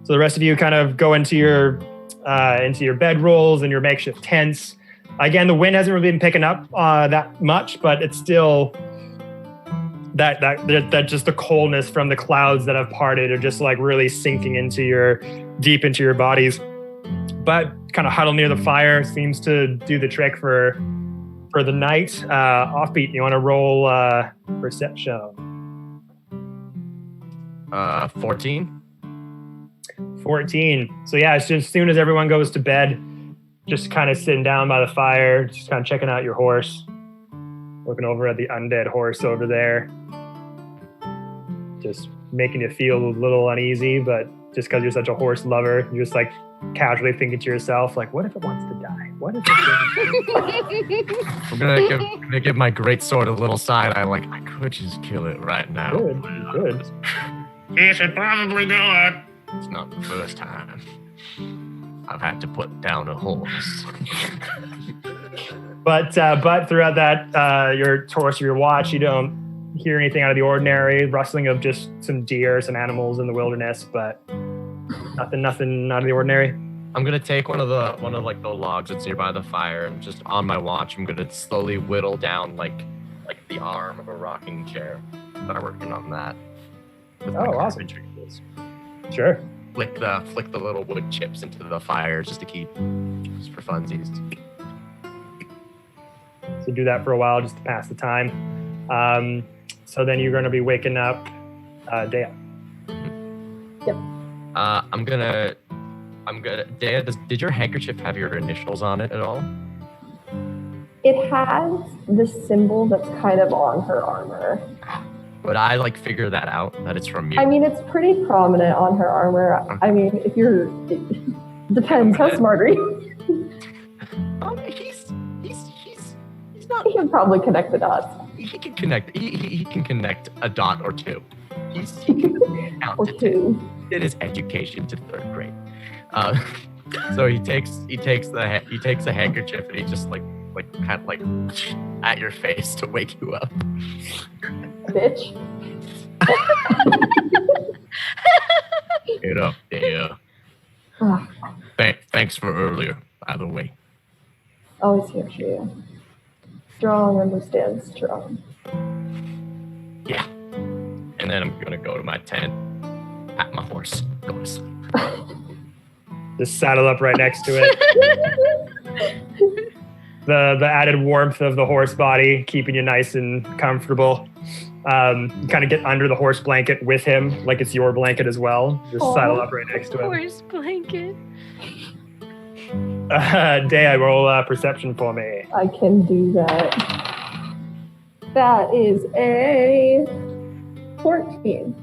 So the rest of you kind of go into your bedrolls and your makeshift tents. Again, the wind hasn't really been picking up that much, but it's still that just the coldness from the clouds that have parted are just like really sinking deep into your bodies. But kind of huddle near the fire seems to do the trick for the night. Offbeat, you want to roll perception? 14. 14. So yeah, as soon as everyone goes to bed, just kind of sitting down by the fire, just kind of checking out your horse, looking over at the undead horse over there, just making you feel a little uneasy, but just because you're such a horse lover, you're just like casually thinking to yourself, like, what if it wants to die? What if it I'm gonna give my great sword a little side eye, like I could just kill it right now. Good. You should probably do it. It's not the first time I've had to put down a horse. But throughout that your course of your watch, you don't hear anything out of the ordinary. Rustling of just some deer, some animals in the wilderness, but nothing out of the ordinary. I'm gonna take one of the logs that's nearby the fire, and just on my watch, I'm gonna slowly whittle down like the arm of a rocking chair. Start working on that. With my awesome. carpentry tools. Sure. Flick the little wood chips into the fire just for funsies. So do that for a while just to pass the time. So then you're going to be waking up Dea. Yep. I'm gonna. Dea, did your handkerchief have your initials on it at all? It has the symbol that's kind of on her armor. Would I figure that out, that it's from you? I mean, it's pretty prominent on her armor. I mean, it depends. How smart are you? He's not. He can probably connect the dots. He can connect. He can connect a dot or two. He can count Or to two. Did his education to 3rd grade. So he takes a handkerchief and he just kind of at your face to wake you up. Bitch. Get up there. Ah, Thanks for earlier, by the way. always here for you. Strong understands strong. Yeah. And then I'm gonna go to my tent, pat my horse, go to sleep. Just saddle up right next to it. The added warmth of the horse body, keeping you nice and comfortable. Kind of get under the horse blanket with him, like it's your blanket as well. Just saddle up right next to him. Horse blanket. Dea, roll perception for me. I can do that. That is a 14.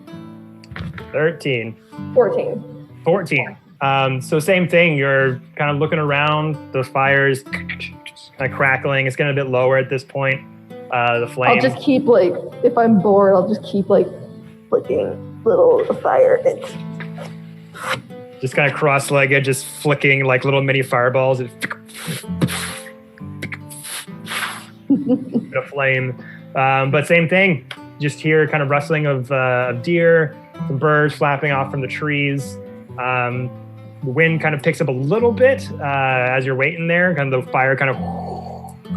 13. 14. So same thing. You're kind of looking around. The fire's kind of crackling. It's getting a bit lower at this point. the flame. I'll just keep if I'm bored, I'll just keep flicking little fire. Just kind of cross-legged, just flicking little mini fireballs and a flame. But same thing, just hear kind of rustling of deer, some birds flapping off from the trees. The wind kind of picks up a little bit as you're waiting there. Kind of the fire kind of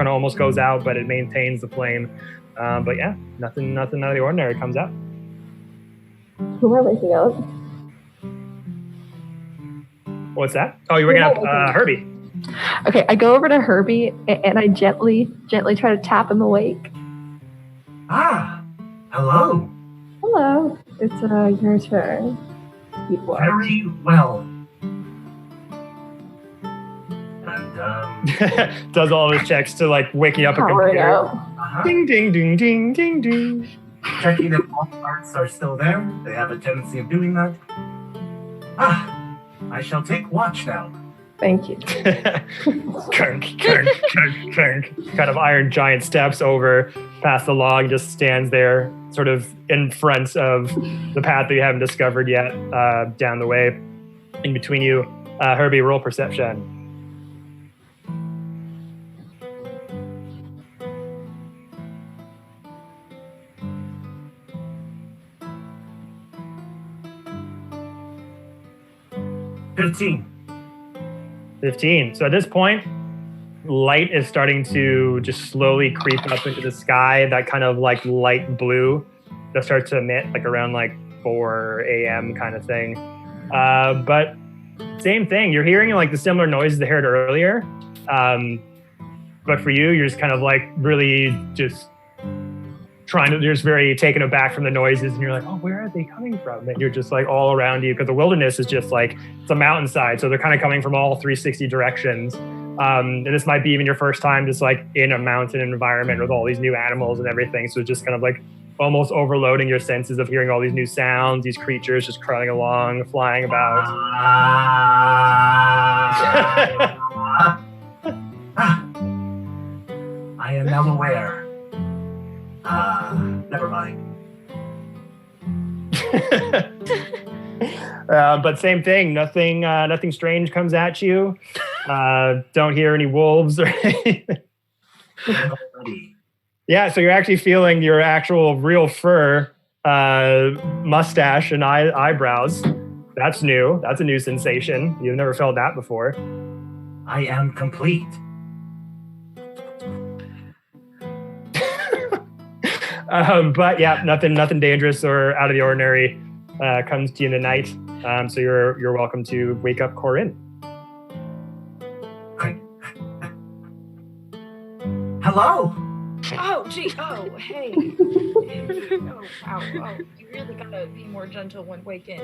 almost goes out, but it maintains the flame. But yeah, nothing out of the ordinary comes out. Who am I waking up? What's that? Oh, you're waking up Herbie. Okay, I go over to Herbie and I gently try to tap him awake. Ah, hello. Hello. It's your turn. Very well. And does all of his checks to wake you up a computer. Uh-huh. Ding ding ding ding ding ding. Checking if all parts are still there. They have a tendency of doing that. I shall take watch now. Thank you. Kunk. Kind of iron giant steps over past the log, just stands there, sort of in front of the path that you haven't discovered yet, down the way. In between you, Herbie, roll perception. $15. So at this point, light is starting to just slowly creep up into the sky. That kind of light blue that starts to emit around 4 a.m. kind of thing. But same thing. You're hearing the similar noises that I heard earlier. But for you, you're just kind of really just you're just very taken aback from the noises, and you're oh, where are they coming from? And you're just all around you, because the wilderness is just it's a mountainside, so they're kind of coming from all 360 directions. And this might be even your first time just in a mountain environment with all these new animals and everything, so it's just kind of almost overloading your senses of hearing all these new sounds, these creatures just crawling along, flying about. I am now aware. Never mind. But same thing. Nothing strange comes at you. Don't hear any wolves or anything. Yeah, so you're actually feeling your actual real fur, mustache and eyebrows. That's new. That's a new sensation. You've never felt that before. I am complete. But yeah, nothing dangerous or out of the ordinary comes to you in the night. So you're welcome to wake up Corinne. Hello. Oh, gee. Oh, hey. Oh, wow. Oh, you really gotta be more gentle when waking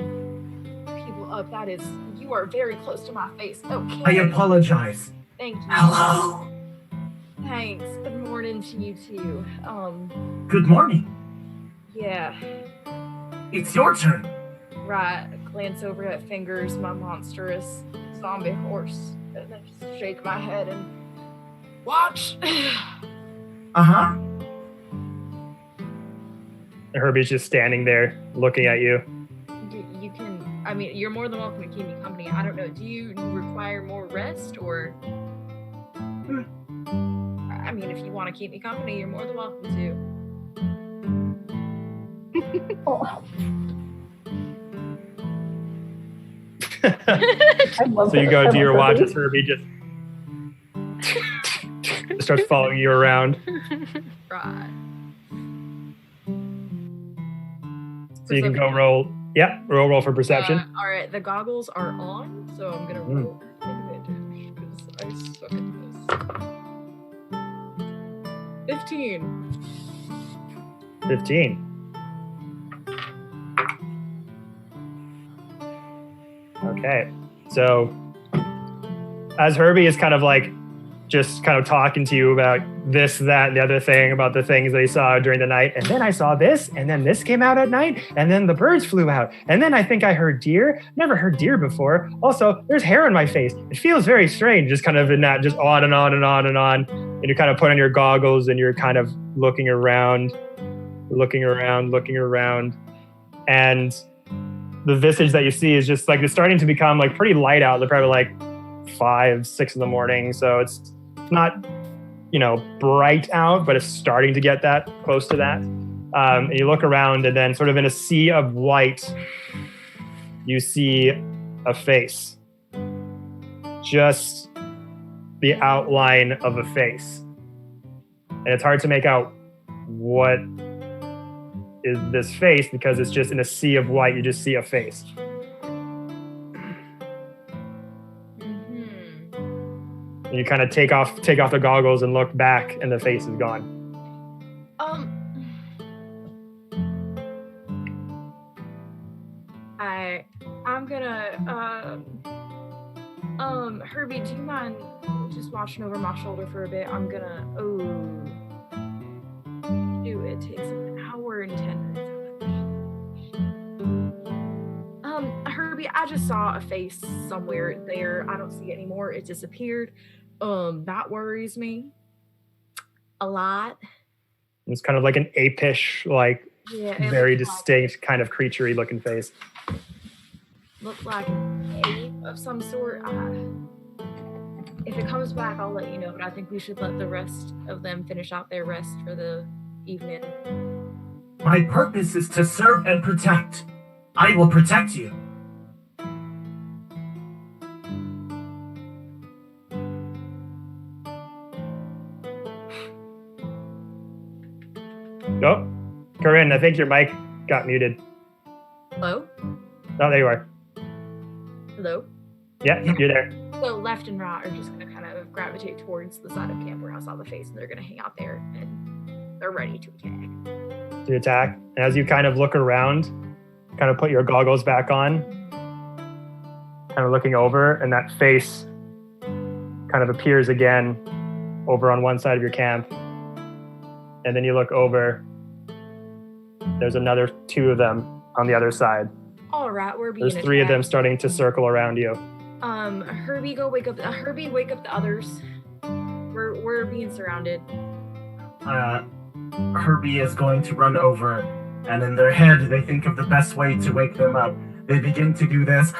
people up. You are very close to my face. Okay. I apologize. Thank you. Hello. Thanks. Good morning to you too. Good morning. Yeah. It's your turn. Right. Glance over at Fingers, my monstrous zombie horse, and then just shake my head and watch. Uh-huh. Herbie's just standing there looking at you. You can, you're more than welcome to keep me company. I don't know, do you require more rest, or? If you want to keep me company, you're more than welcome to. So you go do your watch as Herbie just starts following you around. Right. So you can go roll. Yeah, roll for perception. All right, the goggles are on, so I'm gonna roll advantage because I suck at this. 15. Okay, so as Herbie is kind of just kind of talking to you about this, that, and the other thing, about the things that he saw during the night. And then I saw this, and then this came out at night, and then the birds flew out. And then I think I heard deer. Never heard deer before. Also, there's hair on my face. It feels very strange, just kind of in that, just on and on and on and on. And you kind of put on your goggles and you're kind of looking around. And the visage that you see is just like, it's starting to become like pretty light out. They're probably like 5, 6 in the morning. So it's not, bright out, but it's starting to get that close to that. And you look around and then sort of in a sea of white, you see a face. Just the outline of a face. And it's hard to make out what is this face because it's just in a sea of white, you just see a face. And you kind of take off the goggles and look back and the face is gone. I'm gonna Herbie, do you mind just watching over my shoulder for a bit? I'm gonna it takes an hour and 10 minutes. Herbie, I just saw a face somewhere there. I don't see it anymore. It disappeared. That worries me a lot. It's kind of like an apish, like very distinct kind of creaturey looking face. Looked like an ape of some sort. If it comes back, I'll let you know, but I think we should let the rest of them finish out their rest for the evening. My purpose is to serve and protect. I will protect you. Oh, Corinne, I think your mic got muted. Hello? Oh, there you are. Hello? Yeah, you're there. So left and right are just going to kind of gravitate towards the side of camp where I saw the face, and they're going to hang out there, and they're ready to attack. To attack. And as you kind of look around, kind of put your goggles back on, kind of looking over, and that face kind of appears again over on one side of your camp. And then you look over, there's another 2 of them on the other side. All right, we're being There's 3 of them starting to circle around you. Herbie, go wake up. Herbie, wake up the others. We're being surrounded. Herbie is going to run over, and in their head, they think of the best way to wake them up. They begin to do this.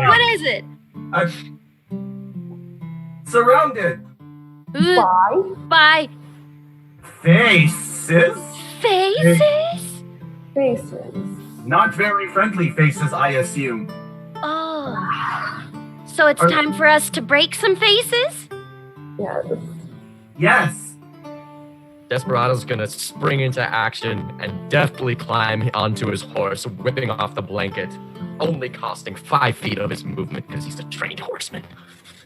What is it? Surrounded. By Faces. Not very friendly faces, I assume. Oh. So it's time for us to break some faces? Yes. Desperado's gonna spring into action and deftly climb onto his horse, whipping off the blanket, only costing 5 feet of his movement because he's a trained horseman.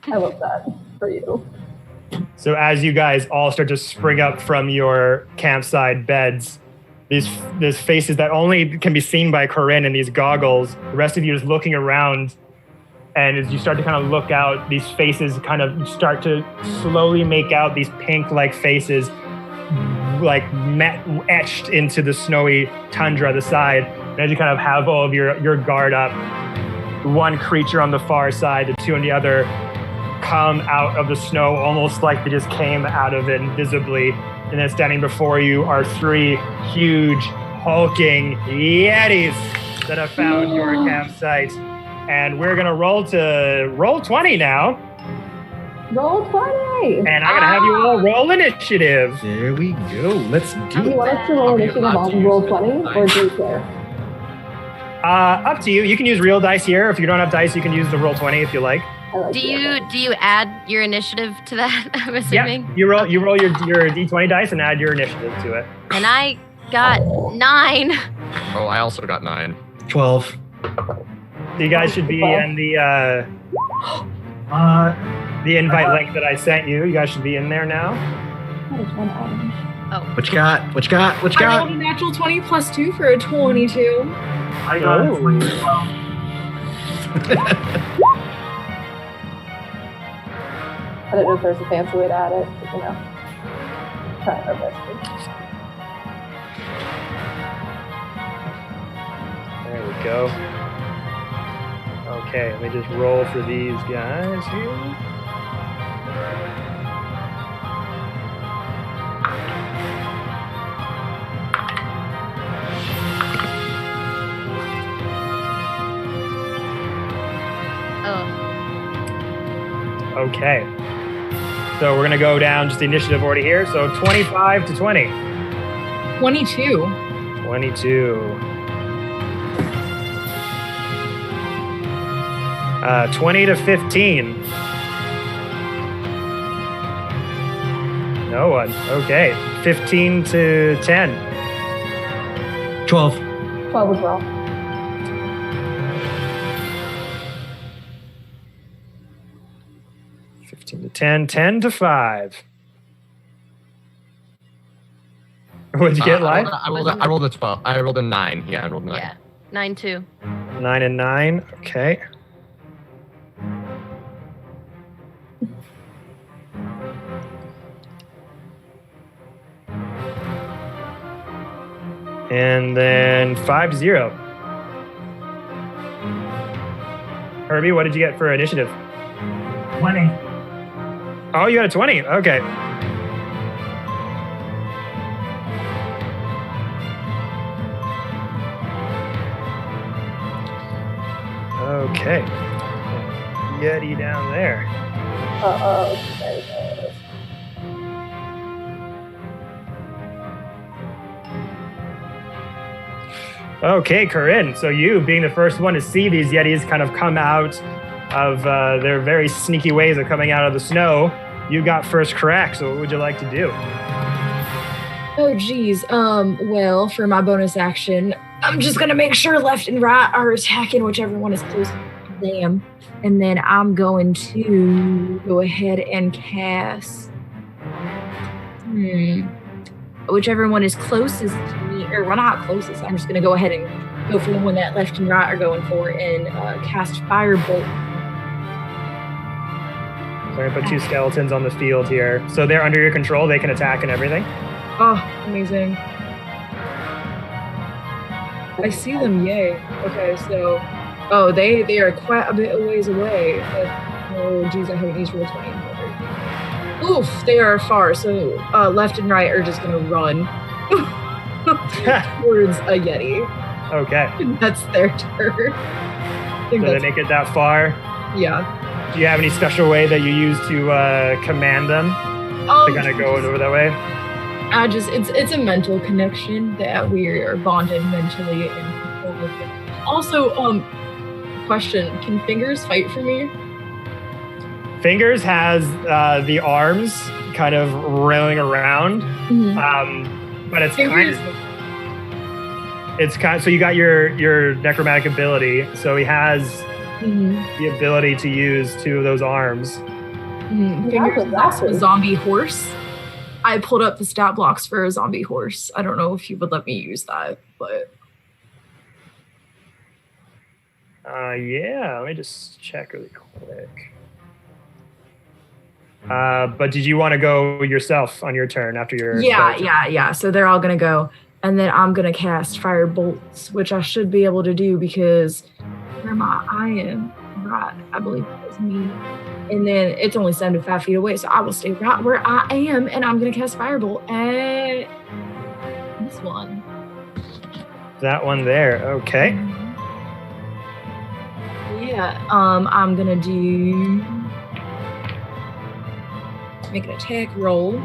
I love that for you. So as you guys all start to spring up from your campsite beds, these faces that only can be seen by Corinne in these goggles, the rest of you is looking around, and as you start to kind of look out, these faces kind of start to slowly make out these pink-like faces, like etched into the snowy tundra on the side. And as you kind of have all of your guard up, one creature on the far side, the 2 on the other, come out of the snow almost like they just came out of it invisibly. And then standing before you are 3 huge, hulking yetis that have found your campsite. And we're going to roll 20 now. Roll 20! And I'm going to have you all roll initiative. There we go. Let's do Do you it. want us to roll initiative on roll 20 or do you care? Up to you. You can use real dice here. If you don't have dice, you can use the roll 20 if you like. Do you add your initiative to that? I'm assuming. Yeah, you roll your d20 dice and add your initiative to it. And I got 9. Oh, I also got 9. 12. So you guys should be in the invite link that I sent you. You guys should be in there now. Oh. What you got? I rolled a natural 20 plus 2 for a 22. I got it. I don't know if there's a fancy way to add it, but trying our best. go. Okay, let me just roll for these guys here. Okay. So we're going to go down just the initiative order here. So 25 to 20. 22. 22. 20 to 15. No one. Okay. 15 to 10. 12. 12 as well. 15 to 10. 10 to 5. What'd you get, Live? I rolled a 12. I rolled a 9. Yeah, I rolled a 9. Yeah. 9-2. 9 and 9. Okay. And then 5-0. Herbie, what did you get for initiative? 20. Oh, you got a 20. Okay. Okay. Yeti down there. Uh-oh. There it goes. Okay, Corinne. So you, being the first one to see these Yetis kind of come out of their very sneaky ways of coming out of the snow, you got first correct. So what would you like to do? Oh, geez. Well, for my bonus action, I'm just going to make sure left and right are attacking whichever one is close to them. And then I'm going to go ahead and cast whichever one is closest to me, or well, not closest. I'm just going to go ahead and go for the one that left and right are going for and cast Firebolt. So I'm going to put 2 skeletons on the field here. So they're under your control. They can attack and everything. Oh, amazing. I see them, yay. Okay, so... Oh, they are quite a bit a ways away. Oh, geez, I haven't used roll 20 in forever. Oof, they are far. So left and right are just going to run towards a Yeti. Okay. That's their turn. So they make it that far? Yeah. Do you have any special way that you use to command them to kind of go over that way? It's a mental connection that we are bonded mentally and control with it. Also, question, can Fingers fight for me? Fingers has the arms kind of rolling around, but it's kind of so you got your necromantic ability, so he has the ability to use 2 of those arms. Fingers is also a zombie horse. I pulled up the stat blocks for a zombie horse. I don't know if you would let me use that, but yeah, let me just check really quick. But did you want to go yourself on your turn after your... Yeah. So they're all going to go. And then I'm going to cast Fire Bolts, which I should be able to do because where I am, right, I believe that was me. And then it's only 75 feet away, so I will stay right where I am, and I'm going to cast Firebolt at this one. That one there, okay. Yeah, I'm going to do... Make an attack roll.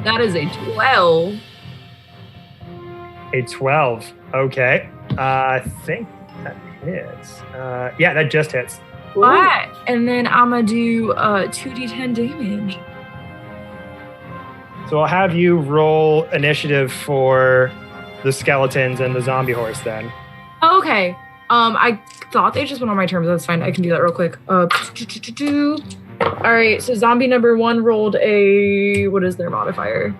That is a 12. A 12. Okay. I think that hits. Yeah, that just hits. All right. And then I'm going to do 2d10 damage. So I'll have you roll initiative for the skeletons and the zombie horse then. Okay. I thought they just went on my terms. That's fine. I can do that real quick. All right. So zombie number 1 rolled a... What is their modifier?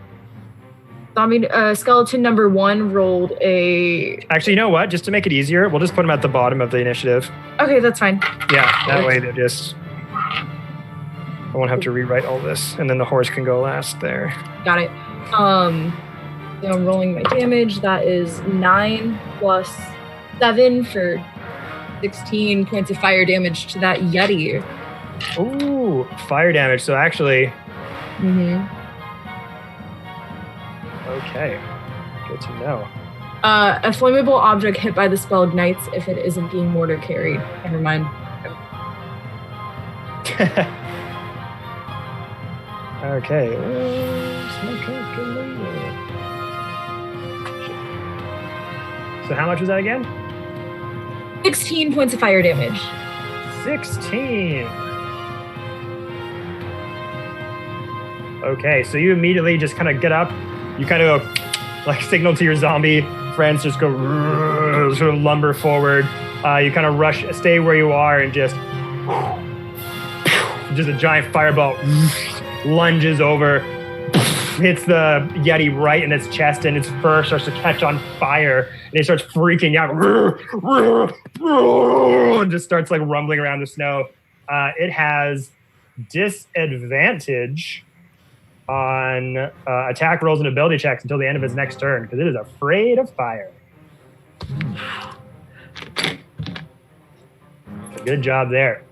Skeleton number 1 rolled a... Actually, you know what? Just to make it easier, we'll just put them at the bottom of the initiative. Okay, that's fine. Yeah, that way they just... I won't have to rewrite all this. And then the horse can go last there. Got it. So I'm rolling my damage. That is 9 plus 7 for 16 points of fire damage to that Yeti. Ooh, fire damage. So actually. Okay. Good to know. A flammable object hit by the spell ignites if it isn't being mortar carried. Never mind. Okay. So how much was that again? 16 points of fire damage. 16. Okay, so you immediately just kind of get up. You kind of go, like, signal to your zombie friends, just go sort of lumber forward. You kind of rush, stay where you are, and just a giant fireball lunges over, hits the Yeti right in its chest, and its fur starts to catch on fire, and it starts freaking out, and just starts like rumbling around the snow. It has disadvantage on attack rolls and ability checks until the end of its next turn, because it is afraid of fire. Good job there.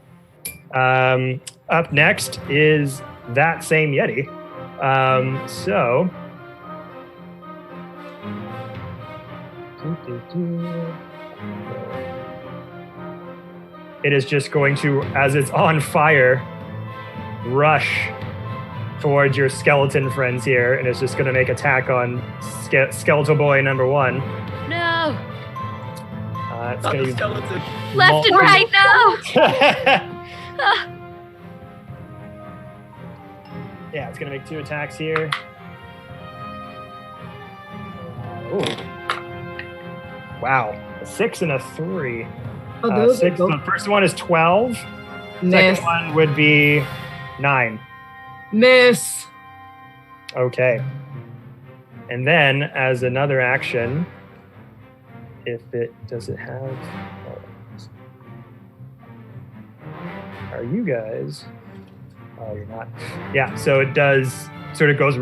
Up next is that same Yeti. So it is just going to, as it's on fire, rush towards your skeleton friends here, and it's just going to make attack on Skeletal Boy number 1. No. It's going to skeleton. Left and right, no. Yeah, it's going to make 2 attacks here. Ooh. Wow. A 6 and a 3. Oh, those six, the first one is 12. Miss. Second one would be 9. Miss. Okay. And then, as another action, does it have... Are you guys... Oh, you're not. Yeah, so it does, sort of goes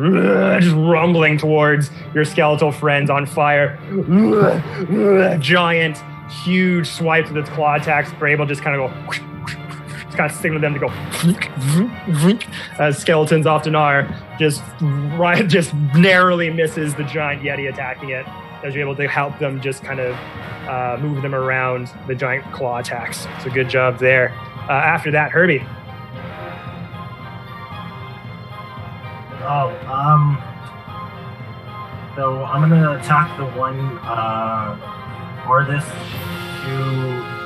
just rumbling towards your skeletal friends on fire. Giant, huge swipes with its claw attacks. Brable just kind of go, just kind of signal them to go, as skeletons often are. Just narrowly misses the giant Yeti attacking it, as you're able to help them just kind of move them around the giant claw attacks. So good job there. After that, Herbie. So I'm gonna attack the one farthest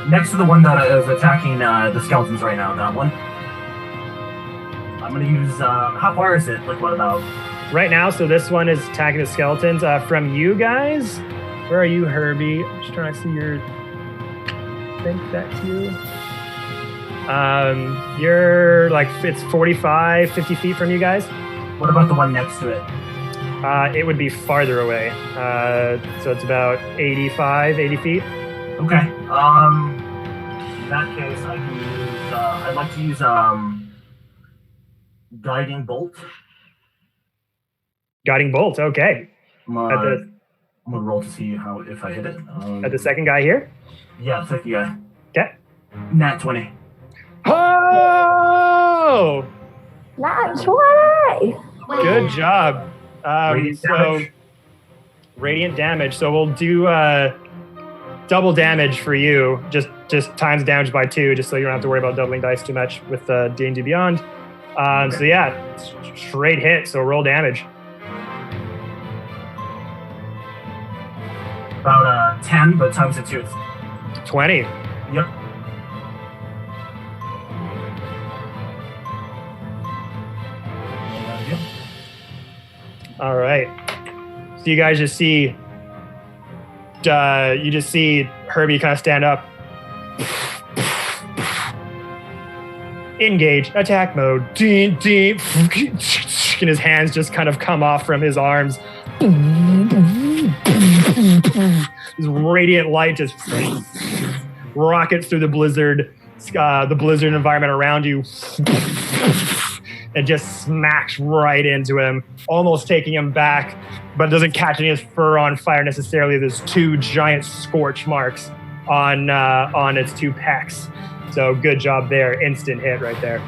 next to the one that is attacking the skeletons right now. That one. I'm gonna use. How far is it? Like what about? Right now, so this one is attacking the skeletons. From you guys, where are you, Herbie? I'm just trying to see your. I think that's you. You're like, it's 45, 50 feet from you guys. What about the one next to it? It would be farther away. So it's about 85, 80 feet. Okay. In that case, I can use. I'd like to use guiding bolt. Guiding bolt. Okay. I'm gonna roll to see if I hit it. At the second guy here. Yeah, second guy. Okay. Nat 20. Oh! Nat 20! Good job. Radiant damage. Radiant damage. So we'll do double damage for you. Just times damage by 2, just so you don't have to worry about doubling dice too much with D&D Beyond. Okay. So yeah, straight hit. So roll damage. About 10, but times it 2. 20. Yep. All right. So you guys just see, Herbie kind of stand up. Engage, attack mode. And his hands just kind of come off from his arms. This radiant light just rockets through the blizzard environment around you. and just smacks right into him, almost taking him back, but doesn't catch any of his fur on fire necessarily. There's 2 giant scorch marks on its 2 pecs. So good job there. Instant hit right there.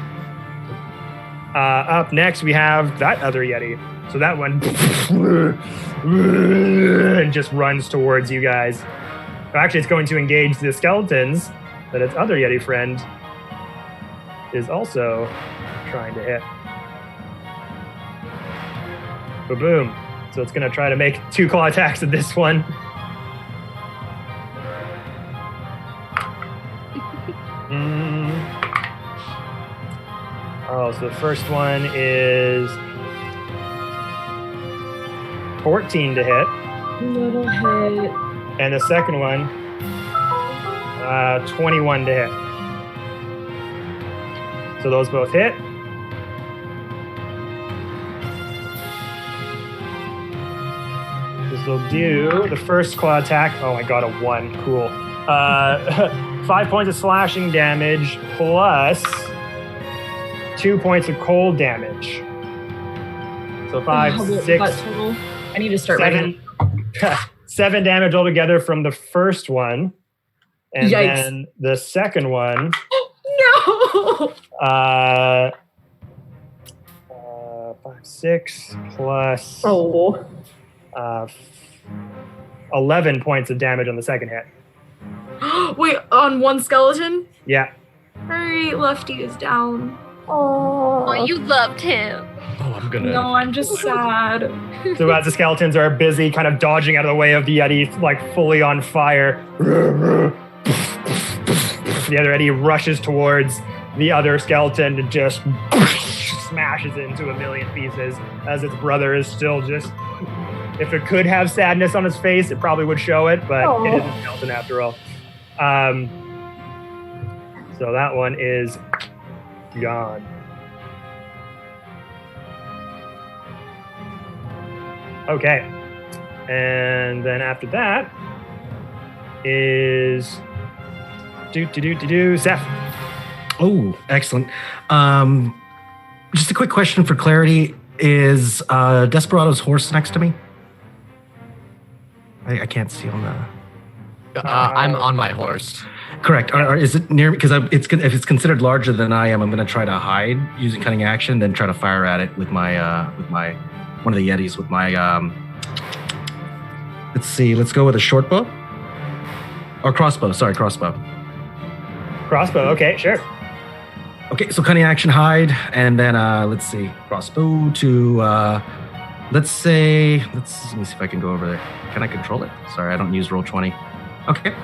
Up next, we have that other Yeti. So that one and just runs towards you guys. Actually, it's going to engage the skeletons that its other Yeti friend is also trying to hit. Ba-boom. So it's going to try to make 2 claw attacks at this one. Oh, so the first one is 14 to hit. Little hit. And the second one, 21 to hit. So those both hit. This will do the first claw attack. Oh, I got a 1. Cool. 5 points of slashing damage plus 2 points of cold damage. So 5, 6, total. I need to start 7. 7 damage altogether from the first one. And Yikes. then the second one. No! 5, 6 plus 11 points of damage on the second hit. Wait, on one skeleton? Yeah. Alright, Lefty is down. Oh, you loved him. Oh, I'm gonna. No, I'm just sad. So as the skeletons are busy kind of dodging out of the way of the Yeti, like fully on fire, the other Yeti rushes towards the other skeleton and just smashes it into a million pieces as its brother is still just, if it could have sadness on its face, it probably would show it, but it is a skeleton after all. So that one is gone. Okay. And then after that is Zeph. Oh, excellent. Just a quick question for clarity. Is Desperado's horse next to me? I can't see on the... I'm on my horse. Correct. Or is it near? Because if it's considered larger than I am, I'm going to try to hide using cunning action, then try to fire at it with my one of the Yetis with my. Let's see. Let's go with a short bow or crossbow. Sorry, crossbow. Crossbow. Okay, sure. Okay, so cunning action, hide, and then let's see, crossbow to let me see if I can go over there. Can I control it? Sorry, I don't use roll 20. Okay.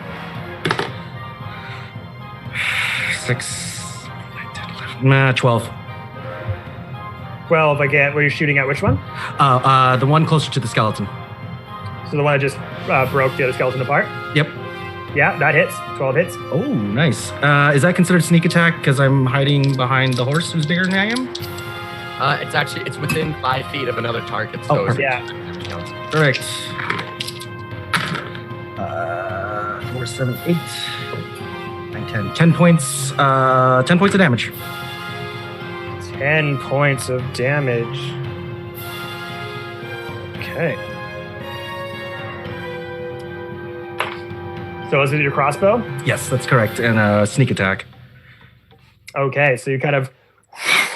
6, 9, 10, 11, 12. 12 again. Were you shooting at which one? The one closer to the skeleton. So the one that just broke the other skeleton apart? Yep. Yeah, that hits. 12 hits. Oh, nice. Is that considered sneak attack because I'm hiding behind the horse who's bigger than I am? It's within 5 feet of another target. So perfect. Yeah. Correct. 4, 7, 8, 9, 10. 10 points. 10 points of damage. 10 points of damage. Okay. So is it your crossbow? Yes, that's correct. And sneak attack. Okay, so you kind of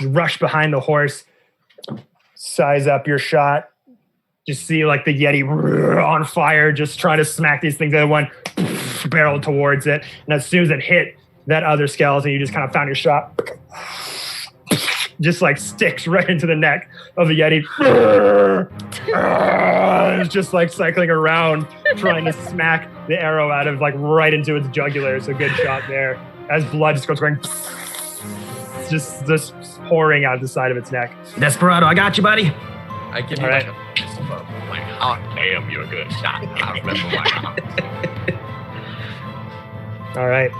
rush behind the horse, size up your shot. Just see like the Yeti on fire, just trying to smack these things. The other one barreled towards it. And as soon as it hit that other skeleton, you just kind of found your shot. Just like sticks right into the neck of the Yeti. It's just like cycling around, trying to smack the arrow out of like right into its jugular. So good shot there. As blood just goes going, just pouring out the side of its neck. Desperado, I got you, buddy. I give you like a fist bump. Like, oh damn, you're a good shot. I remember my All right.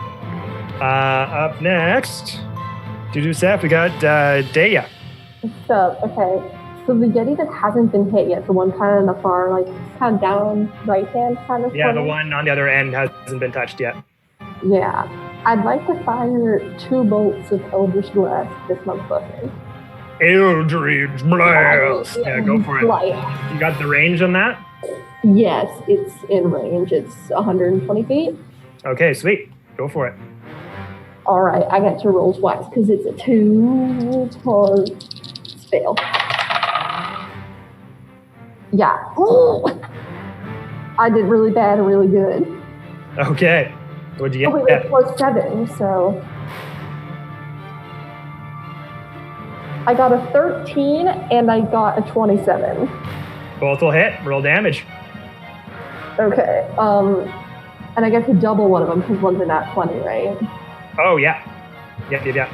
Up next, Seth, we got Daya. So, okay. So the Yeti that hasn't been hit yet, the one kind of in the far, like, kind of down right hand kind of Yeah, corner. the one on the other end hasn't been touched yet. Yeah. I'd like to fire 2 bolts of Eldritch Blast at this motherfucker. Eldritch Blast. Yeah, go for it. You got the range on that? Yes, it's in range. It's 120 feet. Okay, sweet. Go for it. All right, I got to roll twice because it's a 2-part spell. Yeah. Ooh. I did really bad and really good. Okay. What'd you get? Oh, wait, plus 7, so. I got a 13 and I got a 27. Both will hit. Roll damage. Okay. And I get to double one of them because one's a nat 20, right? Oh, yeah. Yeah.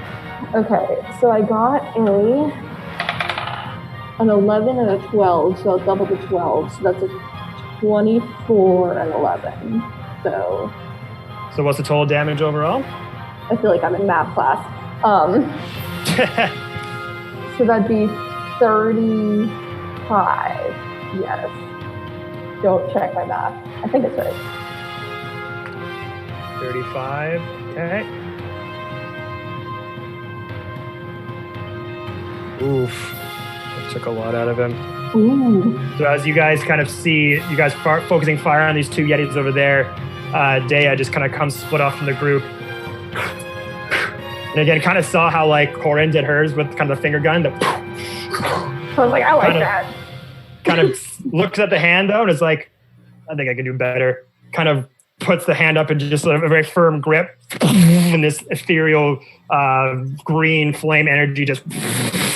Okay, so I got an 11 and a 12, so I'll double the 12. So that's a 24 and 11. So what's the total damage overall? I feel like I'm in math class. So that'd be 35. Yes. Don't check my math. I think it's right. 35. Okay. Oof. That took a lot out of him. Ooh. So as you guys kind of see, you guys focusing fire on these two Yetis over there, Dea just kind of comes split off from the group. And again, kind of saw how like Corin did hers with kind of the finger gun. I was like, I like that. Kind of looks at the hand though and is like, I think I can do better. Kind of puts the hand up and just sort of a very firm grip. And this ethereal green flame energy just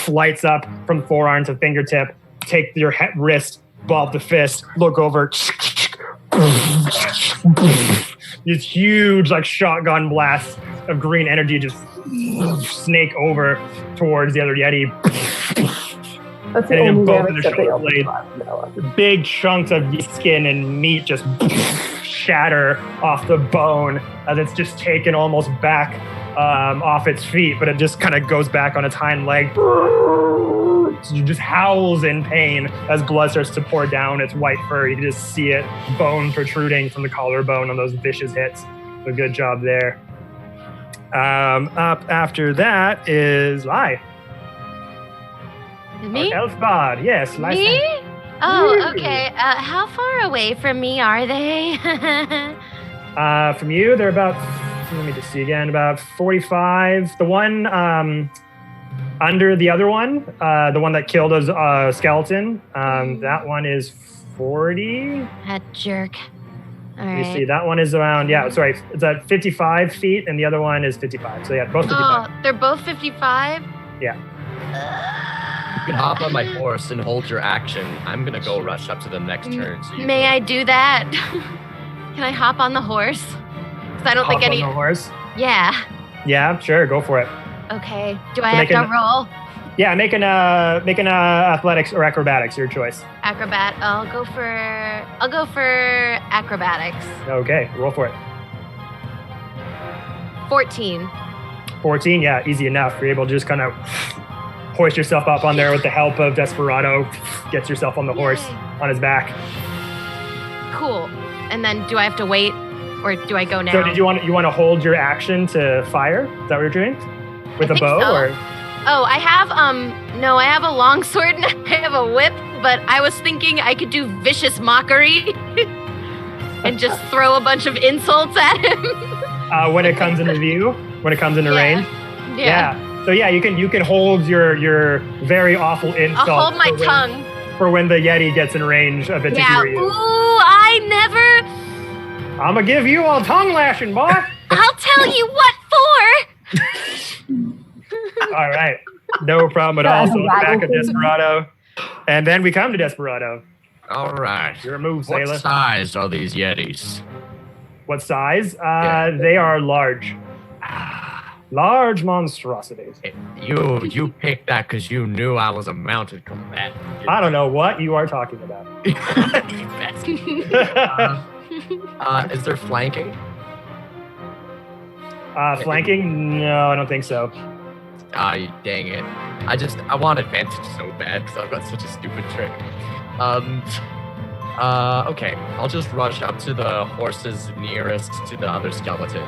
lights up from forearm to fingertip. Take your wrist, ball the fist, look over. These huge like shotgun blasts of green energy just snake over towards the other Yeti. That's the only both of damage the that they shoulder blades. Big chunks of skin and meat just shatter off the bone as it's just taken almost back off its feet, but it just kind of goes back on its hind leg. It just howls in pain as blood starts to pour down its white fur. You can just see it, bone protruding from the collarbone on those vicious hits. So good job there. Up after that is Lai. Me? Elfbard, yes. Me? Oh, okay. How far away from me are they? From you, they're about, let me just see again, about 45. The one under the other one, the one that killed a skeleton, that one is 40. That jerk. All right. You see, that one is around, it's at 55 feet, and the other one is 55. So yeah, both 55. Oh, they're both 55? Yeah. You can hop on my horse and hold your action. I'm gonna go rush up to them next turn. So May I do that? Can I hop on the horse? Because I don't think any. On the horse? Yeah. Yeah, sure, go for it. Okay. Do I have to roll? Yeah, make an athletics or acrobatics, your choice. Acrobat. I'll go for acrobatics. Okay, roll for it. 14. 14, yeah, easy enough. You're able to just kind of hoist yourself up on there with the help of Desperado. Gets yourself on the horse, on his back. Cool. And then do I have to wait, or do I go now? So did you want to hold your action to fire? Is that what you're doing? With a bow, so. or? Oh, I have no, I have a longsword and I have a whip, but I was thinking I could do vicious mockery and just throw a bunch of insults at him. When it comes into view, when it comes into range. Yeah. So yeah, you can hold your very awful insult. I'll hold my tongue for when the Yeti gets in range of it to hear you. Ooh, I never. I'm gonna give you a tongue lashing, boy. I'll tell you what for. All right, no problem at all. So back of Desperado, and then we come to Desperado. All right. Your move, What Sailor. size are these Yetis? What size? They are large. Large monstrosities. You picked that because you knew I was a mounted combatant. I don't know what you are talking about. Is there flanking? Flanking? No, I don't think so. Dang it. I want advantage so bad because I've got such a stupid trick. Okay. I'll just rush up to the horses nearest to the other skeleton.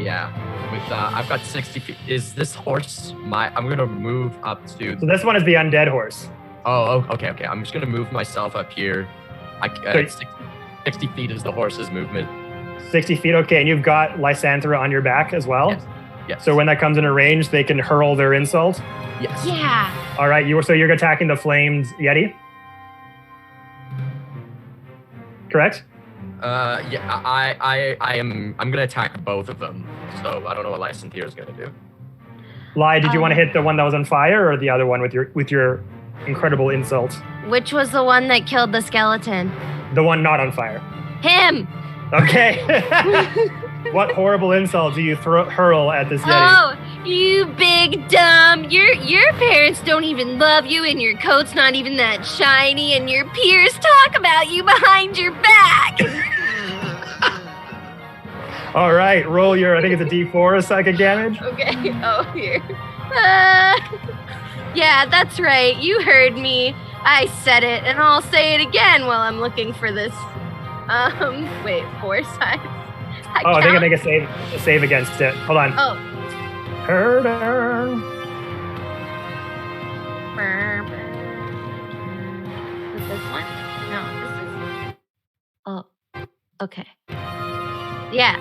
Yeah. With I've got 60 feet. Is this horse I'm gonna move up to. So this one is the undead horse. Oh, okay. I'm just gonna move myself up here. 60 feet is the horse's movement. 60 feet, okay. And you've got Lysandra on your back as well? Yes. So when that comes in a range, they can hurl their insult? Yes. Yeah. All right, so you're attacking the flamed Yeti? Correct? Yeah, I'm gonna attack both of them. So I don't know what Lysandra is gonna do. Lie, did you want to hit the one that was on fire or the other one with your incredible insult? Which was the one that killed the skeleton? The one not on fire. Him! Okay. What horrible insult do you hurl at this Yeti? Oh, you big dumb. Your parents don't even love you, and your coat's not even that shiny, and your peers talk about you behind your back. All right, roll your, I think it's a D4 of psychic damage. Okay, here. Yeah, that's right. You heard me. I said it, and I'll say it again while I'm looking for this. Wait, 4 sides. I think I make a save against it. Hold on. Oh. Herder. Is this one? No, this is. Oh, okay. Yeah.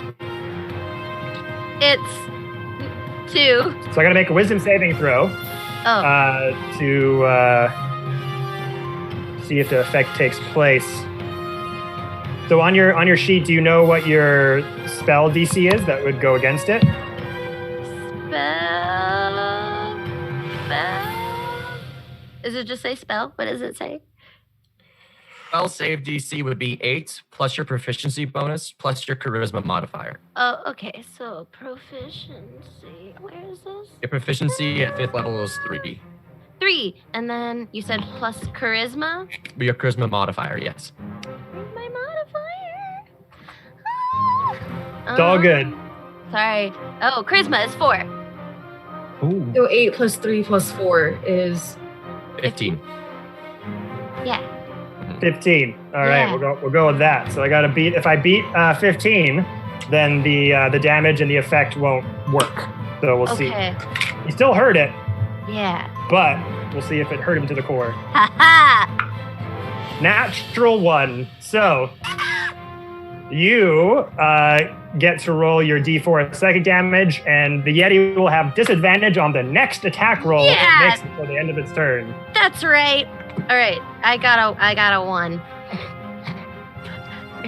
It's 2. So I gotta make a wisdom saving throw. To see if the effect takes place. So on your sheet, do you know what your spell DC is that would go against it? Spell. Does it just say spell? What does it say? Spell save DC would be 8 plus your proficiency bonus plus your charisma modifier. Oh, okay. So proficiency. Where is this? Your proficiency at 5th level is 3. 3. And then you said plus charisma? Your charisma modifier, yes. My modifier. It's all good. Sorry. Oh, charisma is 4. Ooh. So 8 plus 3 plus 4 is 15. Yeah. 15. All right, we'll go with that. So I got to beat. If I beat 15, then the damage and the effect won't work. So we'll see. He still heard it. Yeah. But we'll see if it hurt him to the core. Ha ha! Natural 1. So you get to roll your D4 psychic damage, and the Yeti will have disadvantage on the next attack roll it makes before the end of its turn. That's right. All right, I got a 1.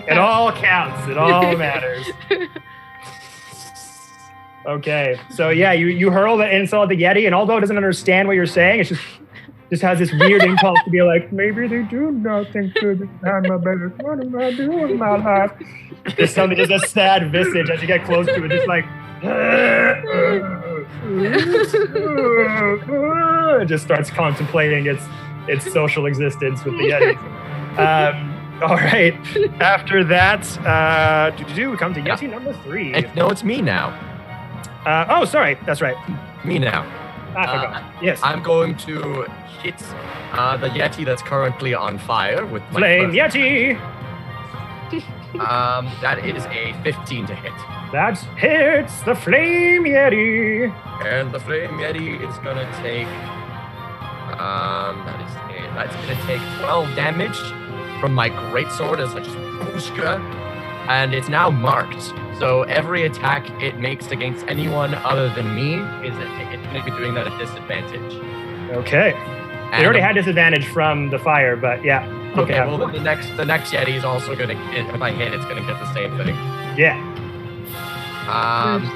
It all counts. It all matters. Okay, so yeah, you hurl the insult at the Yeti, and although it doesn't understand what you're saying, it just has this weird impulse to be like, maybe they do not think good. I'm a better what am I doing in my life? Just a sad visage as you get close to it, just like it just starts contemplating its social existence with the Yeti. All right. After that, we come to Yeti number 3. No, it's me now. Sorry. That's right. Me now. I forgot. Yes. I'm going to hit the Yeti that's currently on fire with my Flame Yeti. That is a 15 to hit. That hits the Flame Yeti. And the Flame Yeti is gonna take that's gonna take 12 damage from my greatsword as I just booshka, and it's now marked. So every attack it makes against anyone other than me it's gonna be doing that at disadvantage. Okay. They already had disadvantage from the fire, but yeah. Okay, well then the next Yeti is also gonna hit. If I hit, it's gonna get the same thing. Yeah.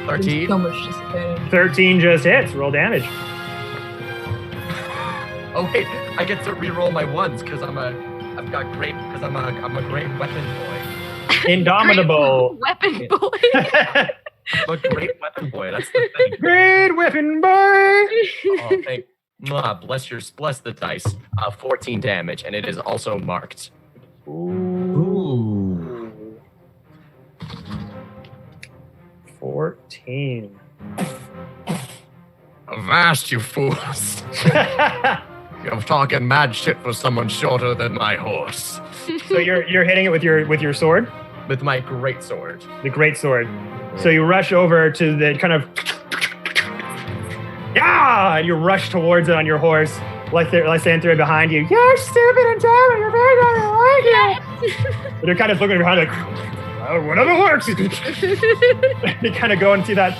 13. So much disadvantage. 13 just hits. Roll damage. Oh wait, I get to re-roll my ones because I'm a great weapon boy. Indomitable. Weapon boy. I'm a great weapon boy. That's the thing. Great weapon boy. Oh, bless the dice. 14 damage, and it is also marked. Ooh. 14. Avast, you fools! You're talking mad shit for someone shorter than my horse. So you're hitting it with your sword? with my great sword. The great sword. So you rush over to the kind of, and you rush towards it on your horse. Lysantria behind you. You're stupid and dumb, and you're very dumb, I like it. But they're kind of looking behind like, whatever works. They kind of go into that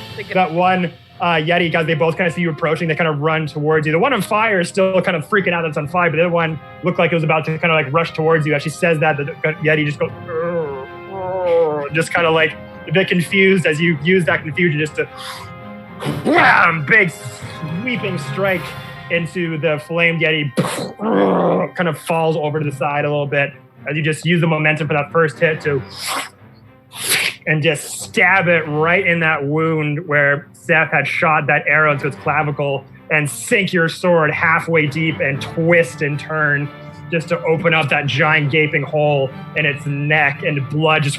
one Yeti, guys. They both kind of see you approaching. They kind of run towards you. The one on fire is still kind of freaking out that's on fire, but the other one looked like it was about to kind of like rush towards you. As she says that, the Yeti just goes, just kind of like a bit confused as you use that confusion just to wham, big sweeping strike into the flamed Yeti. Kind of falls over to the side a little bit as you just use the momentum for that first hit to and just stab it right in that wound where Seth had shot that arrow into its clavicle and sink your sword halfway deep and twist and turn just to open up that giant gaping hole in its neck, and blood just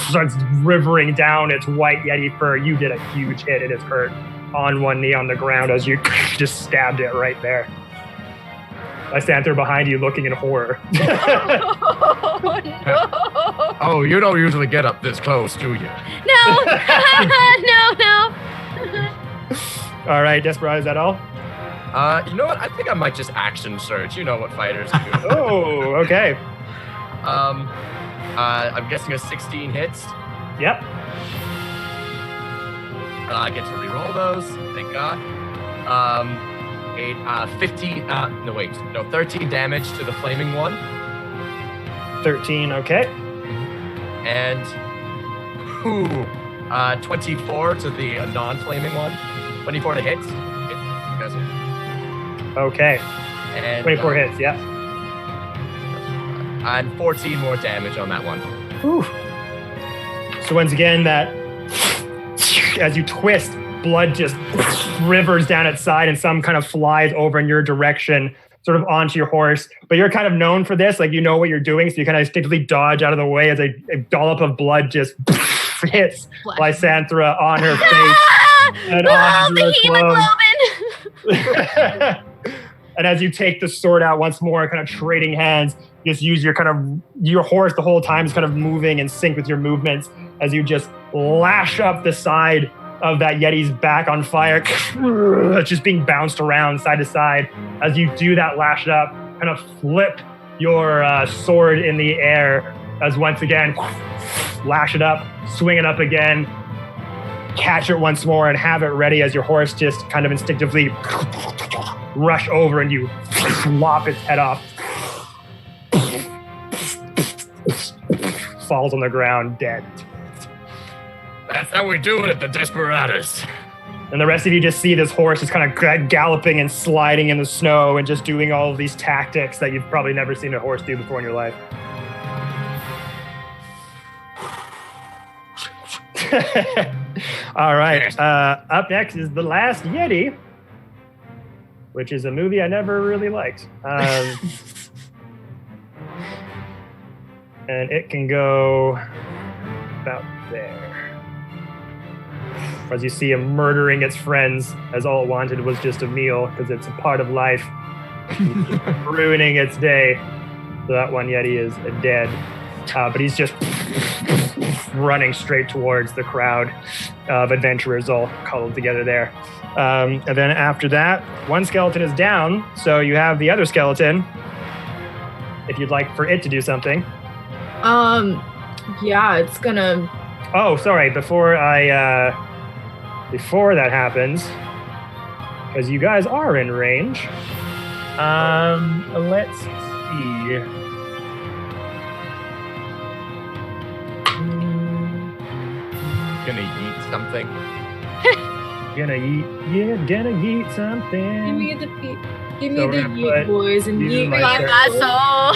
starts rivering down its white Yeti fur. You did a huge hit. It is hurt on one knee on the ground as you just stabbed it right there. I stand there behind you looking in horror. Oh, no. Oh, you don't usually get up this close, do you? No. No. All right, Desperado, is that all? You know what? I think I might just action search. You know what fighters do. Oh, okay. I'm guessing a 16 hits. Yep. I get to reroll those. Thank God. 13 damage to the flaming one. 13, okay. And 24 to the non-flaming one. 24 to hit. Okay. And 24 hits, yeah. And 14 more damage on that one. Whew. So once again, that as you twist, blood just rivers down its side and some kind of flies over in your direction, sort of onto your horse. But you're kind of known for this, like you know what you're doing, so you kind of instinctively dodge out of the way as a dollop of blood just hits Lysantria on her face and on her clothes. And as you take the sword out once more, kind of trading hands, just use your horse the whole time is kind of moving in sync with your movements as you just lash up the side of that Yeti's back on fire. It's just being bounced around side to side. As you do that lash it up, kind of flip your sword in the air as once again, lash it up, swing it up again, catch it once more and have it ready as your horse just kind of instinctively rush over and you lop its head off. Falls on the ground dead. That's how we do it at the Desperados. And the rest of you just see this horse just kind of galloping and sliding in the snow and just doing all of these tactics that you've probably never seen a horse do before in your life. All right. Up next is The Last Yeti, which is a movie I never really liked. And it can go about there. As you see him murdering its friends, as all it wanted was just a meal, because it's a part of life. Ruining its day. So that one Yeti is dead. But he's just running straight towards the crowd of adventurers all cuddled together there. And then after that, one skeleton is down, so you have the other skeleton, if you'd like for it to do something. Yeah, it's gonna... Oh, sorry, before that happens, because you guys are in range, let's see. Gonna eat something. Gonna eat something. Give me the yeet boys and yeet my soul.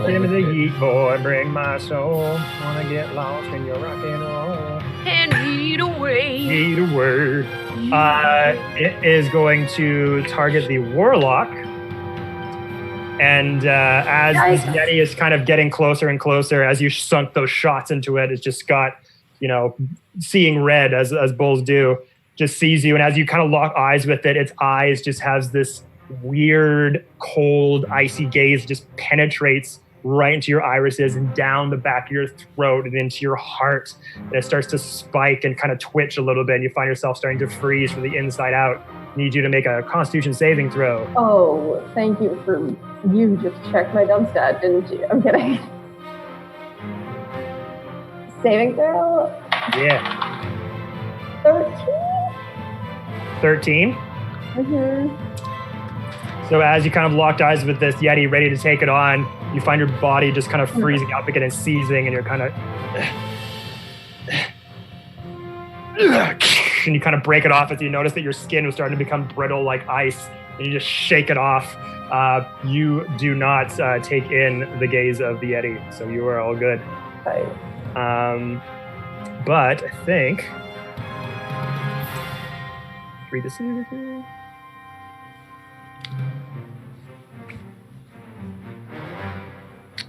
Give me the yeet boy, bring my soul. Wanna get lost in your rock and roll. And eat away. Eat a word. It is going to target the warlock. And as this Yeti is kind of getting closer and closer, as you sunk those shots into it, it's just got, seeing red as bulls do, just sees you. And as you kind of lock eyes with it, its eyes just has this weird, cold, icy gaze, just penetrates right into your irises and down the back of your throat and into your heart. And it starts to spike and kind of twitch a little bit. And you find yourself starting to freeze from the inside out. Need you to make a Constitution saving throw. Oh, thank you for you just checked my dumb stat, didn't you? I'm kidding. Saving throw? Yeah. 13? 13? Mm-hmm. So as you kind of locked eyes with this Yeti ready to take it on, you find your body just kind of freezing up again and seizing, and you're kind of... and you kind of break it off as you notice that your skin was starting to become brittle like ice, and you just shake it off. You do not take in the gaze of the Yeti, so you are all good. Right. But I think... Read this in.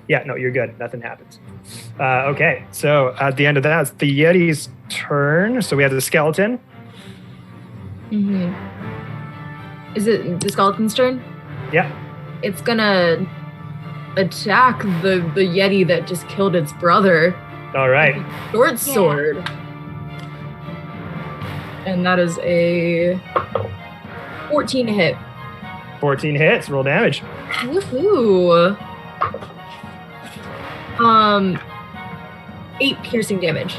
Yeah, no, you're good. Nothing happens. Okay, so at the end of that, it's the Yeti's turn. So we have the skeleton. Mm-hmm. Is it the skeleton's turn? Yeah. It's gonna attack the Yeti that just killed its brother. All right. Short sword. And that is a 14 hit. 14 hits. Roll damage. Woohoo! 8 piercing damage.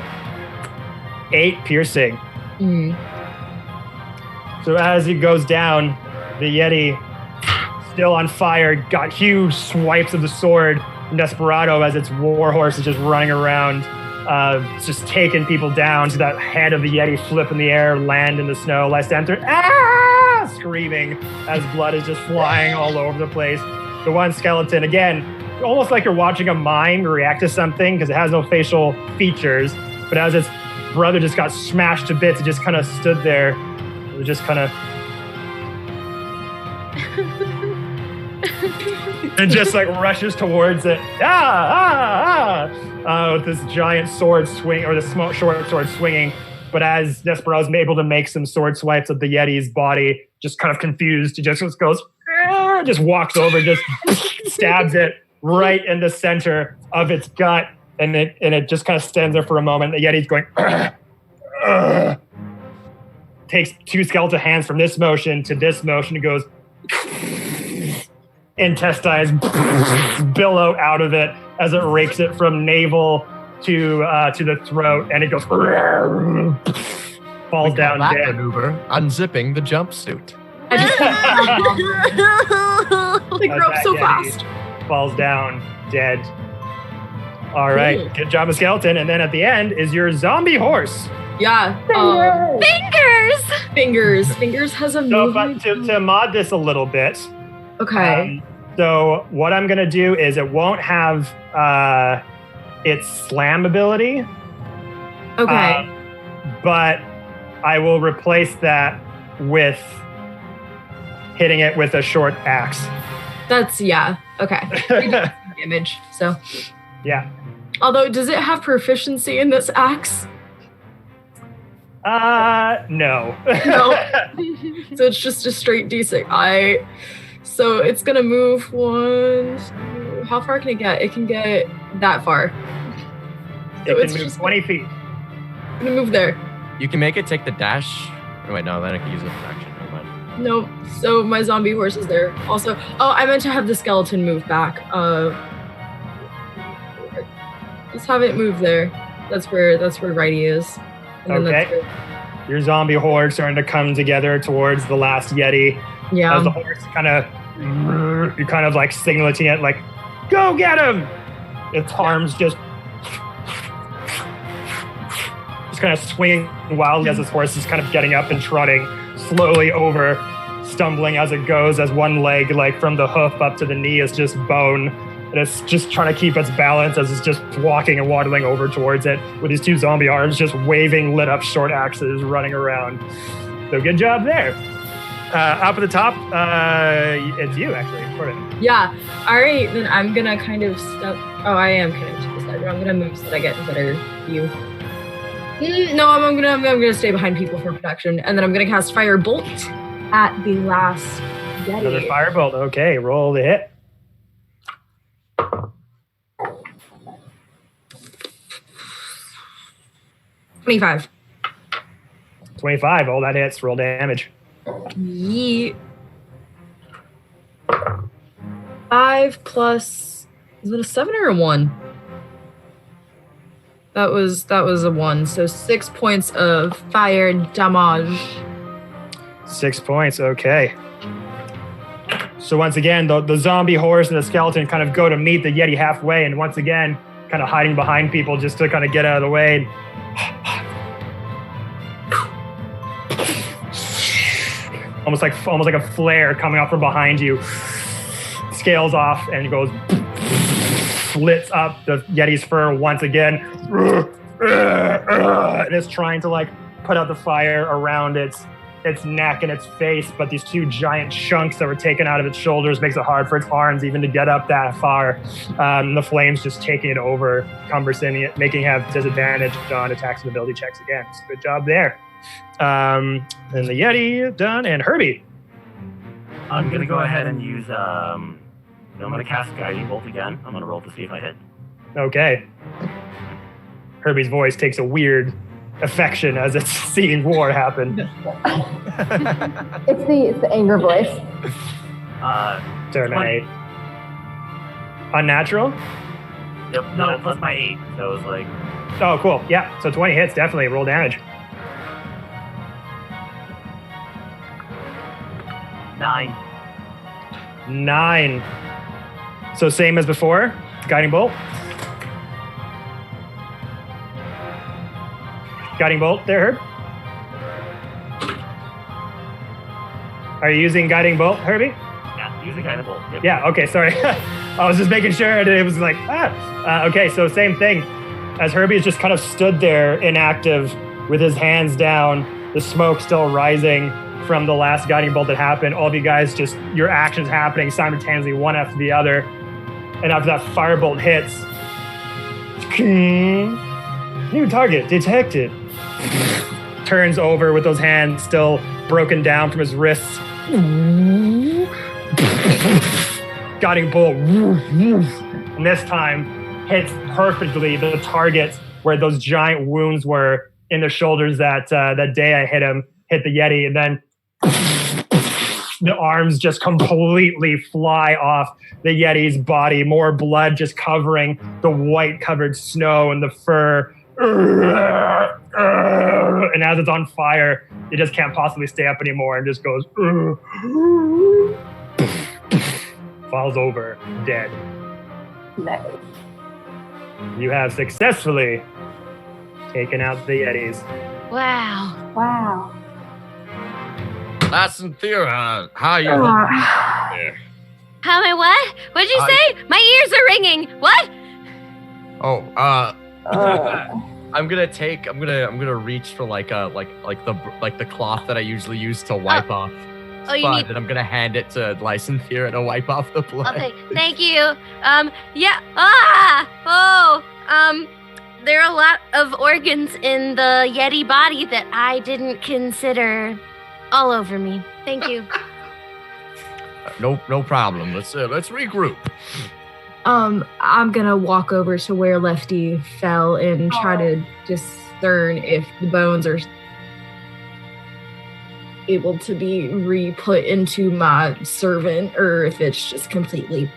8 piercing. Mm. So as it goes down, the Yeti, still on fire, got huge swipes of the sword. Desperado, as its warhorse is just running around, just taking people down, to that head of the Yeti flip in the air, land in the snow. Lysander, screaming as blood is just flying all over the place. The one skeleton, again, almost like you're watching a mime react to something because it has no facial features, but as its brother just got smashed to bits, it just kind of stood there. It just kind of... and just like rushes towards it. With this giant sword swing, or the short sword swinging. But as Desperado's able to make some sword swipes at the Yeti's body, just kind of confused, he just goes, just walks over, just stabs it right in the center of its gut, and it just kind of stands there for a moment. The Yeti's going, takes 2 skeletal hands from this motion to this motion, and goes, intestines billow out of it as it rakes it from navel to the throat, and it goes falls down dead. Maneuver, unzipping the jumpsuit. They grow up so fast. Falls down dead. All right, good job, a skeleton. And then at the end is your zombie horse. Yeah. Fingers has a so, movement. but to mod this a little bit. Okay. So what I'm gonna do is it won't have its slam ability. Okay. But I will replace that with hitting it with a short axe. That's, yeah. Okay. Damage. So. Yeah. Although, does it have proficiency in this axe? No. No. So it's just a straight D6. So it's gonna move 1. How far can it get? It can get that far. So it can move 20 feet. I'm gonna move there. You can make it take the dash. Oh, wait, no, then I can use it for action. Never mind. No. So my zombie horse is there. Also, I meant to have the skeleton move back. Let's have it move there. That's where Righty is. And okay. Your zombie horde starting to come together towards the last Yeti. Yeah. As the horse you're kind of like signaling it, like, go get him! Its arms just kind of swinging wildly as this horse is kind of getting up and trotting slowly over, stumbling as it goes, as one leg, like from the hoof up to the knee, is just bone. And it's just trying to keep its balance as it's just walking and waddling over towards it with these 2 zombie arms just waving lit up short axes running around. So good job there. Up at the top, it's you actually, Corbin. Yeah. All right, then I'm gonna kind of step. Oh, I am kind of to the side. I'm gonna move so that I get a better view. No, I'm gonna stay behind people for protection, and then I'm gonna cast Firebolt at the last Yeti. Another Firebolt. Okay, roll the hit. 25. 25. Oh, that hits. Roll damage. Yeet. 5 plus, is it a 7 or a 1? That was a 1. So 6 points of fire damage. 6 points. Okay. So once again, the zombie horse and the skeleton kind of go to meet the Yeti halfway, and once again, kind of hiding behind people just to kind of get out of the way. Almost like a flare coming up from behind you. Scales off and goes, slits up the Yeti's fur once again. And it's trying to like put out the fire around its neck and its face, but these two giant chunks that were taken out of its shoulders makes it hard for its arms even to get up that far. The flames just taking it over, cumbersome, making it have disadvantage on attacks and ability checks again. So good job there. And the Yeti done, and Herbie. I'm gonna go ahead and use I'm gonna cast Guiding Bolt again. I'm gonna roll to see if I hit. Okay. Herbie's voice takes a weird affection as it's seeing war happen. It's the anger voice. Terminate. Unnatural? Yep, no, plus my 8. So it was like... Oh, cool. Yeah, so 20 hits, definitely. Roll damage. 9. So same as before? Guiding Bolt? Guiding Bolt there, Herb? Are you using Guiding Bolt, Herbie? Yeah, using Guiding Bolt. Yep. Yeah, okay, sorry. I was just making sure that it was like, okay, so same thing. As Herbie has just kind of stood there inactive with his hands down, the smoke still rising from the last Guiding Bolt that happened. All of you guys just, your actions happening simultaneously, one after the other. And after that firebolt hits, new target detected. Turns over with those hands still broken down from his wrists. Guiding Bolt. And this time hits perfectly the target where those giant wounds were in the shoulders that day I hit the Yeti, and then the arms just completely fly off the Yeti's body, more blood just covering the white covered snow and the fur. And as it's on fire, it just can't possibly stay up anymore and just goes falls over dead. Nice. You have successfully taken out the Yetis. Wow. Thera, how are you? There? How am I what? What'd you say? My ears are ringing. What? I'm gonna reach for like the cloth that I usually use to wipe off blood, and I'm gonna hand it to Thera to wipe off the blood. Okay, thank you. There are a lot of organs in the Yeti body that I didn't consider all over me. Thank you. No problem. Let's regroup. I'm gonna walk over to where Lefty fell and try to discern if the bones are able to be re-put into my servant or if it's just completely...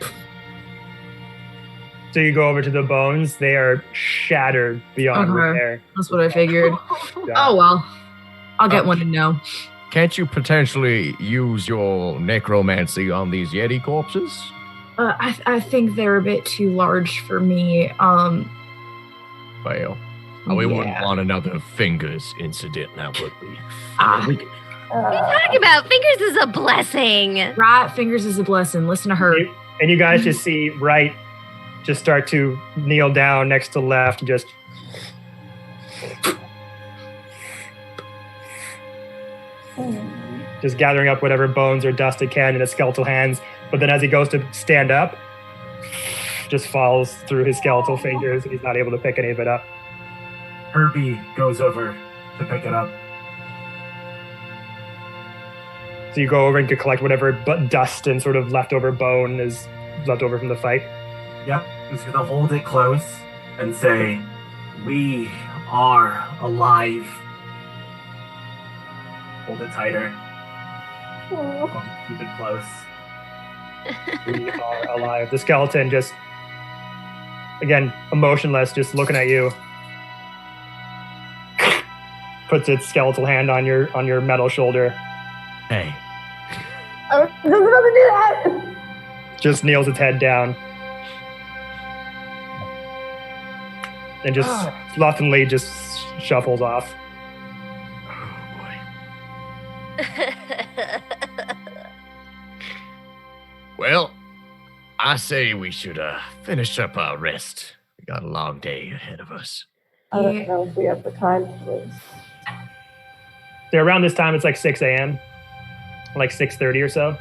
So you go over to the bones. They are shattered beyond repair. That's what I figured. Yeah. Oh, well. I'll get one to know. Can't you potentially use your necromancy on these Yeti corpses? I think they're a bit too large for me. Well, we wouldn't want another fingers incident now, would we? What are you talking about? Fingers is a blessing. Right, fingers is a blessing. Listen to her. And you guys just see right just start to kneel down next to left, just gathering up whatever bones or dust it can in his skeletal hands. But then as he goes to stand up, just falls through his skeletal fingers, and he's not able to pick any of it up. Herbie goes over to pick it up. So you go over and can collect whatever dust and sort of leftover bone is left over from the fight. Yep, he's gonna hold it close and say, "We are alive. Hold it tighter. Keep it close. We are alive. The skeleton just, again, emotionless, just looking at you. Puts its skeletal hand on your metal shoulder. Hey. I was just about to do that. Just kneels its head down. And just slothfully just shuffles off. Well, I say we should finish up our rest. We got a long day ahead of us. I don't know if we have the time to this. So around this time, it's like 6 a.m., like 6:30 or so.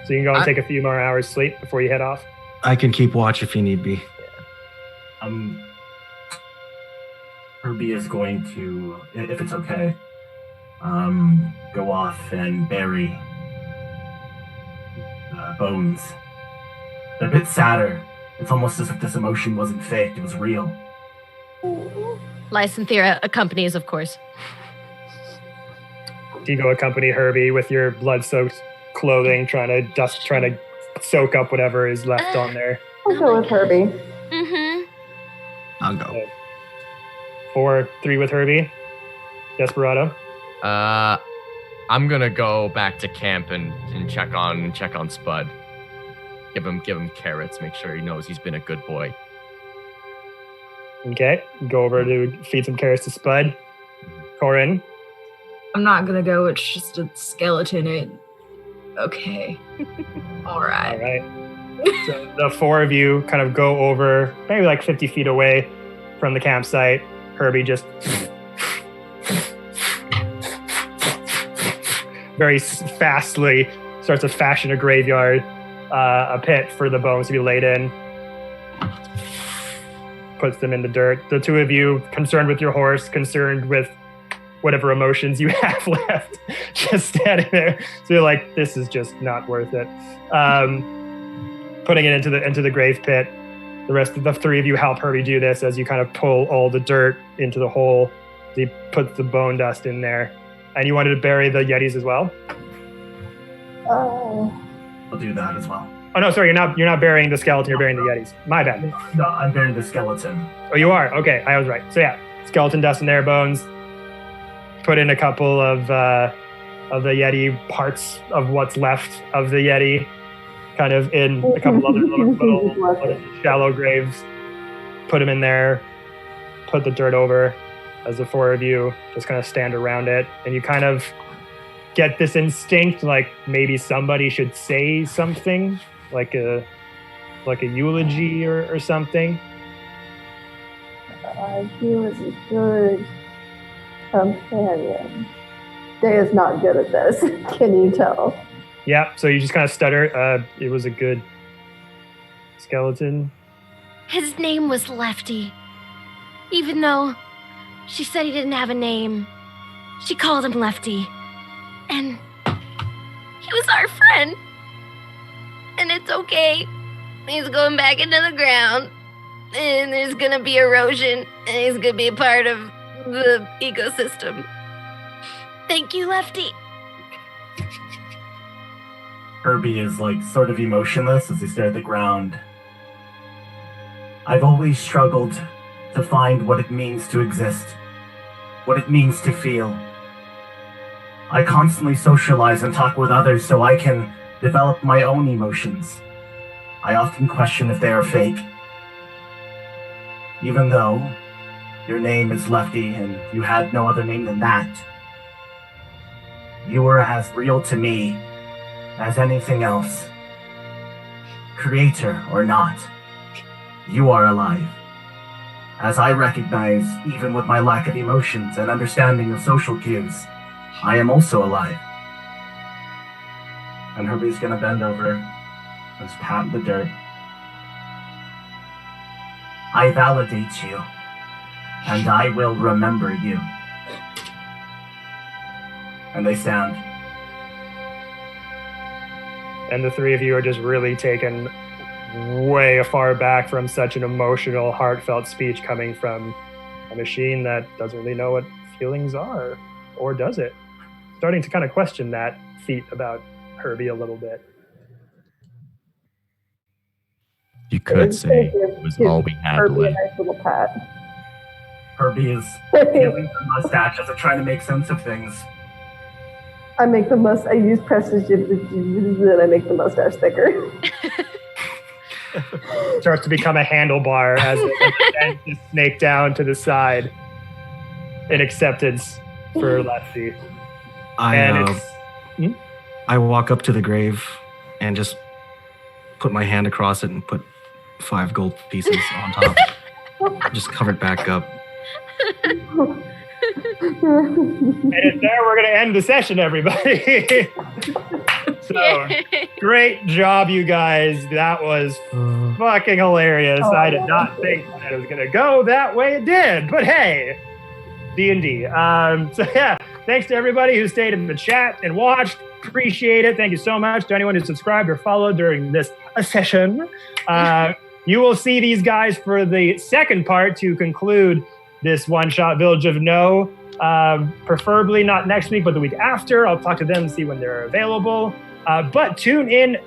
So you can go and take a few more hours sleep before you head off. I can keep watch if you need be. Herbie is going to, if it's okay, go off and bury Bones. They're a bit sadder. It's almost as if this emotion wasn't faked, it was real. Lysynthera accompanies, of course. Do you go accompany Herbie with your blood-soaked clothing, trying to soak up whatever is left on there? I'll go with Herbie. Mm-hmm. I'll go. 4-3 with Herbie. Desperado. I'm gonna go back to camp and check on Spud. Give him carrots. Make sure he knows he's been a good boy. Okay, go over to feed some carrots to Spud. Corin. I'm not gonna go. It's just a skeleton. Okay. All right. All right. So the four of you kind of go over, maybe like 50 feet away from the campsite. Herbie just very fastly starts to fashion a graveyard, a pit for the bones to be laid in. Puts them in the dirt. The two of you, concerned with your horse, concerned with whatever emotions you have left, just standing there. So you're like, this is just not worth it. Putting it into the grave pit. The rest of the three of you help Herbie do this as you kind of pull all the dirt into the hole. He puts the bone dust in there. And you wanted to bury the Yetis as well? Oh. I'll do that as well. Oh no, sorry, you're not burying the skeleton, you're burying the Yetis. My bad. No, I'm burying the skeleton. Oh, you are? Okay, I was right. So yeah, skeleton dust in their bones. Put in a couple of the Yeti parts of what's left of the Yeti, kind of in a couple other little shallow graves. Put them in there. Put the dirt over as the four of you just kind of stand around it, and you kind of get this instinct like maybe somebody should say something, like a eulogy or something. He was a good companion. Day is not good at this. Can you tell? Yeah, so you just kind of stutter. It was a good skeleton. His name was Lefty. Even though she said he didn't have a name, she called him Lefty. And he was our friend. And it's okay. He's going back into the ground. And there's gonna be erosion. And he's gonna be a part of the ecosystem. Thank you, Lefty. Herbie is like sort of emotionless as they stare at the ground. I've always struggled to find what it means to exist, what it means to feel. I constantly socialize and talk with others so I can develop my own emotions. I often question if they are fake. Even though your name is Lefty and you had no other name than that, you were as real to me as anything else. Creator or not, you are alive. As I recognize, even with my lack of emotions and understanding of social cues, I am also alive. And Herbie's gonna bend over, just pat the dirt. I validate you, and I will remember you. And they stand. And the three of you are just really taken way far back from such an emotional, heartfelt speech coming from a machine that doesn't really know what feelings are, or does it? Starting to kind of question that feat about Herbie a little bit. You could say it was all we had Herbie left. a nice little pat. Herbie is feeling the mustache as a trying to make sense of things. I use precision and I make the mustache thicker. Starts to become a handlebar as it ends to snake down to the side in acceptance for Lefty. I walk up to the grave and just put my hand across it and put 5 gold pieces on top. Just cover it back up. And it's there we're going to end the session, everybody. So, great job, you guys. That was fucking hilarious. I did not think that it was going to go that way. It did, but hey, D&D. So yeah, thanks to everybody who stayed in the chat and watched. Appreciate it. Thank you so much to anyone who subscribed or followed during this session. You will see these guys for the second part to conclude this one-shot Village of No. Preferably not next week, but the week after. I'll talk to them and see when they're available. But tune in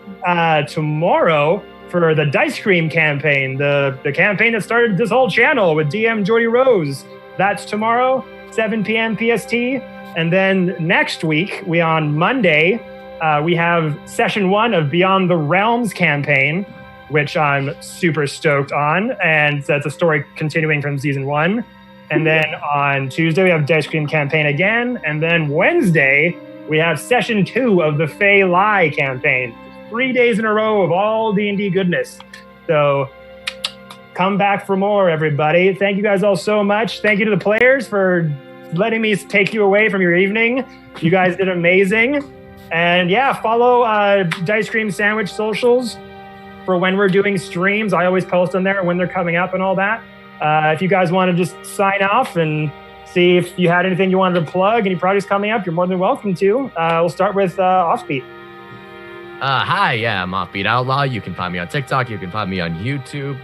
tomorrow for the Dicecream campaign, the campaign that started this whole channel with DM Jordy Rose. That's tomorrow, 7 p.m. PST. And then next week, on Monday, we have session 1 of Beyond the Realms campaign, which I'm super stoked on. And that's a story continuing from season 1. And then on Tuesday, we have Dicecream campaign again. And then Wednesday, we have session 2 of the Fey Lie campaign. 3 days in a row of all D&D goodness. So come back for more, everybody. Thank you guys all so much. Thank you to the players for letting me take you away from your evening. You guys did amazing. And yeah, follow Dicecream Sandwich socials for when we're doing streams. I always post on there when they're coming up and all that. If you guys want to just sign off and see if you had anything you wanted to plug, any projects coming up, you're more than welcome to. We'll start with Offbeat. Hi, yeah, I'm Offbeat Outlaw. You can find me on TikTok. You can find me on YouTube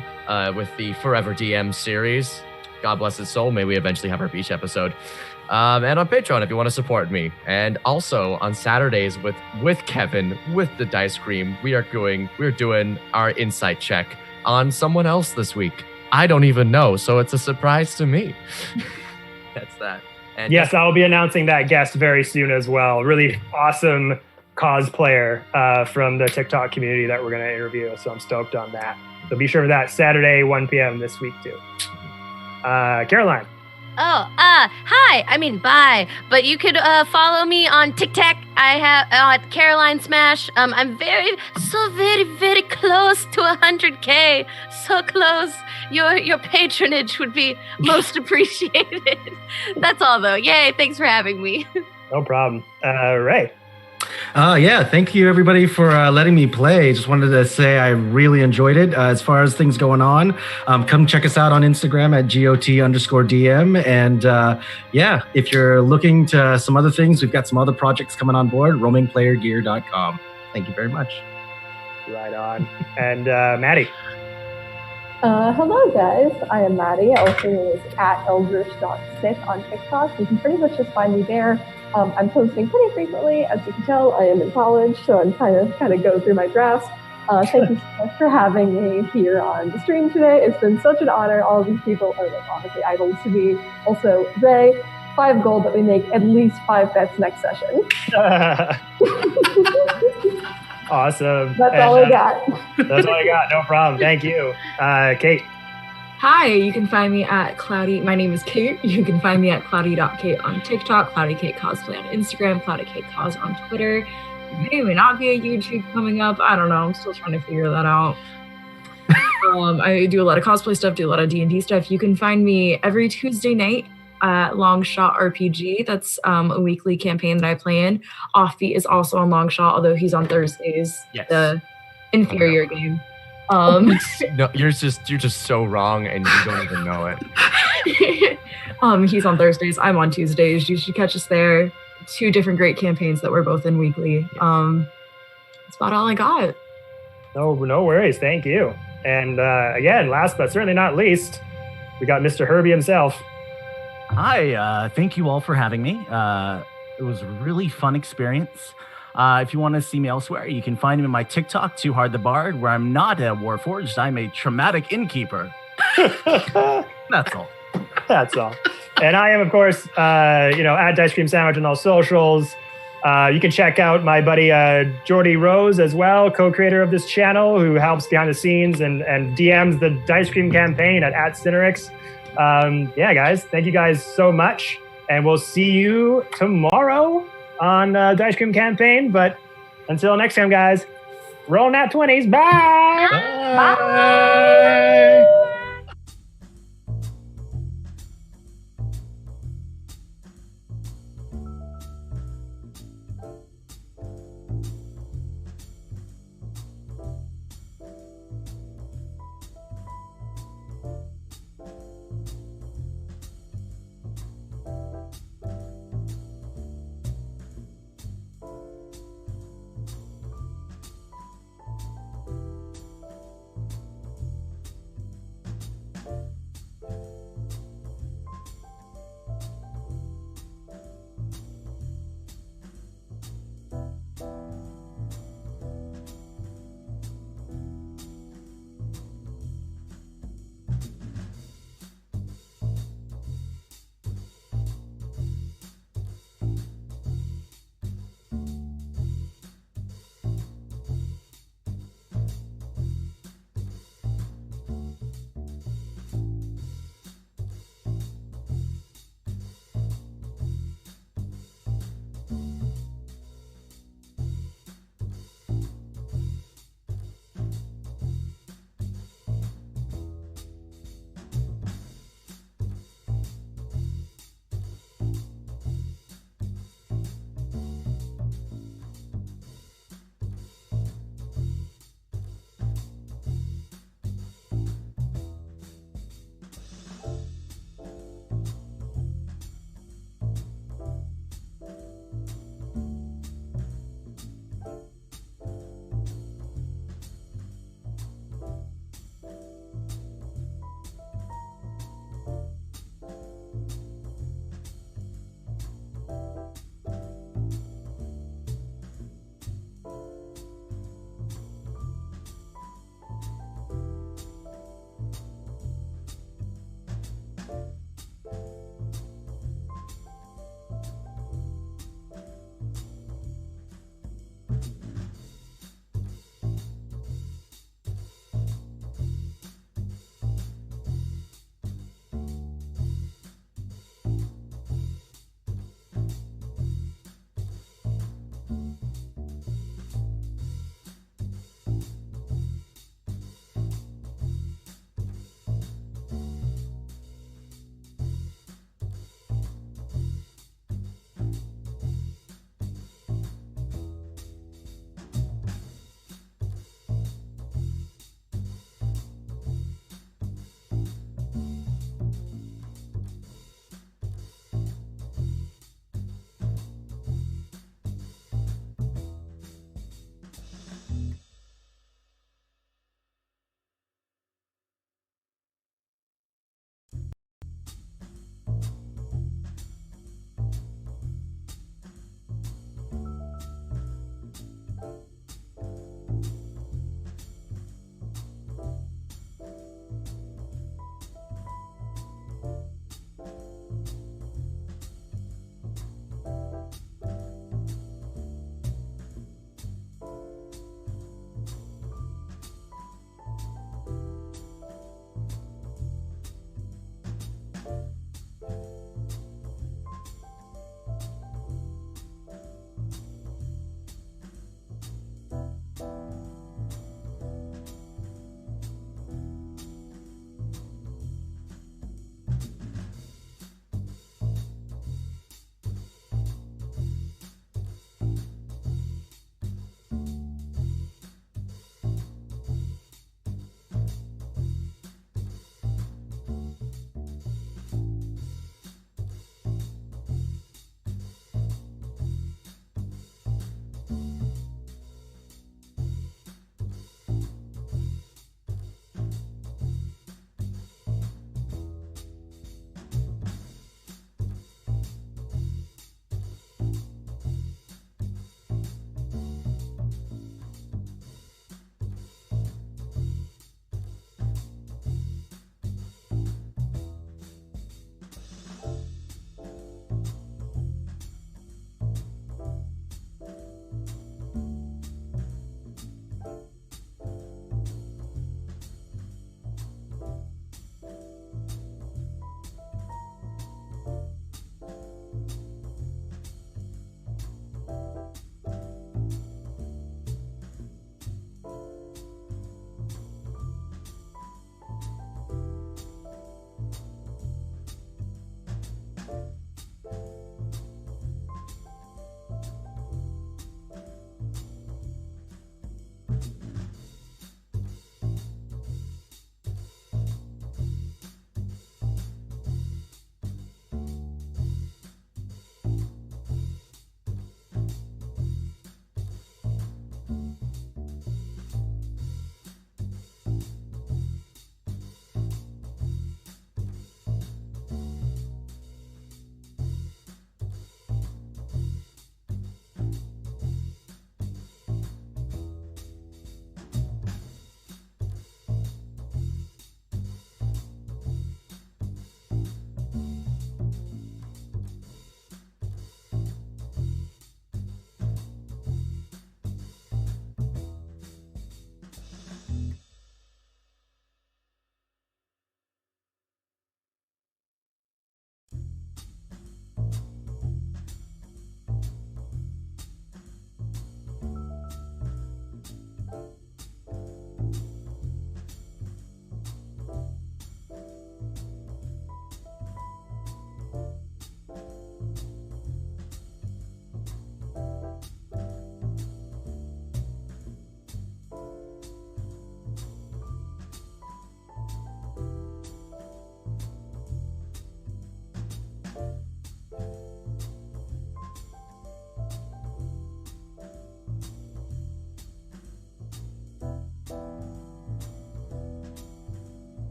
with the Forever DM series. God bless his soul. May we eventually have our beach episode. And on Patreon if you want to support me. And also on Saturdays with Kevin, with the Dicecream, we're doing our insight check on someone else this week. I don't even know, so it's a surprise to me. That's that. And yes, I'll be announcing that guest very soon as well. Really awesome cosplayer from the TikTok community that we're going to interview, so I'm stoked on that. So be sure for that Saturday, 1 p.m. this week too. Caroline. Bye. But you could follow me on TikTok. I have Caroline Smash. I'm very close to 100K. So close. Your patronage would be most appreciated. That's all, though. Yay! Thanks for having me. No problem. Ray. Yeah, thank you everybody for letting me play. Just wanted to say I really enjoyed it. As far as things going on, come check us out on Instagram at GOT_DM. And yeah, if you're looking to some other things, we've got some other projects coming on board, roamingplayergear.com. Thank you very much. Right on. And Maddie. Hello guys, I am Maddie, also known as @eldritch.sit on TikTok. You can pretty much just find me there. I'm posting pretty frequently. As you can tell, I am in college, so I'm kind of go through my drafts. Thank you so much for having me here on the stream today. It's been such an honor. All of these people are like honestly idols to me. Also, Ray, 5 gold that we make at least 5 bets next session. Awesome. That's all I got. That's all I got. No problem. Thank you. Kate. Hi, you can find me at Cloudy. My name is Kate. You can find me at cloudy.kate on TikTok, Cloudy Kate Cosplay on Instagram, Cloudy Kate Cos on Twitter. There may or may not be a YouTube coming up. I don't know. I'm still trying to figure that out. I do a lot of cosplay stuff, do a lot of D&D stuff. You can find me every Tuesday night at Long Shot RPG. That's a weekly campaign that I play in. Offbeat is also on Long Shot, although he's on Thursdays. Yes. The inferior game. No, you're just so wrong, and you don't even know it. He's on Thursdays. I'm on Tuesdays. You should catch us there. 2 different great campaigns that we're both in weekly. Yes. That's about all I got. No worries. Thank you. And again, last but certainly not least, we got Mr. Herbie himself. Hi, thank you all for having me. It was a really fun experience. If you want to see me elsewhere, you can find me in my TikTok, Too Hard the Bard, where I'm not a Warforged, I'm a traumatic innkeeper. That's all. That's all. And I am, of course, at Dicecream Sandwich on all socials. You can check out my buddy Jordy Rose as well, co-creator of this channel, who helps behind the scenes and DMs the Dicecream campaign at Cinerix. Guys, thank you guys so much. And we'll see you tomorrow on Dicecream campaign. But until next time, guys, roll nat 20s. Bye. Bye.